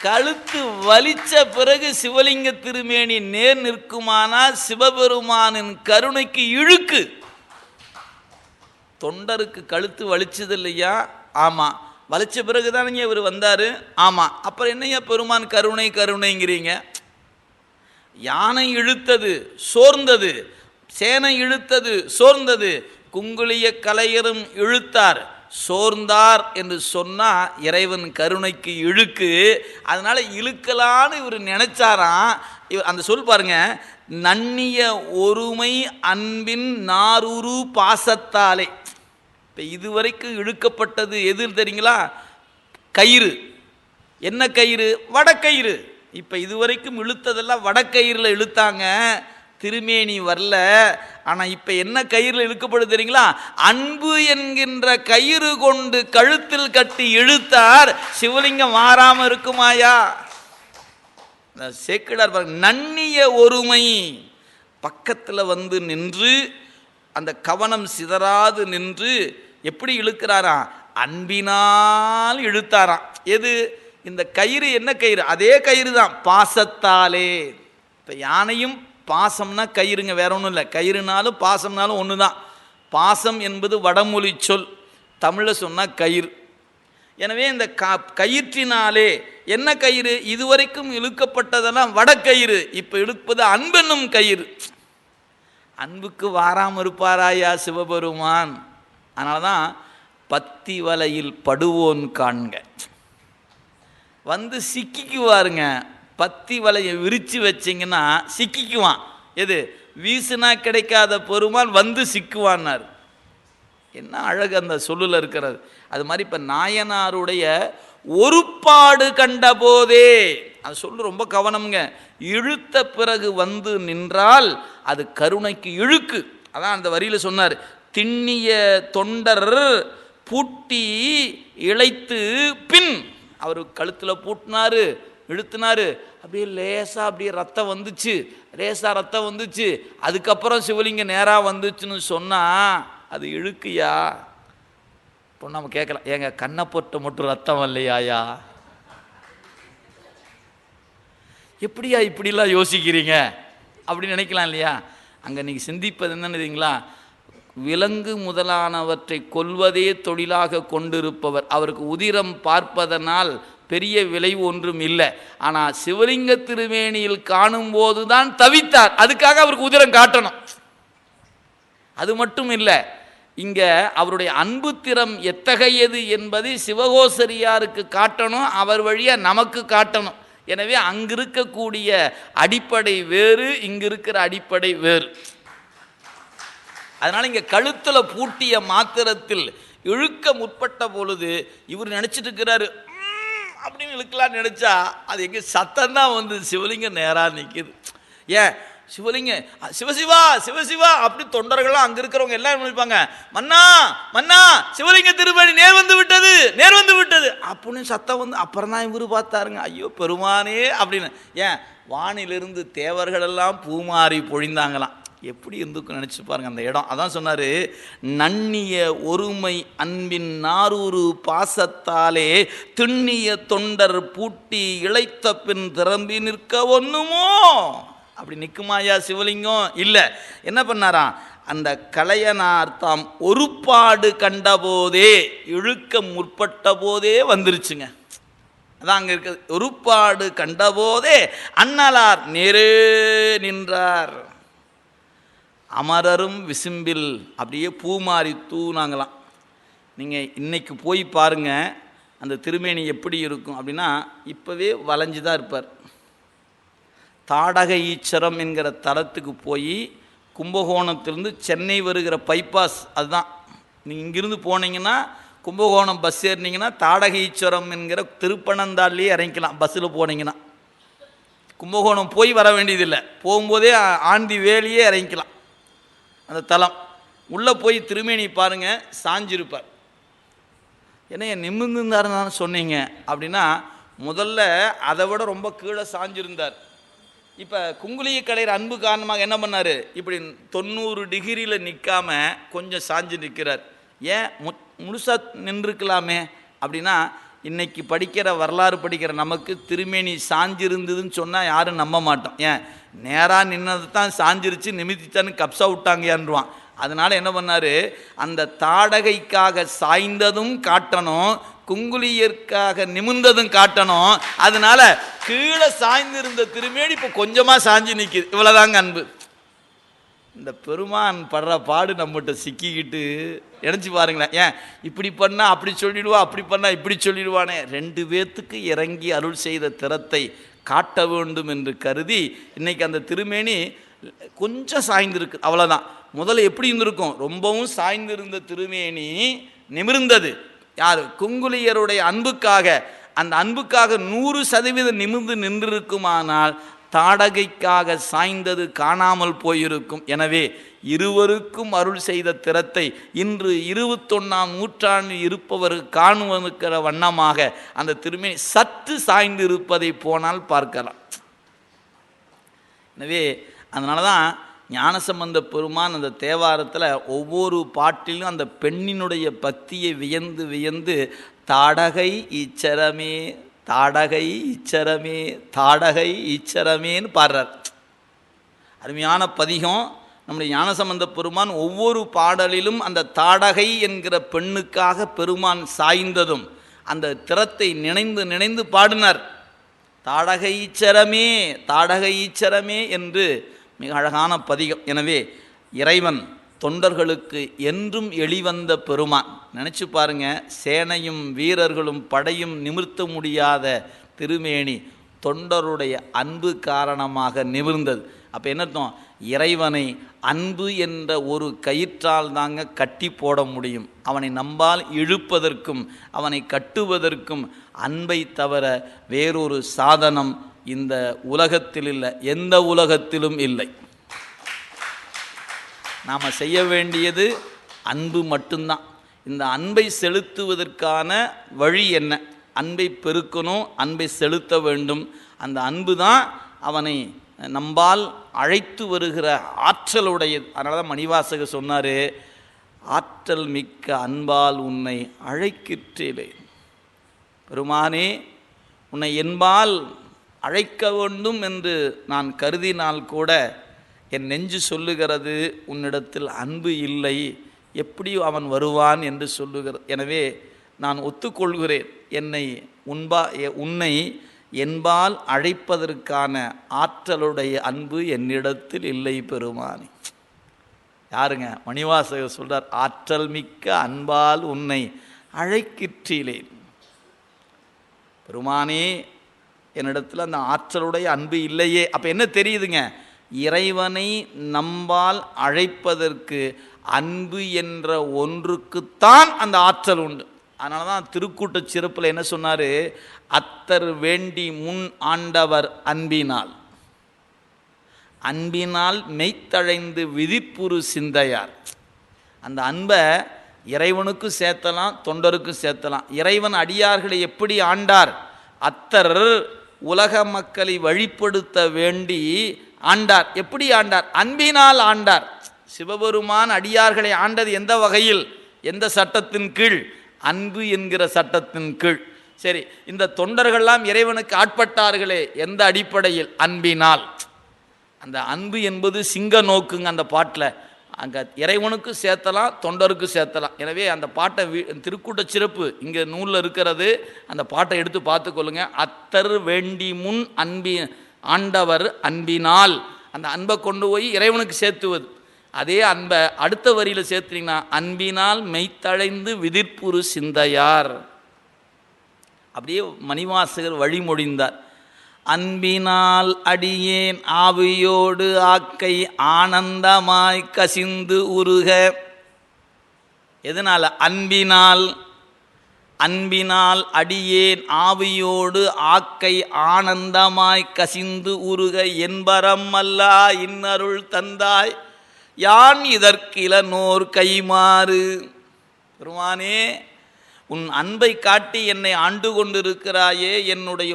கழுத்து வலிச்ச பிறகு சிவலிங்க திருமேனி நேர் நிற்குமானால் சிவபெருமானின் கருணைக்கு இழுக்கு. தொண்டருக்கு கழுத்து வலிச்சது இல்லையா? ஆமாம். வலிச்ச பிறகு தானே இவர் வந்தார். ஆமாம். அப்புறம் என்னையா பெருமான் கருணைங்கிறீங்க? யானை இழுத்தது சோர்ந்தது, சேனை இழுத்தது சோர்ந்தது, குங்குலிய கலையரும் இழுத்தார் சோர்ந்தார் என்று சொன்னால் இறைவன் கருணைக்கு இழுக்கு. அதனால் இழுக்கலான்னு இவர் நினைச்சாராம். அந்த சொல் பாருங்க, நன்னிய ஒருமை அன்பின் நாரூறு பாசத்தாலே. இப்போ இதுவரைக்கும் இழுக்கப்பட்டது எது தெரியுங்களா? கயிறு. என்ன கயிறு? வடக்கயிறு. இப்போ இதுவரைக்கும் இழுத்ததெல்லாம் வடக்கயிறில் இழுத்தாங்க, திருமேனி வரல. ஆனால் இப்போ என்ன கயிறில் இழுக்கப்படுது தெரியுங்களா? அன்பு என்கின்ற கயிறு கொண்டு கழுத்தில் கட்டி இழுத்தார். சிவலிங்கம் மாறாமல் இருக்குமாயா? சேக்கிழார் பாருங்க, நன்னிய ஒருமை பக்கத்தில் வந்து நின்று அந்த கவனம் சிதறாது நின்று எப்படி இழுக்கிறாராம்? அன்பினால் இழுத்தாராம். எது? இந்த கயிறு என்ன கயிறு? அதே கயிறு தான், பாசத்தாலே. இப்போ யானையும் பாசம்னா கயிறுங்க, வேற ஒன்றும் இல்லை. கயிறுனாலும் பாசம்னாலும் ஒன்று தான். பாசம் என்பது வடமொழி சொல், தமிழில் சொன்னால் கயிறு. எனவே இந்த கயிற்றினாலே என்ன கயிறு? இதுவரைக்கும் இழுக்கப்பட்டதெல்லாம் வடக்கயிறு, இப்போ இழுப்பது அன்பென்னும் கயிறு. அன்புக்கு வாராமல் இருப்பாராயா சிவபெருமான்? அதனால தான் பத்தி வலையில் படுவோன் காண்க வந்து சிக்கிக்குவாருங்க. பத்தி வலையை விரித்து வச்சிங்கன்னா சிக்கிக்குவான். எது வீசுனா கிடைக்காத பெருமான் வந்து சிக்குவான்னார். என்ன அழகு அந்த சொல்லுல இருக்கிறது. அது மாதிரி இப்போ நாயனாருடைய ஒருபாடு கண்ட போதே, அது சொல்லு ரொம்ப கவனம்ங்க. இழுத்த பிறகு வந்து நின்றால் அது கருணைக்கு இழுக்கு. அதான் அந்த வரியில் சொன்னார், திண்ணிய தொண்டர் பூட்டி இழைத்து பின். அவர் கழுத்தில் பூட்டினாரு, இழுத்துனாரு, அப்படியே லேசாக அப்படியே ரத்தம் வந்துச்சு, லேசாக ரத்தம் வந்துச்சு. அதுக்கப்புறம் சிவலிங்கம் நேராக வந்துச்சுன்னு சொன்னால் அது இழுக்குயா. இப்போ நம்ம கேட்கலாம், ஏங்க கண்ணை போட்ட மட்டும் ரத்தம் இல்லையாயா, எப்படியா இப்படிலாம் யோசிக்கிறீங்க அப்படின்னு நினைக்கலாம் இல்லையா. அங்கே நீங்கள் சிந்திப்பது என்னன்னு தெரியுங்களா, விலங்கு முதலானவற்றை கொல்வதே தொழிலாக கொண்டிருப்பவர். அவருக்கு உதிரம் பார்ப்பதனால் பெரிய விளைவு ஒன்றும் இல்லை. ஆனால் சிவலிங்க திருமேனியில் காணும்போது தான் தவித்தார். அதுக்காக அவருக்கு உதிரம் காட்டணும். அது மட்டும் இல்லை, இங்கே அவருடைய அன்பு திறம் எத்தகையது என்பதை சிவகோசரியாருக்கு காட்டணும், அவர் வழியாக நமக்கு காட்டணும். எனவே அங்கு இருக்கக்கூடிய அடிப்படை வேறு, இங்கு இருக்கிற அடிப்படை வேறு. அதனால் இங்கே கழுத்தில் பூட்டிய மாத்திரத்தில் இழுக்க முற்பட்ட பொழுது இவர் நினச்சிட்டு இருக்கிறாரு, அப்படின்னு இழுக்கலான்னு நினச்சா அது எங்கே சத்தம்தான் வந்து சிவலிங்கம் நேராக நிற்கிது. ஏன் சிவலிங்க சிவசிவா சிவசிவா அப்படி தொண்டர்கள்லாம் அங்கே இருக்கிறவங்க எல்லாரும் நினைப்பாங்க, மன்னா மன்னா சிவலிங்க திருமணி நேர் வந்து விட்டது, நேர் வந்து விட்டது அப்படின்னு சத்தம் வந்து. அப்புறம் தான் இவரு பார்த்தாருங்க, ஐயோ பெருமானே அப்படின்னு. ஏன் வானிலிருந்து தேவர்களெல்லாம் பூமாறி பொழிந்தாங்களாம். எப்படி இருந்துக்கும் நினச்சி பாருங்க அந்த இடம். அதான் சொன்னார், நன்னிய ஒருமை அன்பின் நாரூறு பாசத்தாலே திண்ணிய தொண்டர் பூட்டி இழைத்த பின் திறம்பி நிற்க ஒண்ணுமோ. அப்படி நிற்குமாயா சிவலிங்கம்? இல்லை. என்ன பண்ணாராம், அந்த கலையனார் தாம் ஒருபாடு கண்டபோதே, இழுக்க முற்பட்ட போதே வந்துருச்சுங்க. அதான் அங்கே இருக்குது, ஒருபாடு கண்டபோதே அண்ணலார் நேரே நின்றார். அமரரும் விசும்பில் அப்படியே பூமாரி தூணாங்களாம். நீங்கள் இன்னைக்கு போய் பாருங்கள் அந்த திருமேனி எப்படி இருக்கும் அப்படின்னா, இப்போவே வளைஞ்சு தான் இருப்பார். தாடக ஈச்சரம் என்கிற தலத்துக்கு போய் கும்பகோணத்திலிருந்து சென்னை வருகிற பைபாஸ் அதுதான். நீங்கள் இங்கிருந்து போனீங்கன்னா கும்பகோணம் பஸ் ஏறினீங்கன்னா தாடக ஈச்சரம் என்கிற திருப்பனந்தாள்லேயே இறங்கிக்கலாம். பஸ்ஸில் போனீங்கன்னா கும்பகோணம் போய் வர வேண்டியதில்லை, போகும்போதே ஆண்டி வேலியே இறங்கிக்கலாம். அந்த தலம் உள்ளே போய் திருமேனி பாருங்கள், சாஞ்சிருப்பார். ஏன்னா நிமிர்ந்திருந்தாருன்னு சொன்னீங்க அப்படின்னா, முதல்ல அதை விட ரொம்ப கீழே சாஞ்சிருந்தார். இப்போ குங்குலிய கலையர் அன்பு காரணமாக என்ன பண்ணார், இப்படி 90 டிகிரியில் நிற்காம கொஞ்சம் சாஞ்சு நிற்கிறார். ஏன் முழுசாக நின்றுக்கலாமே அப்படின்னா, இன்றைக்கி படிக்கிற வரலாறு படிக்கிற நமக்கு திருமேனி சாஞ்சிருந்ததுன்னு சொன்னால் யாரும் நம்ப மாட்டோம். ஏன் நேராக நின்னது தான் சாஞ்சிருச்சு, நிமித்தித்தான்னு கப்ஸா விட்டாங்கன்றான். அதனால் என்ன பண்ணார், அந்த தாடகைக்காக சாய்ந்ததும் காட்டணும், குங்குலியற்காக நிமிர்ந்ததும் காட்டணும். அதனால கீழே சாய்ந்திருந்த திருமேனி இப்போ கொஞ்சமாக சாஞ்சி நிற்கிது. இவ்வளோதாங்க அன்பு. இந்த பெருமான் படுற பாடு நம்மகிட்ட சிக்கிக்கிட்டு நினச்சி பாருங்களேன். ஏன் இப்படி பண்ணால் அப்படி சொல்லிடுவா, அப்படி பண்ணால் இப்படி சொல்லிடுவானே. 2 பேர்த்துக்கு இறங்கி அருள் செய்த திறத்தை காட்ட வேண்டும் என்று கருதி இன்றைக்கி அந்த திருமேனி கொஞ்சம் சாய்ந்திருக்கு, அவ்வளோதான். முதல்ல எப்படி இருந்திருக்கும், ரொம்பவும் சாய்ந்திருந்த திருமேனி நிமிர்ந்தது. யார், குங்குலியருடைய அன்புக்காக. அந்த அன்புக்காக 100% நிமிர்ந்து நின்றிருக்குமானால் தாடகைக்காக சாய்ந்தது காணாமல் போயிருக்கும். எனவே இருவருக்கும் அருள் செய்த திறத்தை இன்று 21ஆம் நூற்றாண்டில் இருப்பவர்கள் காணுவதற்கிற வண்ணமாக அந்த திருமேனி சற்று சாய்ந்து இருப்பதை போனால் பார்க்கலாம். எனவே அதனால தான் ஞானசம்பந்த பெருமான் அந்த தேவாரத்தில் ஒவ்வொரு பாட்டிலும் அந்த பெண்ணினுடைய பக்தியை வியந்து வியந்து தாடகை ஈச்சரமே தாடகை ஈச்சரமே தாடகை ஈச்சரமேன்னு பாடுறார். அருமையான பதிகம். நம்முடைய ஞானசம்பந்த பெருமான் ஒவ்வொரு பாடலிலும் அந்த தாடகை என்கிற பெண்ணுக்காக பெருமான் சாய்ந்ததும் அந்த திறத்தை நினைந்து நினைந்து பாடினார். தாடகை ஈச்சரமே தாடகை ஈச்சரமே என்று மிக அழகான பதிகம். எனவே இறைவன் தொண்டர்களுக்கு என்றும் எளிவந்த பெருமான். நினச்சி பாருங்க, சேனையும் வீரர்களும் படையும் நிமிர்த்த முடியாத திருமேனி தொண்டருடைய அன்பு காரணமாக நிமிர்ந்தது. அப்போ என்ன அர்த்தம்? இறைவனை அன்பு என்ற ஒரு கயிற்றால் தாங்க கட்டி போட முடியும். அவனை நம்பால் இழுப்பதற்கும் அவனை கட்டுவதற்கும் அன்பை தவிர வேறொரு சாதனம் இந்த உலகத்தில் இல்லை, எந்த உலகத்திலும் இல்லை. நாம் செய்ய வேண்டியது அன்பு மட்டும்தான். இந்த அன்பை செலுத்துவதற்கான வழி என்ன? அன்பை பெருக்கணும், அன்பை செலுத்த வேண்டும். அந்த அன்பு தான் அவனை நம்பால் அழைத்து வருகிற ஆற்றலுடையது. அதனால தான் மணிவாசகர் சொன்னார், ஆற்றல் மிக்க அன்பால் உன்னை அழைக்கிற்றேலே. பெருமானே, உன்னை என்பால் அழைக்க வேண்டும் என்று நான் கருதினால் கூட என் நெஞ்சு சொல்லுகிறது உன்னிடத்தில் அன்பு இல்லை, எப்படி அவன் வருவான் என்று சொல்லுகிறது. எனவே நான் ஒத்துக்கொள்கிறேன், உன்னை என்பால் அழைப்பதற்கான ஆற்றலுடைய அன்பு என்னிடத்தில் இல்லை பெருமானே. யாருங்க? மணிவாசகர் சொல்றார், ஆற்றல் மிக்க அன்பால் உன்னை அழைக்கிற்றேன். பெருமானே, என்னிடத்தில் அந்த ஆற்றலுடைய அன்பு இல்லையே. அப்போ என்ன தெரியுதுங்க? இறைவனை நம்பால் அழைப்பதற்கு அன்பு என்ற ஒன்றுக்குத்தான் அந்த ஆற்றல் உண்டு. அதனால தான் திருக்கூட்ட சிறப்பில் என்ன சொன்னார்? அத்தர் வேண்டி முன் ஆண்டவர் அன்பினால், அன்பினால் மெய்த்தழைந்து விதிப்புறு சிந்தையார். அந்த அன்பை இறைவனுக்கு சேர்த்தலாம், தொண்டருக்கு சேர்த்தலாம். இறைவன் அடியார்களை எப்படி ஆண்டார்? அத்தர் உலக மக்களை வழிப்படுத்த வேண்டி ஆண்டார். எப்படி ஆண்டார்? அன்பினால் ஆண்டார். சிவபெருமான் அடியார்களை ஆண்டது எந்த வகையில், எந்த சட்டத்தின் கீழ்? அன்பு என்கிற சட்டத்தின் கீழ். சரி, இந்த தொண்டர்கள்லாம் இறைவனுக்கு ஆட்பட்டார்களே, எந்த அடிப்படையில்? அன்பினால். அந்த அன்பு என்பது சிங்க நோக்குங்க. அந்த பாட்டில் அங்கே இறைவனுக்கு சேர்த்தலாம், தொண்டருக்கு சேர்த்தலாம். எனவே அந்த பாட்டை திருக்கூட்ட சிறப்பு இங்கே நூலில் இருக்கிறது, அந்த பாட்டை எடுத்து பார்த்துக்கொள்ளுங்க. அத்தர் வேண்டி முன் ஆண்டவர் அன்பினால், அந்த அன்பை கொண்டு போய் இறைவனுக்கு சேர்த்துவது. அதே அன்பை அடுத்த வரியில் சேர்த்துனீங்கன்னா, அன்பினால் மெய்த்தழைந்து விதிர்ப்புறு சிந்தையார். அப்படியே மணிவாசகர் வழிமொழிந்தார். அன்பினால் அடியேன் ஆவியோடு ஆக்கை ஆனந்தமாய் கசிந்து உருக. எதனால்? அன்பினால் அடியேன் ஆவியோடு ஆக்கை ஆனந்தமாய் கசிந்து உருக என்பரம் அல்லா இன்னருள் தந்தாய் யான் இதற்கிலனோர் கைமாறு. பெருமானே, உன் அன்பை காட்டி என்னை ஆண்டு கொண்டிருக்கிறாயே. என்னுடைய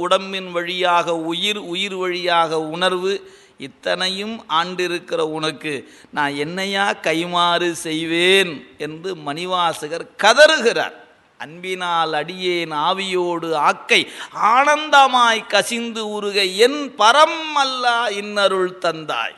உடம்பின் வழியாக உயிர், உயிர் வழியாக உணர்வு, இத்தனையும் ஆண்டிருக்கிற உனக்கு நான் என்னையா கைமாறு செய்வேன் என்று மணிவாசகர் கதறுகிறார். அன்பினால் அடியேன் ஆவியோடு ஆக்கை ஆனந்தமாய் கசிந்து உருக என் பரம் அல்லா இன்னருள் தந்தாய்.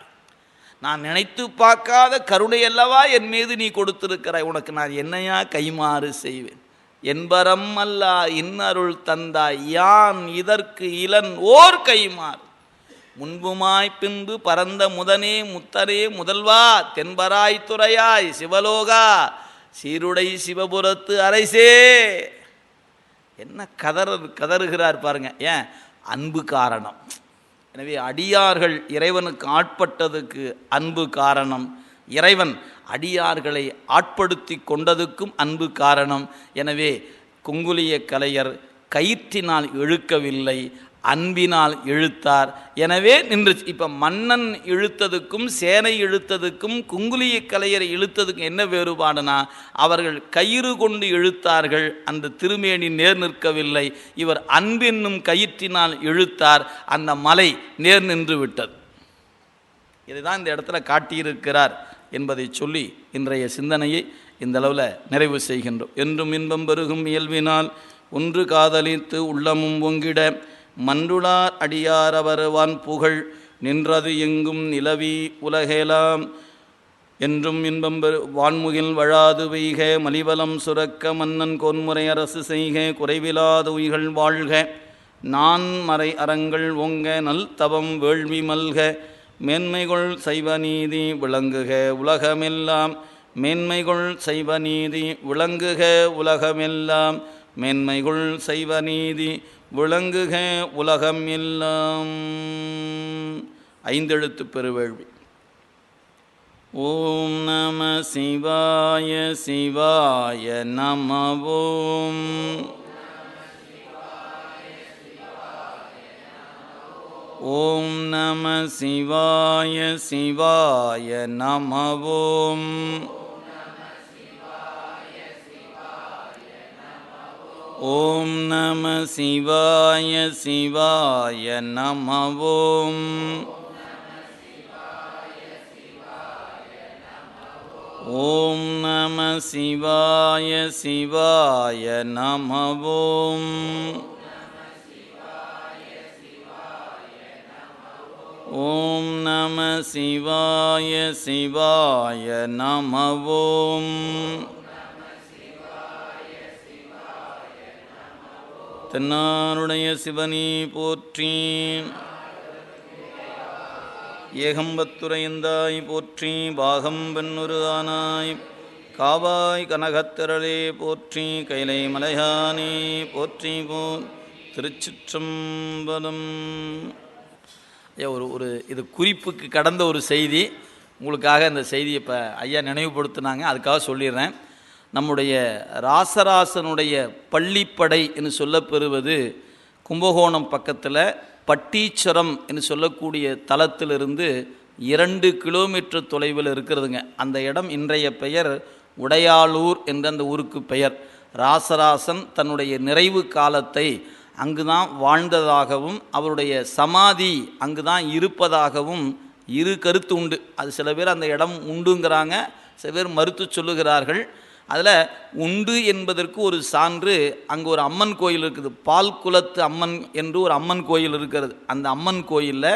நான் நினைத்து பார்க்காத கருணை அல்லவா என் மீது நீ கொடுத்திருக்கிறாய், உனக்கு நான் என்னையா கைமாறு செய்வேன். என்பரம் அல்லா இன்னருள் தந்தாய் யான் இதற்கு இளன் ஓர் கைமாறு. முன்புமாய் பின்பு பரந்த முதனே முத்தரே முதல்வா தென்பராய் துறையாய் சிவலோகா சீருடை சிவபுரத்து அரசே. என்ன கதறுகிறார் பாருங்க. ஏன்? அன்பு காரணம். எனவே அடியார்கள் இறைவனுக்கு ஆட்பட்டதுக்கு அன்பு காரணம், இறைவன் அடியார்களை ஆட்படுத்தி கொண்டதுக்கும் அன்பு காரணம். எனவே குங்குலிய கலையர் கயிற்றினால் இழுக்கவில்லை, அன்பினால் இழுத்தார். எனவே நின்று. இப்போ மன்னன் இழுத்ததுக்கும் சேனை இழுத்ததுக்கும் குங்குலிய கலையரை இழுத்ததுக்கும் என்ன வேறுபாடுனா, அவர்கள் கயிறு கொண்டு இழுத்தார்கள், அந்த திருமேனி நேர் நிற்கவில்லை. இவர் அன்பென்னும் கயிற்றினால் இழுத்தார், அந்த மலை நேர் நின்று விட்டது. இதுதான் இந்த இடத்துல காட்டியிருக்கிறார் என்பதை சொல்லி இன்றைய சிந்தனையை இந்த அளவில் நிறைவு செய்கின்றோம். என்றும் இன்பம் பெருகும் இயல்பினால் ஒன்று காதலித்து உள்ளமும் பொங்கிட மன்றுளார் அடியார் அவர்வான் புகழ் நின்றது எங்கும் நிலவி உலகேலாம். என்றும் இன்பம் வான்முகில் வழாது வெய்க மலிவலம் சுரக்க மன்னன் கோன்முறை அரசு செய்க குறைவிலாத உயிர்கள் வாழ்க நான் மறை அறங்கள் ஓங்க நல் தவம் வேள்வி மல்க மேன்மைகொள் சைவ நீதி விளங்குக உலகமெல்லாம் மேன்மைகொள் சைவ நீதி விளங்குக உலகமெல்லாம் மேன்மைகொள் சைவ நீதி விளங்குக உலகம் எல்லாம். ஐந்தெழுத்து பெருவேள்வி. ஓம் நம சிவாய சிவாய நம. ஓம் ஓம் நம சிவாய சிவாய நம. ஓம் ஓம் நம சிவாய சிவாய நம. ஓம் ஓம் நம சிவாய சிவாய நம. ஓம் ஓம் நம சிவாய சிவாய நம. ஓம் தென்னாருடைய சிவனே போற்றி, ஏகம்பத்துரையந்தாய் போற்றி, பாகம் பெண்ணுரு ஆனாய் காவாய் கனகத்திரளே போற்றி, கைலை மலையானே போற்றி. போல் திருச்சிற்றம்பலம். ஒரு இது குறிப்புக்கு கடந்த ஒரு செய்தி, உங்களுக்காக இந்த செய்தியை இப்போ ஐயா நினைவுபடுத்தினாங்க, அதுக்காக சொல்லிடுறேன். நம்முடைய ராசராசனுடைய பள்ளிப்படை என்று சொல்லப்பெறுவது கும்பகோணம் பக்கத்தில் பட்டீச்சரம் என்று சொல்லக்கூடிய தலத்திலிருந்து 2 கிலோமீட்டர் தொலைவில் இருக்கிறதுங்க. அந்த இடம் இன்றைய பெயர் உடையாளூர் என்ற அந்த ஊருக்கு பெயர். ராசராசன் தன்னுடைய நிறைவு காலத்தை அங்கு தான் வாழ்ந்ததாகவும் அவருடைய சமாதி அங்கு தான் இருப்பதாகவும் இரு கருத்து உண்டு. அது சில பேர் அந்த இடம் உண்டுங்கிறாங்க, சில பேர் மறுத்து சொல்லுகிறார்கள். அதில் உண்டு என்பதற்கு ஒரு சான்று, அங்கே ஒரு அம்மன் கோயில் இருக்குது, பால் குலத்து அம்மன் என்று ஒரு அம்மன் கோயில் இருக்கிறது. அந்த அம்மன் கோயிலில்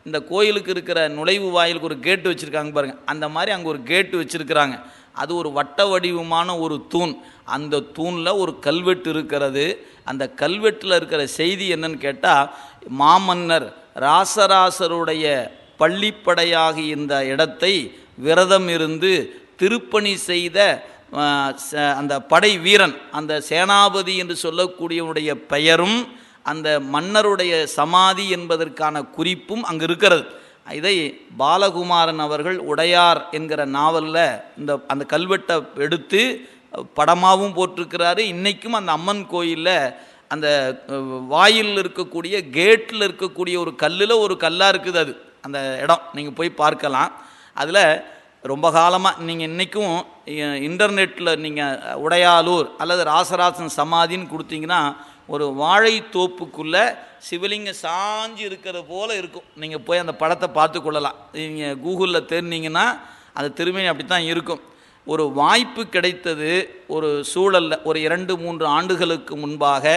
இந்த கோயிலுக்கு இருக்கிற நுழைவு வாயிலுக்கு ஒரு கேட்டு வச்சுருக்காங்க பாருங்கள், அந்த மாதிரி அங்கே ஒரு கேட்டு வச்சுருக்கிறாங்க. அது ஒரு வட்ட வடிவமான ஒரு தூண். அந்த தூணில் ஒரு கல்வெட்டு இருக்கிறது. அந்த கல்வெட்டில் இருக்கிற செய்தி என்னன்னு கேட்டால், மாமன்னர் ராசராசருடைய பள்ளிப்படையாகி இந்த இடத்தை விரதம் இருந்து திருப்பணி செய்த அந்த படை வீரன், அந்த சேனாபதி என்று சொல்லக்கூடியவனுடைய பெயரும் அந்த மன்னருடைய சமாதி என்பதற்கான குறிப்பும் அங்கு இருக்கிறது. இதை பாலகுமாரன் அவர்கள் உடையார் என்கிற நாவலில் அந்த கல்வெட்டை எடுத்து படமாகவும் போட்டிருக்கிறாரு. இன்றைக்கும் அந்த அம்மன் கோயிலில் அந்த வாயிலில் இருக்கக்கூடிய கேட்டில் இருக்கக்கூடிய ஒரு கல்லில் ஒரு கல்லாக இருக்குது. அது அந்த இடம் நீங்கள் போய் பார்க்கலாம். அதில் ரொம்ப காலமாக நீங்கள் இன்றைக்கும் இன்டர்நெட்டில் நீங்கள் உடையாளூர் அல்லது ராசராசன் சமாதின்னு கொடுத்தீங்கன்னா ஒரு வாழைத்தோப்புக்குள்ளே சிவலிங்கம் சாஞ்சி இருக்கிறது போல் இருக்கும். நீங்கள் போய் அந்த படத்தை பார்த்து கொள்ளலாம். நீங்கள் கூகுளில் தேர்ந்தீங்கன்னா அந்த திருமணி அப்படி தான் இருக்கும். ஒரு வாய்ப்பு கிடைத்தது ஒரு சூழலில் ஒரு 2-3 ஆண்டுகளுக்கு முன்பாக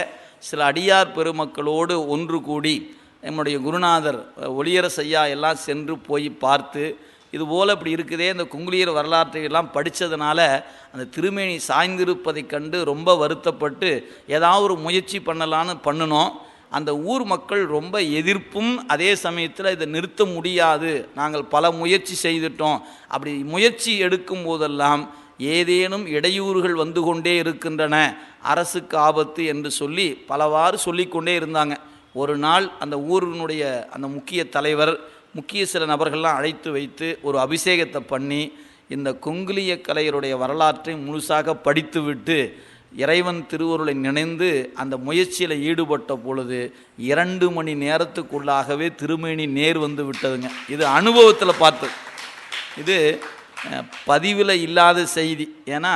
சில அடியார் பெருமக்களோடு ஒன்று கூடி நம்முடைய குருநாதர் ஒளியரசு ஐயா எல்லாம் சென்று போய் பார்த்து, இதுபோல் இப்படி இருக்குதே, இந்த குங்குளியர் வரலாற்றை எல்லாம் படித்ததுனால அந்த திருமேனி சாய்ந்திருப்பதை கண்டு ரொம்ப வருத்தப்பட்டு ஏதாவது ஒரு முயற்சி பண்ணலான்னு பண்ணினோம். அந்த ஊர் மக்கள் ரொம்ப எதிர்ப்பும், அதே சமயத்தில் இதை நிறுத்த முடியாது, நாங்கள் பல முயற்சி செய்துட்டோம், அப்படி முயற்சி எடுக்கும் போதெல்லாம் ஏதேனும் இடையூறுகள் வந்து கொண்டே இருக்கின்றன, அரசுக்கு ஆபத்து என்று சொல்லி பலவாறு சொல்லிக்கொண்டே இருந்தாங்க. ஒரு நாள் அந்த ஊரினுடைய அந்த முக்கிய தலைவர், முக்கிய சில நபர்கள்லாம் அழைத்து வைத்து ஒரு அபிஷேகத்தை பண்ணி இந்த குங்குளிய கலையருடைய வரலாற்றை முழுசாக படித்துவிட்டு இறைவன் திருவருளை நினைந்து அந்த முயற்சியில் ஈடுபட்ட பொழுது 2 மணி நேரத்துக்குள்ளாகவே திருமேனி நேர் வந்து விட்டதுங்க. இது அனுபவத்தில் பார்த்து, இது பதிவில் இல்லாத செய்தி. ஏன்னா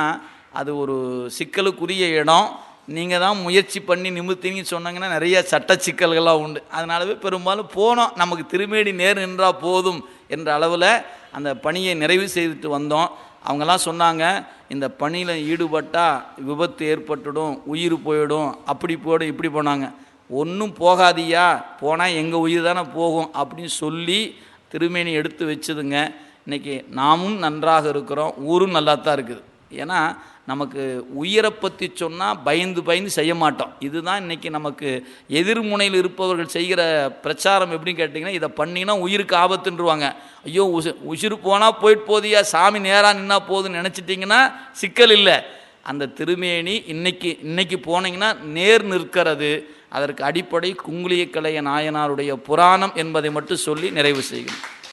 அது ஒரு சிக்கலுக்குரிய இடம். நீங்கள் தான் முயற்சி பண்ணி நிமித்தின்னு சொன்னாங்கன்னா நிறைய சட்ட சிக்கல்கள்லாம் உண்டு. அதனாலவே பெரும்பாலும் போனோம், நமக்கு திருமேனி நேர் நின்றால் போதும் என்ற அளவில் அந்த பணியை நிறைவு செய்துட்டு வந்தோம். அவங்கெல்லாம் சொன்னாங்க, இந்த பணியில் ஈடுபட்டால் விபத்து ஏற்பட்டுடும், உயிர் போயிடும், அப்படி போய்டும், இப்படி போனாங்க. ஒன்றும் போகாதியா, போனால் எங்கள் உயிர் தானே போகும் அப்படின்னு சொல்லி திருமேனி எடுத்து வச்சுதுங்க. இன்றைக்கி நாமும் நன்றாக இருக்கிறோம், ஊரும் நல்லா தான் இருக்குது. ஏன்னா நமக்கு உயிரை பற்றி சொன்னால் பயந்து பயந்து செய்ய மாட்டோம். இதுதான் இன்றைக்கி நமக்கு எதிர்முனையில் இருப்பவர்கள் செய்கிற பிரச்சாரம். எப்படின்னு கேட்டிங்கன்னா, இதை பண்ணினா உயிருக்கு ஆபத்துன்றுவாங்க. ஐயோ உயிர் போனால் போயிட்டு போதியா, சாமி நேராக நின்னா போதுன்னு நினச்சிட்டிங்கன்னா சிக்கல் இல்லை. அந்த திருமேனி இன்னைக்கு போனீங்கன்னா நேர் நிற்கிறது. அதற்கு அடிப்படை குங்குளியக்கலைய நாயனாருடைய புராணம் என்பதை மட்டும் சொல்லி நிறைவு செய்கிறேன்.